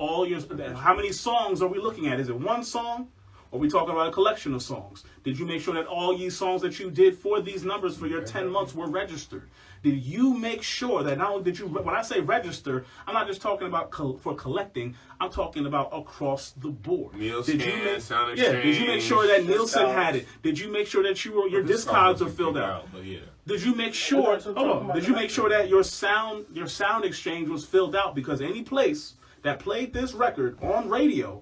C: how many songs are we looking at? Is it one song? Or are we talking about a collection of songs? Did you make sure that all these songs that you did for these numbers for your 10 months were registered? Did you make sure that not only did you, when I say register, I'm not just talking about for collecting, I'm talking about across the board.
B: Nielsen,
C: Did you make,
B: Sound
C: yeah, did you make sure that Nielsen
E: Discogs.
C: had it? Did you make sure that your discogs are filled out?
B: But yeah.
C: Did you make sure?
E: That's what I'm talking
C: Hold on.
E: about.
C: Did you make sure that your sound exchange was filled out? Because any place that played this record on radio,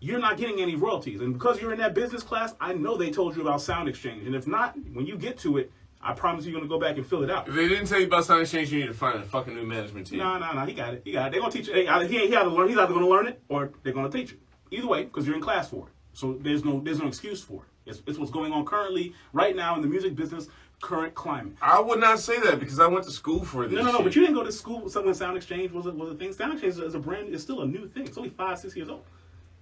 C: you're not getting any royalties. And because you're in that business class, I know they told you about sound exchange. And if not, when you get to it, I promise you're gonna go back and fill it out.
B: If they didn't tell you about Sound Exchange, you need to find a fucking new management team.
C: No, he got it. He got it. They're gonna teach you. He had to learn. He's either gonna learn it or they're gonna teach it. Either way, because you're in class for it. So there's no excuse for it. It's what's going on currently, right now in the music business, current climate.
B: I would not say that because I went to school for this.
C: No,
B: shit.
C: but you didn't go to school when Sound Exchange was a thing. Sound Exchange is a brand. It's still a new thing. It's only 5-6 years old.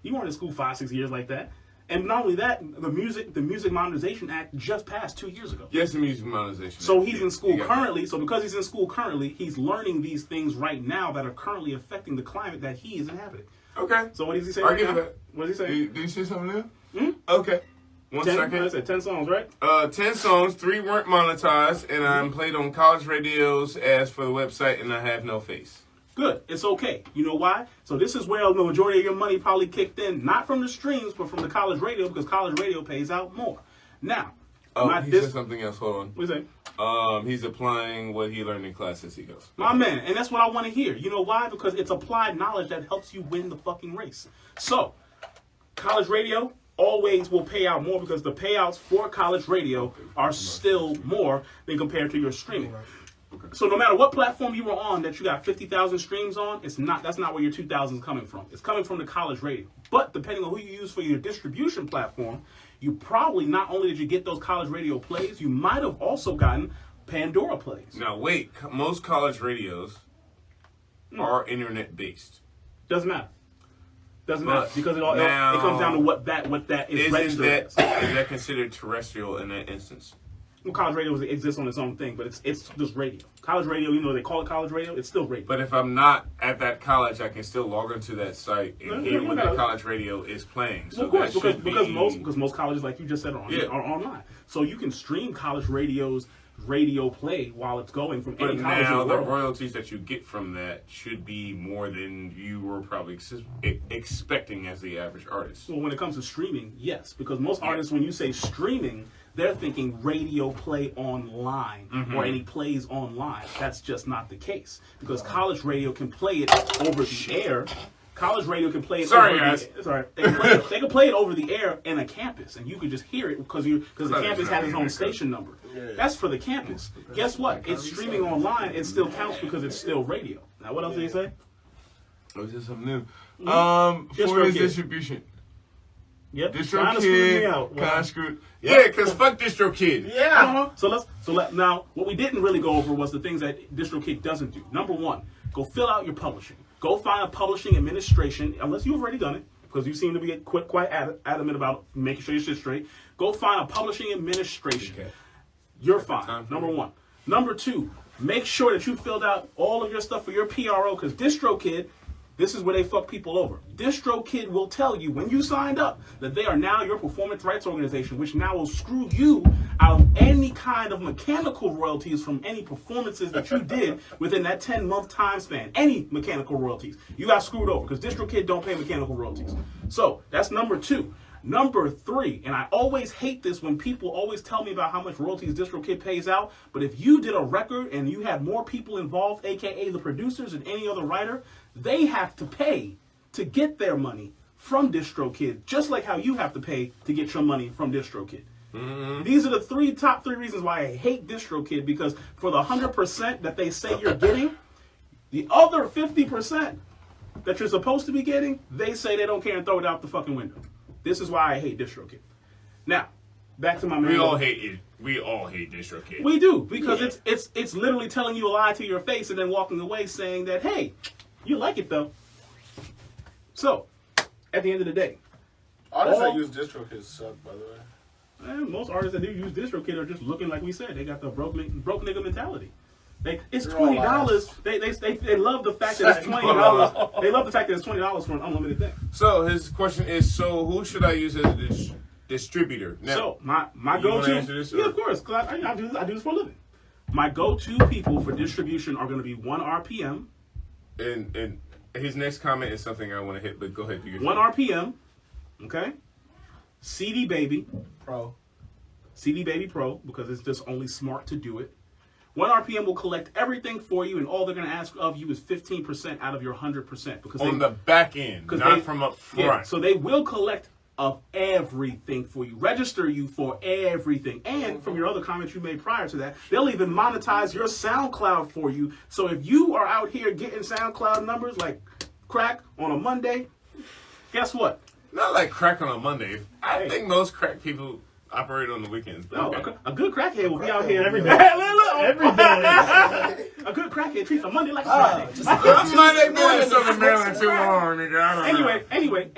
C: You weren't in school 5-6 years like that. And not only that, the Music Modernization Act just passed 2 years ago.
B: Yes, the music monetization.
C: So he's in school
B: You got that.
C: currently. So because he's in school currently, he's learning these things right now that are currently affecting the climate that he is inhabiting.
B: Okay.
C: So what does he say?
B: I'll
C: right
B: give you
C: now?
B: that.
C: What does he say?
B: Did you say something new?
C: Hmm?
B: Okay. 1
C: 10,
B: second.
C: I said 10 songs, right?
B: 10 songs, 3 weren't monetized, and I'm played on college radios as for the website, and I have no face.
C: Good. It's okay. You know why? So this is where the majority of your money probably kicked in, not from the streams, but from the college radio, because college radio pays out more. Now,
B: he said something else. Hold on.
C: What do you say?
B: He's applying what he learned in class as he goes.
C: My man, and that's what I want to hear. You know why? Because it's applied knowledge that helps you win the fucking race. So, college radio always will pay out more because the payouts for college radio are still more than compared to your streaming. So no matter what platform you were on that you got 50,000 streams on, that's not where your 2,000 is coming from. It's coming from the college radio. But depending on who you use for your distribution platform, you probably not only did you get those college radio plays, you might have also gotten Pandora plays.
B: Now wait, most college radios are internet based.
C: Doesn't matter. Doesn't matter because it comes down to what that is registered as. Is
B: that considered terrestrial in that instance?
C: Well, college radio exists on its own thing, but it's just radio. College radio, you know, they call it college radio. It's still radio.
B: But if I'm not at that college, I can still log into that site and hear what the college radio is playing. So
C: well, of course, because most colleges, like you just said, are online. So you can stream college radio's radio play while it's going from any college in the world.
B: The royalties that you get from that should be more than you were probably expecting as the average artist.
C: Well, when it comes to streaming, yes, because most artists, when you say streaming, they're thinking radio play online or any plays online. That's just not the case because college radio can play it over the air. College radio can play it They can play it over the air in a campus, and you can just hear it because the campus has its own station number. That's for the campus. Guess what? It's streaming online. It still counts because it's still radio. Now, what else did he say?
B: Oh, is this something new? For his distribution.
C: Yep.
B: DistroKid, kind of screwed. Yeah, because fuck DistroKid.
C: Yeah. Now, what we didn't really go over was the things that DistroKid doesn't do. Number one, go fill out your publishing. Go find a publishing administration, unless you've already done it, because you seem to be quite adamant about making sure your shit's straight. Go find a publishing administration. Okay. You're fine. Number one. Number two, make sure that you filled out all of your stuff for your PRO, because DistroKid, this is where they fuck people over. DistroKid will tell you when you signed up that they are now your performance rights organization, which now will screw you out of any kind of mechanical royalties from any performances that you did within that 10-month time span. Any mechanical royalties. You got screwed over because DistroKid don't pay mechanical royalties. So that's number two. Number three, and I always hate this when people always tell me about how much royalties DistroKid pays out, but if you did a record and you had more people involved, aka the producers and any other writer, they have to pay to get their money from DistroKid, just like how you have to pay to get your money from DistroKid. Mm-hmm. These are the top three reasons why I hate DistroKid, because for the 100% that they say you're getting, the other 50% that you're supposed to be getting, they say they don't care and throw it out the fucking window. This is why I hate DistroKid. Now, back to my man.
B: We all hate it. We all hate DistroKid.
C: We do, because it's literally telling you a lie to your face and then walking away saying that, hey, you like it though. So, at the end of the day,
E: artists that use DistroKid suck, by the way.
C: Most artists that do use DistroKid are just looking like we said. They got the broke nigga mentality. It's $20. They love the fact that it's $20. They love the fact that it's $20 for an unlimited thing.
B: So his question is: so who should I use as a distributor? Now,
C: so my go-to, yeah, of course, because I do this for a living. My go-to people for distribution are going to be 1 RPM.
B: And his next comment is something I want to hit, but go ahead.
C: 1 RPM, okay. CD Baby Pro, because it's just only smart to do it. 1 RPM will collect everything for you, and all they're going to ask of you is 15% out of your 100%. Because
B: on the back end, not from up front.
C: Yeah, so they will collect of everything for you, register you for everything. And from your other comments you made prior to that, they'll even monetize your SoundCloud for you. So if you are out here getting SoundCloud numbers like crack on a Monday, guess what?
B: Not like crack on a Monday. I think most crack people operate on the weekends.
C: No, okay. A good crackhead will be out here every day. Every day. A good crackhead treats a Monday like a Friday.
B: Monday morning, Southern Maryland too long, nigga.
C: Anyway,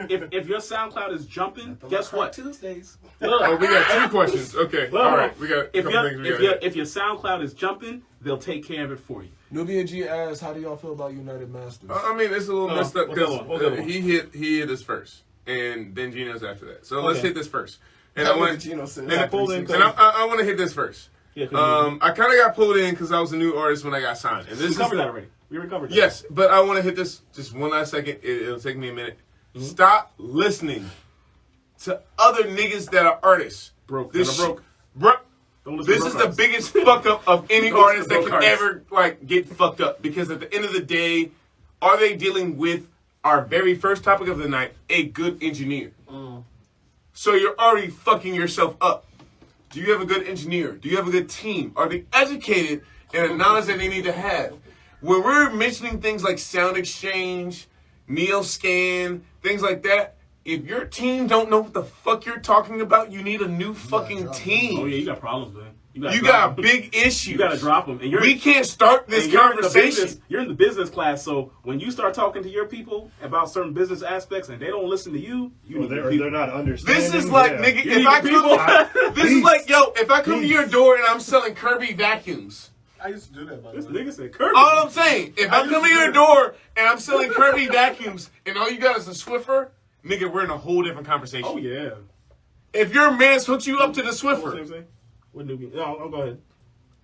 C: if your SoundCloud is jumping, guess what?
E: Tuesdays.
B: Oh, we got 2 questions. Okay, all right. We got a couple things.
C: If your SoundCloud is jumping, they'll take care of it for you.
A: Nubia G asks, how do y'all feel about United Masters?
B: I mean, it's a little messed up because he hit us first, and then Gino's after that. So let's hit this first. And I want to hit this first.
C: Yeah,
B: I kind of got pulled in because I was a new artist when I got signed. And this
C: we covered
B: is
C: that already. We recovered that.
B: Yes, but I want to hit this just one last second. It'll take me a minute.
C: Mm-hmm.
B: Stop listening to other niggas that are artists.
C: Broke.
B: This
C: That are broke.
B: Bro,
C: Don't listen
B: this
C: to
B: is
C: broke
B: the
C: artists.
B: biggest fuck up of any
C: Don't
B: artist that
C: listen to
B: can
C: broke
B: ever like get fucked up. Because at the end of the day, are they dealing with our very first topic of the night, a good engineer? So you're already fucking yourself up. Do you have a good engineer? Do you have a good team? Are they educated in the knowledge that they need to have? When we're mentioning things like Sound Exchange, NeoScan, things like that, if your team don't know what the fuck you're talking about, you need a new fucking team.
C: Oh yeah, you got problems, man.
B: You got big issues.
C: You gotta drop them. And
B: we can't start this conversation.
C: You're in the business class, so when you start talking to your people about certain business aspects and they don't listen to you,
D: they're not understanding.
B: This is like, nigga, if I come, this is like, yo, if I come to your door and I'm selling Kirby vacuums.
E: I used to do that, by the
C: This
E: way.
C: nigga said Kirby.
B: All I'm saying, if I come to your door and I'm selling Kirby vacuums and all you got is a Swiffer, nigga, we're in a whole different conversation.
C: Oh yeah.
B: If your man's hooked you up to the
C: What
B: Swiffer,
C: What new game? No, go ahead.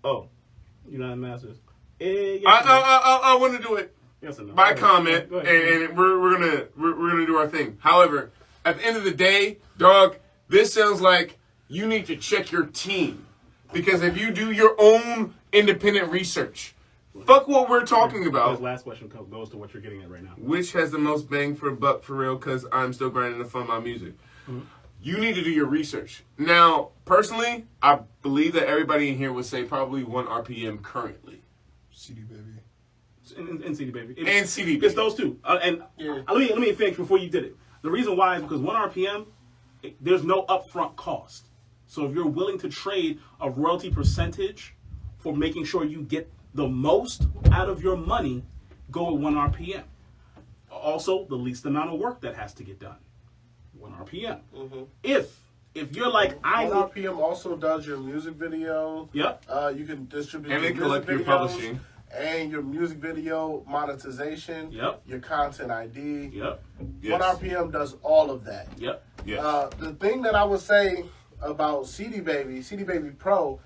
C: Oh, United Masters. Yes
B: I want to do it
C: or no?
B: by
C: Go ahead.
B: comment,
C: Go ahead.
B: and we're gonna do our thing. However, at the end of the day, dog, this sounds like you need to check your team, because if you do your own independent research, fuck what we're talking
C: This
B: about.
C: last question goes to what you're getting at right now.
B: Which has the most bang for a buck for real? Because I'm still grinding to fund my music. You need to do your research. Now, personally, I believe that everybody in here would say probably 1 RPM currently.
A: CD baby.
C: And CD Baby.
B: And CD Baby.
C: It's those two. Let me finish before you did it. The reason why is because 1 RPM, there's no upfront cost. So if you're willing to trade a royalty percentage for making sure you get the most out of your money, go with 1 RPM. Also, the least amount of work that has to get done. 1 RPM. If you're like, I
E: 1
C: need...
E: RPM also does your music video.
C: Yep.
E: You can distribute
B: And
E: your
B: they collect
E: music
B: your
E: videos
B: publishing.
E: and your music video monetization.
C: Yep.
E: Your content ID.
C: Yep.
E: 1 RPM does all of that.
C: Yep.
B: Yes.
E: The thing that I would say about CD Baby Pro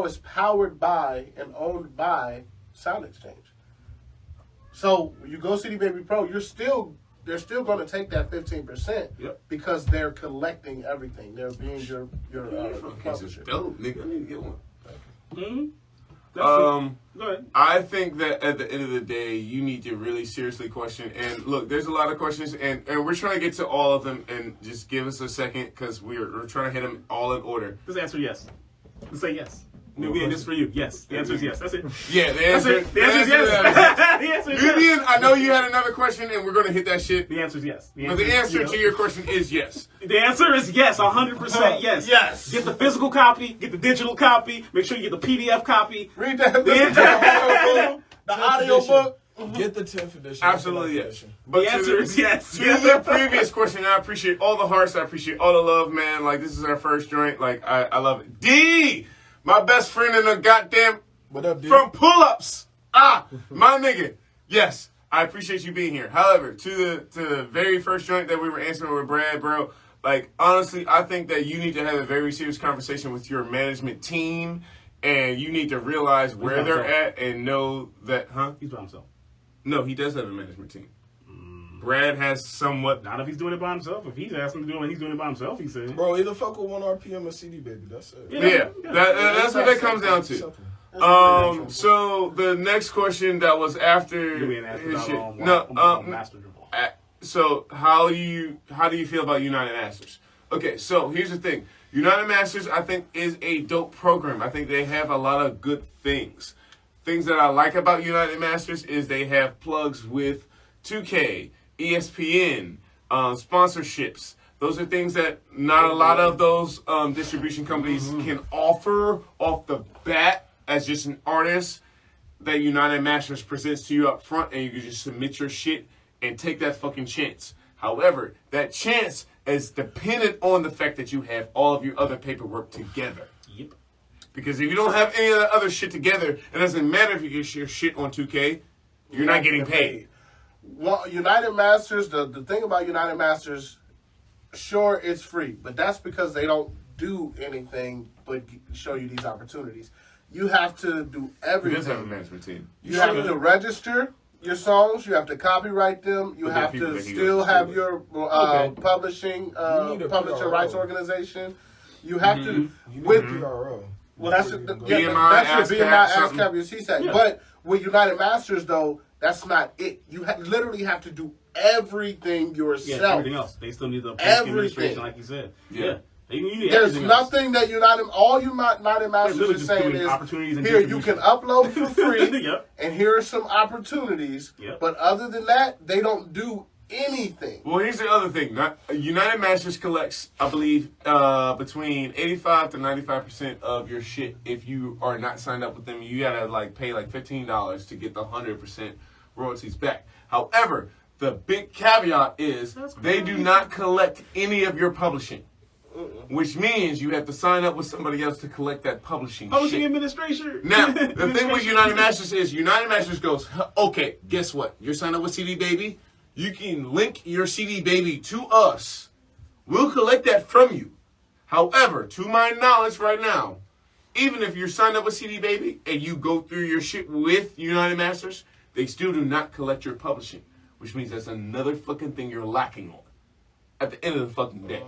E: is powered by and owned by Sound Exchange. So you go CD Baby Pro, they're still going to take that 15%.
C: Yep.
E: Because they're collecting everything. They're being your
B: Okay,
E: publisher.
B: dope, nigga. I need to get one.
C: Mm-hmm.
B: Go
C: ahead.
B: I think that at the end of the day, you need to really seriously question. And look, there's a lot of questions, and we're trying to get to all of them. And just give us a second, because we're trying to hit them all in order.
C: Just answer yes. Just say yes. Nubian, this is for you. Yes. The answer is yes. That's it.
B: Yeah, the
C: That's
B: answer.
C: it. The answer is yes. The answer is yes.
B: Nubian, I know you had another question, and we're gonna hit that shit.
C: The answer is yes.
B: But the answer to your question is yes.
C: The answer is yes. 100% yes.
E: Yes.
C: Get the physical copy. Get the digital copy. Make sure you get the PDF copy.
E: Read that. Listen to the audio book.
A: Get the 10th edition.
B: Absolutely
A: Get the
B: yes.
A: 9th edition.
B: But
C: The answer is yes.
B: To the previous question, I appreciate all the hearts. I appreciate all the love, man. Like, this is our first joint. Like, I love it. D, my best friend in the goddamn
A: What up, dude?
B: from pull-ups. My nigga. Yes, I appreciate you being here. However, to the very first joint that we were answering with Brad, bro, like, honestly, I think that you need to have a very serious conversation with your management team, and you need to realize where they're at and know that,
C: He's by himself.
B: No, he does have a management team. Brad has somewhat.
C: Not if he's doing it by himself. If he's asking to do it, he's doing it by himself. He said.
A: Bro, either fuck with 1 RPM or CD baby. That's it.
B: Yeah, that's what that comes down to.
A: Simple.
B: So the next question that was after
C: Nubian asked
B: his
C: about
B: shit.
C: Master Dribble.
B: So how do you feel about United Masters? Okay, so here's the thing. United Masters, I think, is a dope program. I think they have a lot of good things. Things that I like about United Masters is they have plugs with 2K, ESPN, sponsorships. Those are things that not a lot of those distribution companies can offer off the bat as just an artist. That United Masters presents to you up front, and you can just submit your shit and take that fucking chance. However, that chance is dependent on the fact that you have all of your other paperwork together.
C: Yep.
B: Because if you don't have any of the other shit together, it doesn't matter if you get your shit on 2K, you're not getting paid.
E: Well, United Masters, the thing about United Masters, sure, it's free, but that's because they don't do anything but show you these opportunities. You have to do everything.
B: He does have a management team.
E: You have to register your songs. You have to copyright them. You have to still have your publishing publisher rights organization. You have to with
A: PRO.
E: well, that's your
B: BMI,
E: ASCAP, your CSAC. But with United Masters, though, that's not it. You literally have to do everything yourself.
C: Yeah, everything else. They still need the administration, like you said. Yeah.
E: There's nothing that United Masters is saying is, here, you can upload for free, and here are some opportunities. But other than that, they don't do anything.
B: Well, here's the other thing. United Masters collects, I believe, between 85 to 95% of your shit. If you are not signed up with them, you gotta pay $15 to get the 100% royalties back. However, the big caveat is they do not collect any of your publishing. Which means you have to sign up with somebody else to collect that publishing shit.
C: Administration.
B: Now, the thing with United Masters is United Masters goes, okay, guess what? You're signed up with CD Baby. You can link your CD Baby to us. We'll collect that from you. However, to my knowledge right now, even if you're signed up with CD Baby and you go through your shit with United Masters, they still do not collect your publishing. Which means that's another fucking thing you're lacking on at the end of the fucking day.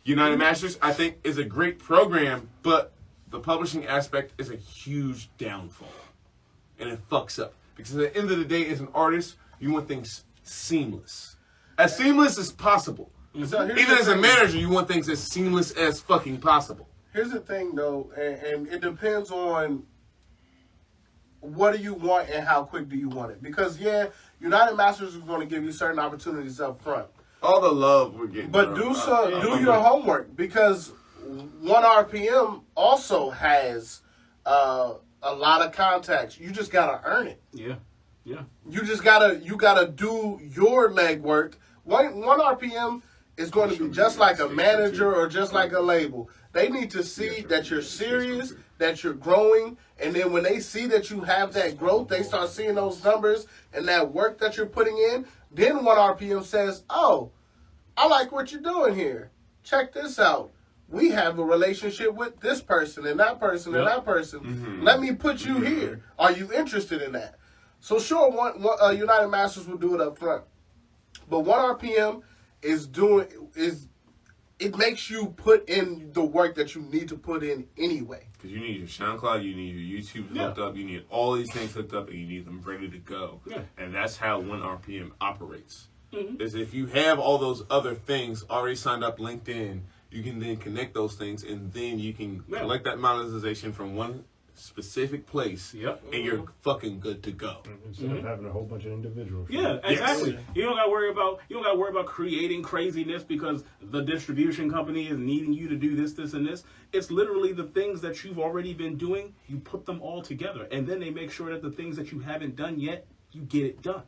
B: United Masters, I think, is a great program, but the publishing aspect is a huge downfall. And it fucks up. Because at the end of the day, as an artist, you want things seamless. As seamless as possible.
E: So
B: even as a manager, you want things as seamless as fucking possible.
E: Here's the thing, though, and it depends on what do you want and how quick do you want it. Because, United Masters is going to give you certain opportunities up front.
B: All the love we're getting.
E: But do your homework, because 1RPM also has a lot of contacts. You just gotta earn it.
C: Yeah.
E: You just gotta do your legwork. 1RPM is going to be just like a manager or just like a label. They need to see that you're serious, that you're growing, and then when they see that you have that growth, they start seeing those numbers and that work that you're putting in. Then 1RPM says, oh, I like what you're doing here. Check this out. We have a relationship with this person and that person and that person. Let me put you here. Are you interested in that? So sure, United Masters will do it up front. But 1RPM it makes you put in the work that you need to put in anyway.
B: Because you need your SoundCloud, you need your YouTube hooked up, you need all these things hooked up, and you need them ready to go. And that's how 1RPM operates. Is if you have all those other things already signed up, linked in, you can then connect those things, and then you can collect that monetization from one specific place, and you're fucking good to go.
D: Instead of having a whole bunch of individuals.
C: Yeah, exactly. Yes. You don't got to worry about creating craziness because the distribution company is needing you to do this, and this. It's literally the things that you've already been doing. You put them all together, and then they make sure that the things that you haven't done yet, you get it done.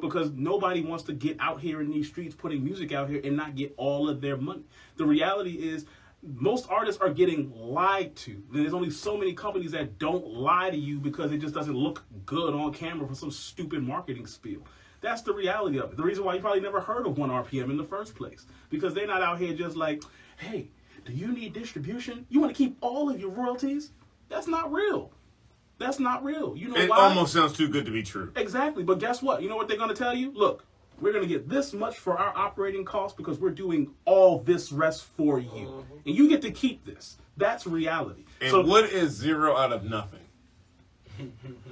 C: Because nobody wants to get out here in these streets putting music out here and not get all of their money. The reality is most artists are getting lied to. There's only so many companies that don't lie to you because it just doesn't look good on camera for some stupid marketing spiel. That's the reality of it. The reason why you probably never heard of 1RPM in the first place. Because they're not out here just like, hey, do you need distribution? You want to keep all of your royalties? That's not real. That's not real. You know why?
B: It almost sounds too good to be true.
C: Exactly. But guess what? You know what they're going to tell you? Look, we're going to get this much for our operating costs because we're doing all this rest for you. And you get to keep this. That's reality.
B: And what is 0 out of nothing?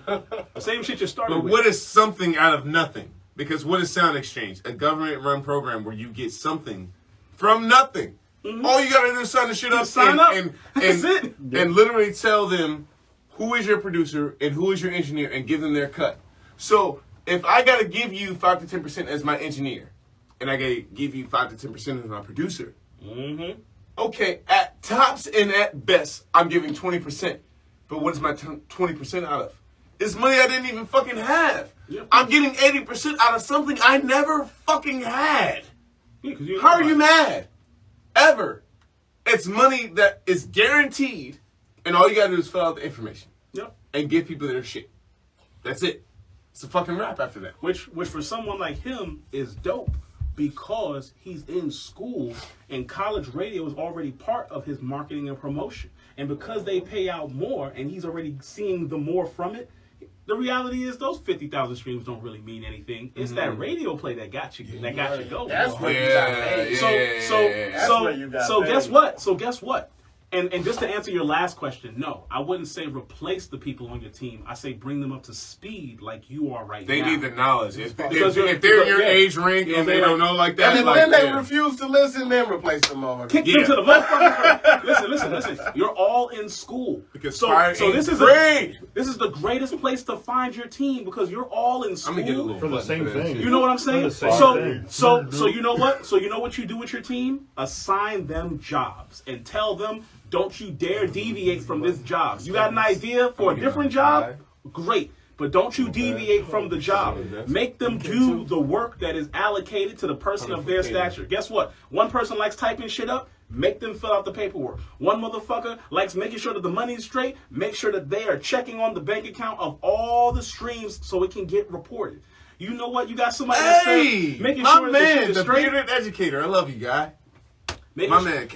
C: The same shit you started
B: with. But what is something out of nothing? Because what is Sound Exchange? A government-run program where you get something from nothing. All you got to do is sign the shit up, and literally tell them who is your producer and who is your engineer and give them their cut. So if I got to give you 5 to 10% as my engineer and I got to give you 5 to 10% as my producer, okay, at tops and at best, I'm giving 20%. But what is my 20% out of? It's money I didn't even fucking have. I'm getting 80% out of something I never fucking had. How are you mad? Ever. It's money that is guaranteed, and all you gotta do is fill out the information. And give people their shit. That's it. It's a fucking wrap after that.
C: Which for someone like him is dope. Because he's in school and college radio is already part of his marketing and promotion. And because they pay out more and he's already seeing the more from it, the reality is those 50,000 streams don't really mean anything. It's that radio play that got you going.
E: That's where you got paid.
C: So guess what? So guess what? And just to answer your last question, no, I wouldn't say replace the people on your team. I say bring them up to speed like you are right now.
B: They need the knowledge. If they're
C: Because-
B: your age rank and they don't know like that,
E: And
B: like,
E: then they refuse to listen, then replace them over.
C: Kick them to the motherfucker. Listen. You're all in school.
B: Because
C: so
B: Fire
C: this
B: AInt
C: is
B: free.
C: this is the greatest place to find your team because you're all in school.
B: I'm gonna get a little
D: For the
B: button
D: same
B: for that
D: thing.
B: shit.
C: You know what I'm saying?
D: For the same
C: So
D: thing.
C: so you know what? So you know what you do with your team? Assign them jobs and tell them, don't you dare deviate from this job. You got an idea for a different job? Great. But don't you deviate from the job. Make them do the work that is allocated to the person of their stature. Guess what? One person likes typing shit up. Make them fill out the paperwork. One motherfucker likes making sure that the money's straight. Make sure that they are checking on the bank account of all the streams so it can get reported. You know what? You got somebody that's making
B: my
C: sure that shit
B: man,
C: is
B: the
C: straight.
B: bearded educator. I love you, guy.
C: Making
B: man,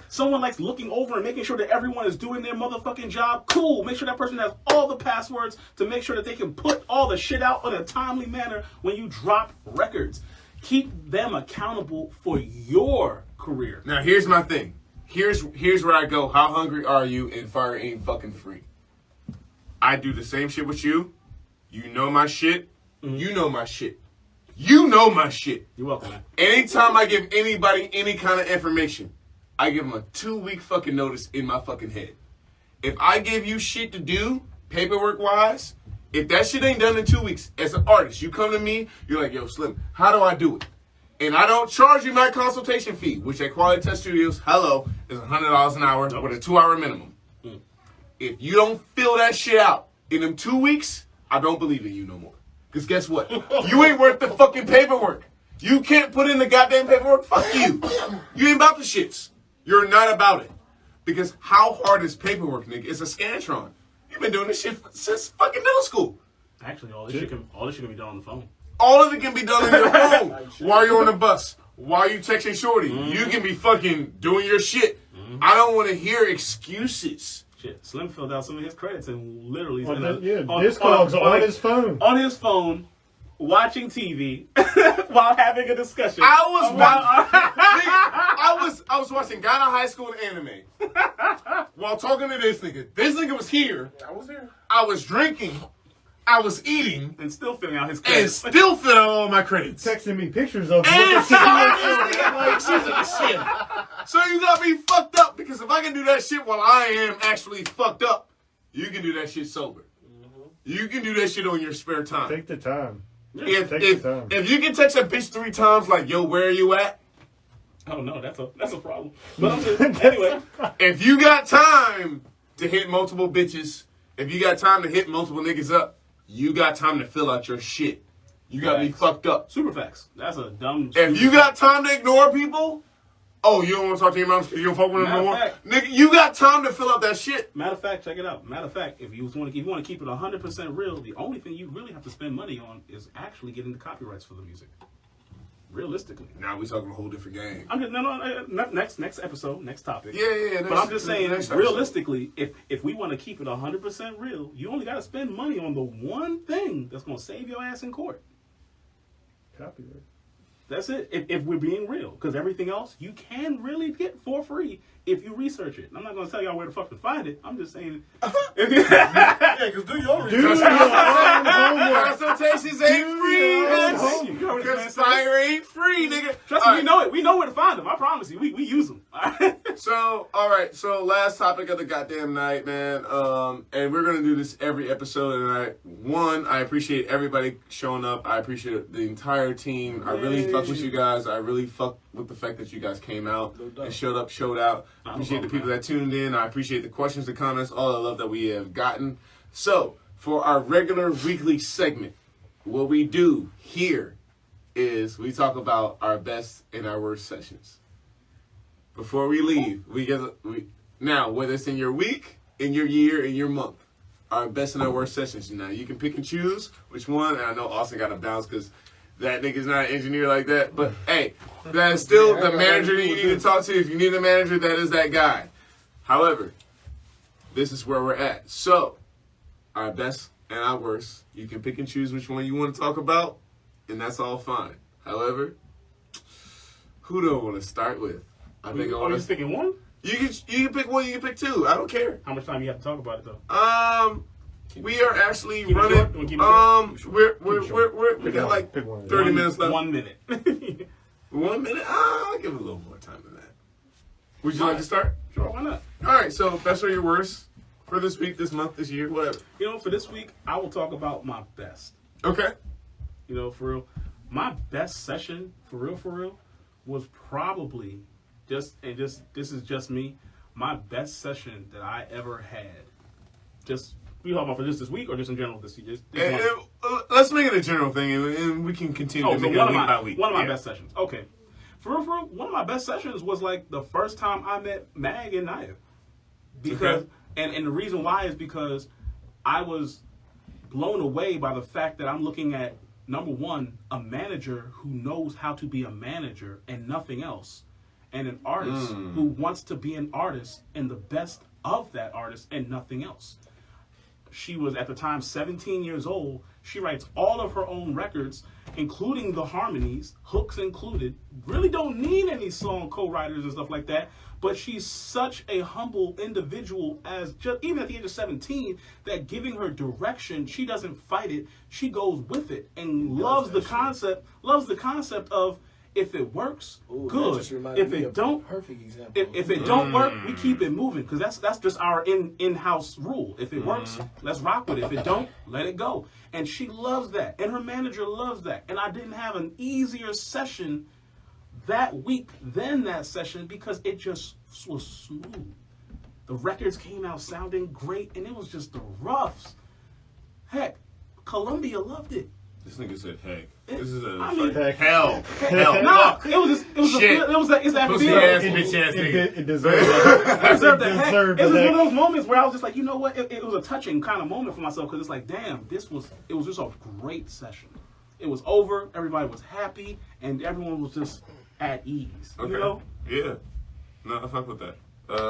C: someone likes looking over and making sure that everyone is doing their motherfucking job. Cool. Make sure that person has all the passwords to make sure that they can put all the shit out in a timely manner when you drop records. Keep them accountable for your career.
B: Now here's my thing. Here's where I go. How hungry are you? And Fire ain't fucking free. I do the same shit with you. You know my shit. You know my shit. You know my shit.
C: You're welcome, man.
B: Anytime I give anybody any kind of information, I give them a 2-week fucking notice in my fucking head. If I give you shit to do, paperwork wise, if that shit ain't done in 2 weeks, as an artist, you come to me, you're like, yo, Slim, how do I do it? And I don't charge you my consultation fee, which at Quality Test Studios, hello, is $100 an hour with a 2-hour minimum. If you don't fill that shit out in them 2 weeks, I don't believe in you no more. Because guess what? You ain't worth the fucking paperwork. You can't put in the goddamn paperwork. Fuck you. You ain't about the shits. You're not about it. Because how hard is paperwork, nigga? It's a Scantron. You've been doing this shit since fucking middle school.
C: Actually, all this shit can be done on the phone.
B: All of it can be done on your phone while you're on the bus, while you texting Shorty. You can be fucking doing your shit. I don't want to hear excuses.
C: Shit, Slim filled out some of his credits and literally
D: Discogs on his phone.
C: On his phone, watching TV while having a discussion.
B: I was watching Ghana High School anime while talking to this nigga. This nigga was here.
E: I was here.
B: I was drinking. I was eating.
C: And still filling out his
B: And
C: credits.
B: still fit all my credits.
D: Texting me pictures of
B: And
D: what
B: pictures of the shit. So you got me fucked up because if I can do that shit while I am actually fucked up, you can do that shit sober. You can do that shit on your spare time.
D: Take the time.
B: If you can text a bitch 3 times like, yo, where are you at?
C: Oh no, that's a problem. But I'm just, anyway,
B: If you got time to hit multiple bitches, if you got time to hit multiple niggas up, you got time to fill out your shit. You got me fucked up.
C: super facts. That's a dumb.
B: If you got time to ignore people, oh, you don't want to talk to your mom because you don't fuck with them no more?
C: Matter of fact.
B: Nigga, you got time to fill out that shit.
C: Matter of fact, check it out. Matter of fact, if you want to keep it 100% real, the only thing you really have to spend money on is actually getting the copyrights for the music. Realistically.
B: Now we talking a whole different game.
C: I'm just next episode, next topic.
B: Yeah.
C: But I'm just saying,
B: next episode.
C: realistically, if we want to keep it 100% real, you only got to spend money on the one thing that's going to save your ass in court.
D: Copyright.
C: That's it. If we're being real, because everything else you can really get for free if you research it. I'm not going to tell y'all where the fuck to find it. I'm just saying.
E: Yeah, because do your research.
B: Consultations ain't free,
C: Thank you.
B: bitch.
C: You already
B: Because
C: said
B: fire ain't free, nigga.
C: Trust me, we know it. We know where to find them. I promise you. We use them.
B: So, all right. So, last topic of the goddamn night, man. And we're gonna do this every episode. And I appreciate everybody showing up. I appreciate the entire team. I really fuck with you guys. I really fuck with the fact that you guys came out and showed up, showed out. I appreciate the people that tuned in. I appreciate the questions, the comments, all the love that we have gotten. So, for our regular weekly segment, what we do here is we talk about our best and our worst sessions. Before we leave, now whether it's in your week, in your year, in your month, our best and our worst sessions. Now you can pick and choose which one. And I know Austin got to bounce because that nigga's not an engineer like that. But hey, that's still the manager you need to talk to. If you need a manager, that is that guy. However, this is where we're at. So, our best and our worst. You can pick and choose which one you want to talk about, and that's all fine. However, who do I want to start with? I think I want
C: to picking one.
B: You can pick one. You can pick two. I don't care.
C: How much time you have to talk about it though?
B: We are actually running. We got like 30 minutes left.
C: 1 minute.
B: 1 minute? I'll give it a little more time than that. Would you like to start?
C: Sure, why not?
B: All right. So best or your worst for this week, this month, this year, whatever.
C: For this week, I will talk about my best.
B: Okay.
C: For real, my best session, for real, was probably this is just me. My best session that I ever had. We talking about for just this week or just in general this week?
B: Let's make it a general thing, and we can continue to make it week by week.
C: One of my best sessions. Okay. For real, one of my best sessions was like the first time I met Mag and Naya. Because, and the reason why is because I was blown away by the fact that I'm looking at, number one, a manager who knows how to be a manager and nothing else. And an artist who wants to be an artist and the best of that artist and nothing else. She was, at the time, 17 years old. She writes all of her own records, including the harmonies, hooks included. Really don't need any song co-writers and stuff like that. But she's such a humble individual, as just even at the age of 17, that giving her direction, she doesn't fight it. She goes with it and loves the concept of, if it works, good. If it don't,
A: perfect example.
C: If it don't work, we keep it moving, because that's just our in-house rule. If it works, let's rock with it. If it don't, let it go. And she loves that, and her manager loves that. And I didn't have an easier session that week than that session because it just was smooth. The records came out sounding great, and it was just the roughs. Heck, Columbia loved it.
B: This nigga said, "Heck, this is
D: hell."
C: No, it's that
B: pussy
C: feeling.
B: ass bitch ass nigga.
D: It deserved that.
C: It deserved the heck.
D: deserved
C: It was
D: the
C: one
D: heck.
C: of those moments where I was just like, you know what? It was a touching kind of moment for myself, because it's like, damn, it was just a great session. It was over. Everybody was happy, and everyone was just at ease.
B: Okay.
C: You know?
B: Yeah. No, I fuck with that.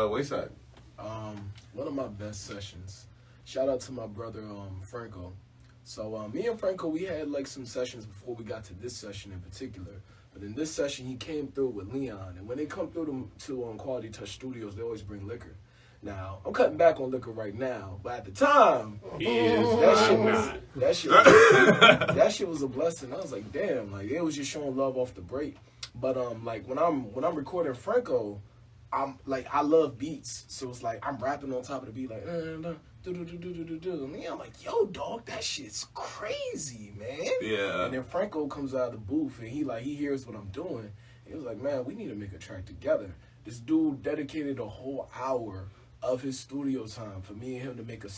B: Wayside.
A: One of my best sessions. Shout out to my brother Franco. So me and Franco, we had like some sessions before we got to this session in particular. But in this session, he came through with Leon, and when they come through to Quality Touch Studios, they always bring liquor. Now I'm cutting back on liquor right now, but at the time, that shit was a blessing. I was like, damn, like it was just showing love off the break. But like when I'm recording Franco, I'm like, I love beats, so it's like I'm rapping on top of the beat like do. And I'm like, yo, dog, that shit's crazy, man.
B: Yeah.
A: And then Franco comes out of the booth and he hears what I'm doing. He was like, man, we need to make a track together. This dude dedicated a whole hour of his studio time for me and him to make a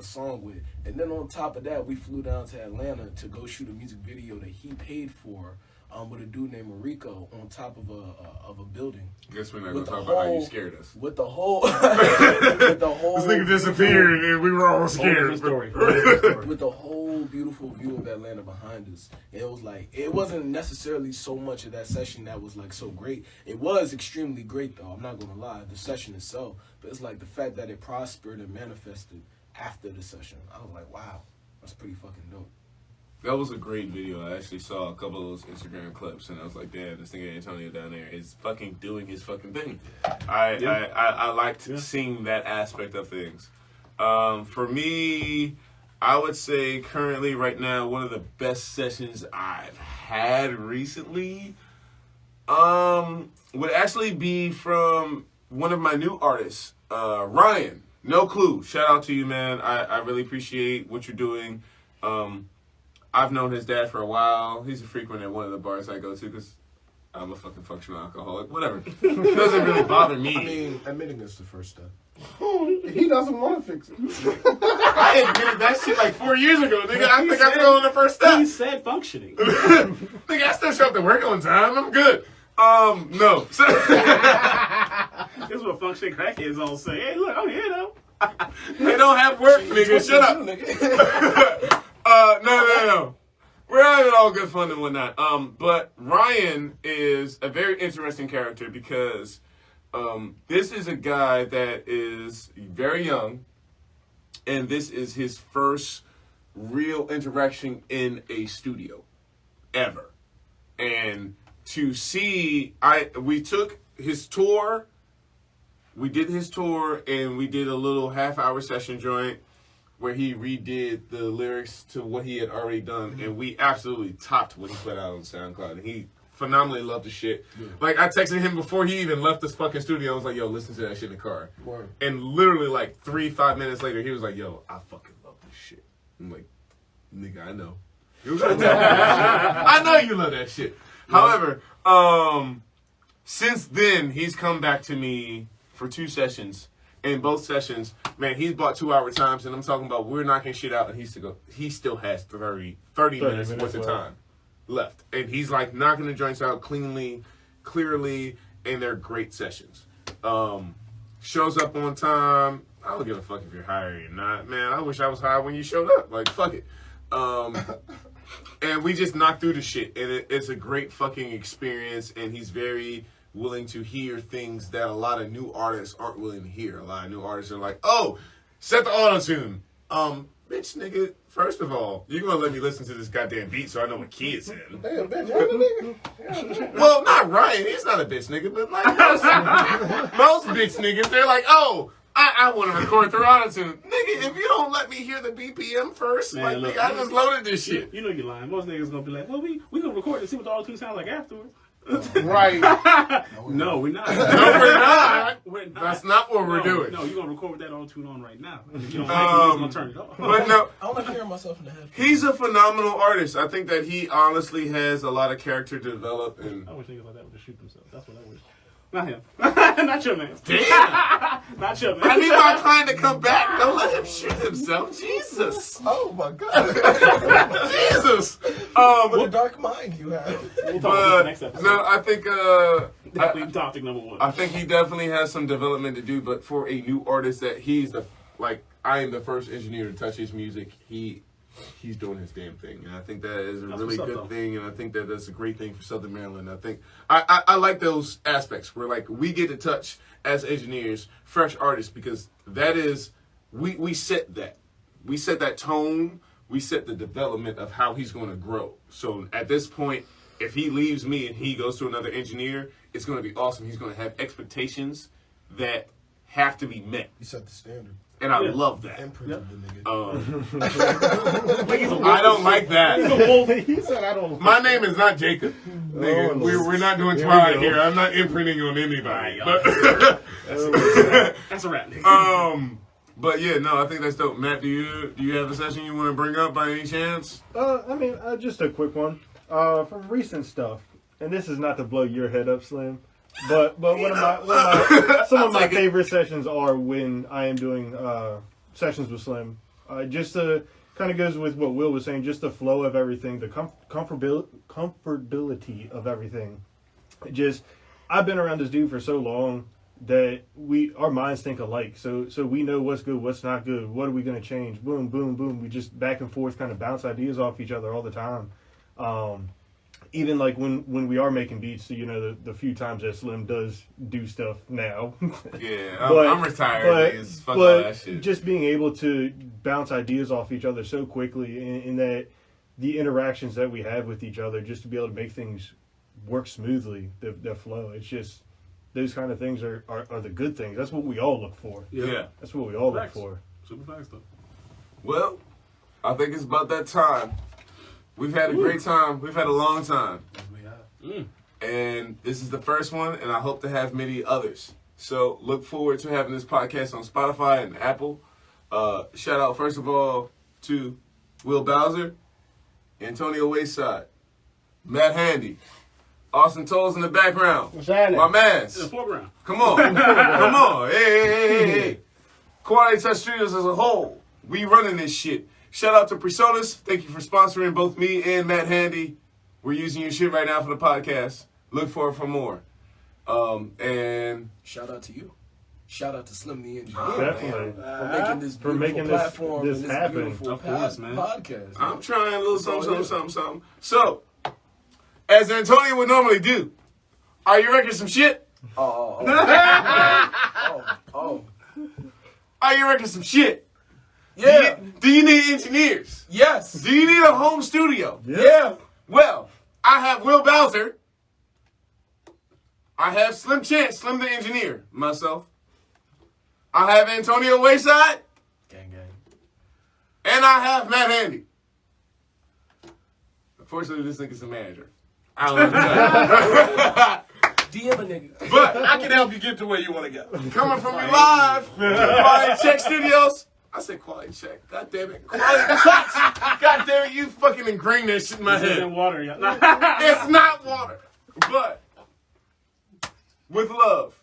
A: song with. And then on top of that, we flew down to Atlanta to go shoot a music video that he paid for with a dude named Rico on top of a building.
B: Guess we're not going to talk about how you scared us.
A: With the whole... This
B: nigga disappeared and we were all scared.
A: With the whole beautiful view of Atlanta behind us. And it was like, it wasn't necessarily so much of that session that was like so great. It was extremely great though, I'm not going to lie, the session itself. But it's like the fact that it prospered and manifested after the session. I was like, wow, that's pretty fucking dope.
B: That was a great video. I actually saw a couple of those Instagram clips, and I was like, damn, this nigga Antonio down there is fucking doing his fucking thing. I liked seeing that aspect of things. For me, I would say currently, right now, one of the best sessions I've had recently would actually be from one of my new artists, Ryan. No Clue. Shout out to you, man. I really appreciate what you're doing. I've known his dad for a while. He's a frequent at one of the bars I go to because I'm a fucking functional alcoholic. Whatever. It doesn't really bother me.
A: I mean, admitting it's the first step.
E: He doesn't want to fix it.
B: I admitted that shit like 4 years ago, nigga. I think I'm still on the first step.
C: He said functioning.
B: Nigga, I still show up to work on time. I'm good. No.
C: This is what functioning crackheads all say. Hey, look, I'm here though.
B: They don't have work, nigga. Shut up.
A: Nigga.
B: No. We're having all good fun and whatnot. But Ryan is a very interesting character because this is a guy that is very young, and this is his first real interaction in a studio ever. And to see, we took his tour, we did his tour, and we did a little half-hour session joint where he redid the lyrics to what he had already done, and we absolutely topped what he put out on SoundCloud. And he phenomenally loved the shit. Yeah. Like, I texted him before he even left this fucking studio. I was like, yo, listen to that shit in the car.
A: Word.
B: And literally, like, 3-5 minutes later, he was like, yo, I fucking love this shit. I'm like, nigga, I know. I know you love that shit. Yeah. However, since then, he's come back to me for 2 sessions. In both sessions, man, he's bought 2-hour times, and I'm talking about we're knocking shit out, and he still has 30 minutes worth of time left. And he's like knocking the joints out clearly, and they're great sessions. Shows up on time. I don't give a fuck if you're hired or not. Man, I wish I was hired when you showed up. Like, fuck it. And we just knocked through the shit, and it's a great fucking experience, and he's very willing to hear things that a lot of new artists aren't willing to hear. A lot of new artists are like, oh, set the auto-tune. Bitch, nigga, first of all, you're going to let me listen to this goddamn beat so I know what key it's in.
E: Damn, bitch, I'm a nigga.
B: Well, not Ryan. He's not a bitch nigga, but like most bitch niggas, they're like, oh, I want to record through auto-tune. Nigga, if you don't let me hear the BPM first, man, like, look, nigga, I just loaded this shit.
C: You know you're lying. Most niggas going to be like, well, we going to record and see what the auto-tune sounds like afterwards.
E: Right.
C: No, we're not.
B: No, we're not.
C: We're not.
B: That's not what we're doing.
C: No, you're going to record with that auto-tune on right now. If you don't like it, you're going to turn it off.
B: But no,
A: I don't like hearing myself in the head.
B: He's a phenomenal artist. I think that he honestly has a lot of character to develop. And
C: I wish niggas like that would just shoot themselves. That's what I wish. Not him. Not your man.
B: Damn.
C: Not your man.
B: I need my client to come back. Don't let him shoot himself. Jesus.
A: Oh my God.
B: Jesus.
A: What a dark mind you have.
C: We'll talk about this next episode.
B: No, I think
C: definitely topic number 1.
B: I think he definitely has some development to do, but for a new artist that he's I am the first engineer to touch his music. He's doing his damn thing, and I think that is a really good thing, and I think that that's a great thing for Southern Maryland. I think I like those aspects where like we get to touch as engineers fresh artists, because that is we set that tone, we set the development of how he's going to grow. So at this point, if he leaves me and he goes to another engineer, it's going to be awesome. He's going to have expectations that have to be met.
A: You set the standard.
B: And I love that.
A: Imprinted the nigga.
B: I don't like that.
D: He said, I don't.
B: My name is not Jacob. Nigga, we're not doing Twilight here. I'm not imprinting on anybody. But
C: that's a wrap, nigga.
B: But yeah, no, I think that's dope. Matt, do you have a session you want to bring up by any chance?
D: I mean, just a quick one. From recent stuff, and this is not to blow your head up, Slim. But some of my favorite sessions are when I am doing sessions with Slim. Just to kind of goes with what Will was saying, just the flow of everything, the comfortability of everything. I've been around this dude for so long that our minds think alike. So we know what's good, what's not good, what are we going to change? Boom, boom, boom. We just back and forth kind of bounce ideas off each other all the time. Even like when we are making beats, the few times that Slim does do stuff now.
B: Yeah, I'm retired. Fuck all that shit.
D: Just being able to bounce ideas off each other so quickly, in that the interactions that we have with each other, just to be able to make things work smoothly, the flow. It's just those kind of things are the good things. That's what we all look for.
B: Yeah.
D: That's what we all look for.
C: Super facts, though.
B: Well, I think it's about that time. We've had a great time. We've had a long time. And this is the first one, and I hope to have many others. So look forward to having this podcast on Spotify and Apple. Shout out, first of all, to Will Bowser, Antonio Wayside, Matt Handy, Austin Toles in the background. My mans.
C: In the foreground.
B: Come on. Come on. Hey. Quality Touch Studios as a whole. We running this shit. Shout out to Personas. Thank you for sponsoring both me and Matt Handy. We're using your shit right now for the podcast. Look for more. And
A: shout out to you. Shout out to Slim the engineer,
D: Definitely.
A: man, for making this
D: For
A: beautiful
D: making this-
A: platform
D: this
A: and this
D: happen.
A: beautiful
C: Of course, man.
A: podcast.
B: I'm trying a little something. So, as Antonio would normally do, are you ready for some shit?
A: Oh.
B: Are you ready for some shit?
A: Yeah.
B: Do you need engineers?
A: Yes.
B: Do you need a home studio?
A: Yeah.
B: Well, I have Will Bowser. I have Slim Chance, Slim the engineer, myself. I have Antonio Wayside.
A: Gang.
B: And I have Matt Handy. Unfortunately, this nigga's a manager. I don't know.
A: DM a nigga.
B: But
E: I can help you get to where you want to go.
B: coming from me live, Quality Check Studios. I said quality check. God damn it. Quality checks. God damn it. You fucking ingrained that shit in my
C: This
B: head.
C: isn't water, yeah.
B: It's not water. But with love,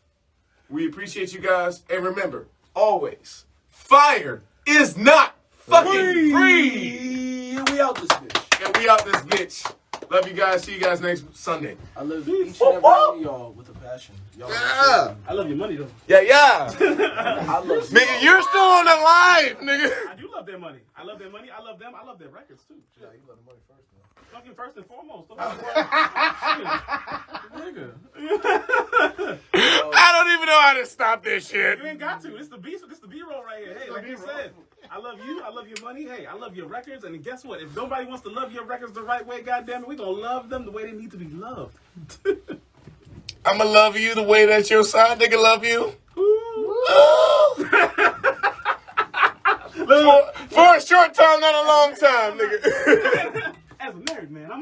B: we appreciate you guys. And remember, always, fire is not fucking free.
A: We out this bitch.
B: And we out this bitch. Love you guys. See you guys next Sunday.
A: I love each and every one of y'all with a passion. Y'all
B: Yeah.
C: I love your money, though.
B: Yeah.
A: I love
B: Nigga, you're still on the live, nigga.
C: I do love their money. I love their money. I love them. I love their records, too.
A: Yeah, you love the money first, man.
C: Fucking first and foremost. Nigga.
B: I don't even know how to stop this shit.
C: You ain't got to. It's the B-roll right here. Hey, like you said, I love you. I love your money. Hey, I love your records. And guess what? If nobody wants to love your records the right way, goddamn it, we gonna love them the way they need to be loved.
B: I'ma love you the way that your side nigga love you. For a short time, not a long time, nigga.
C: As a married man, I'm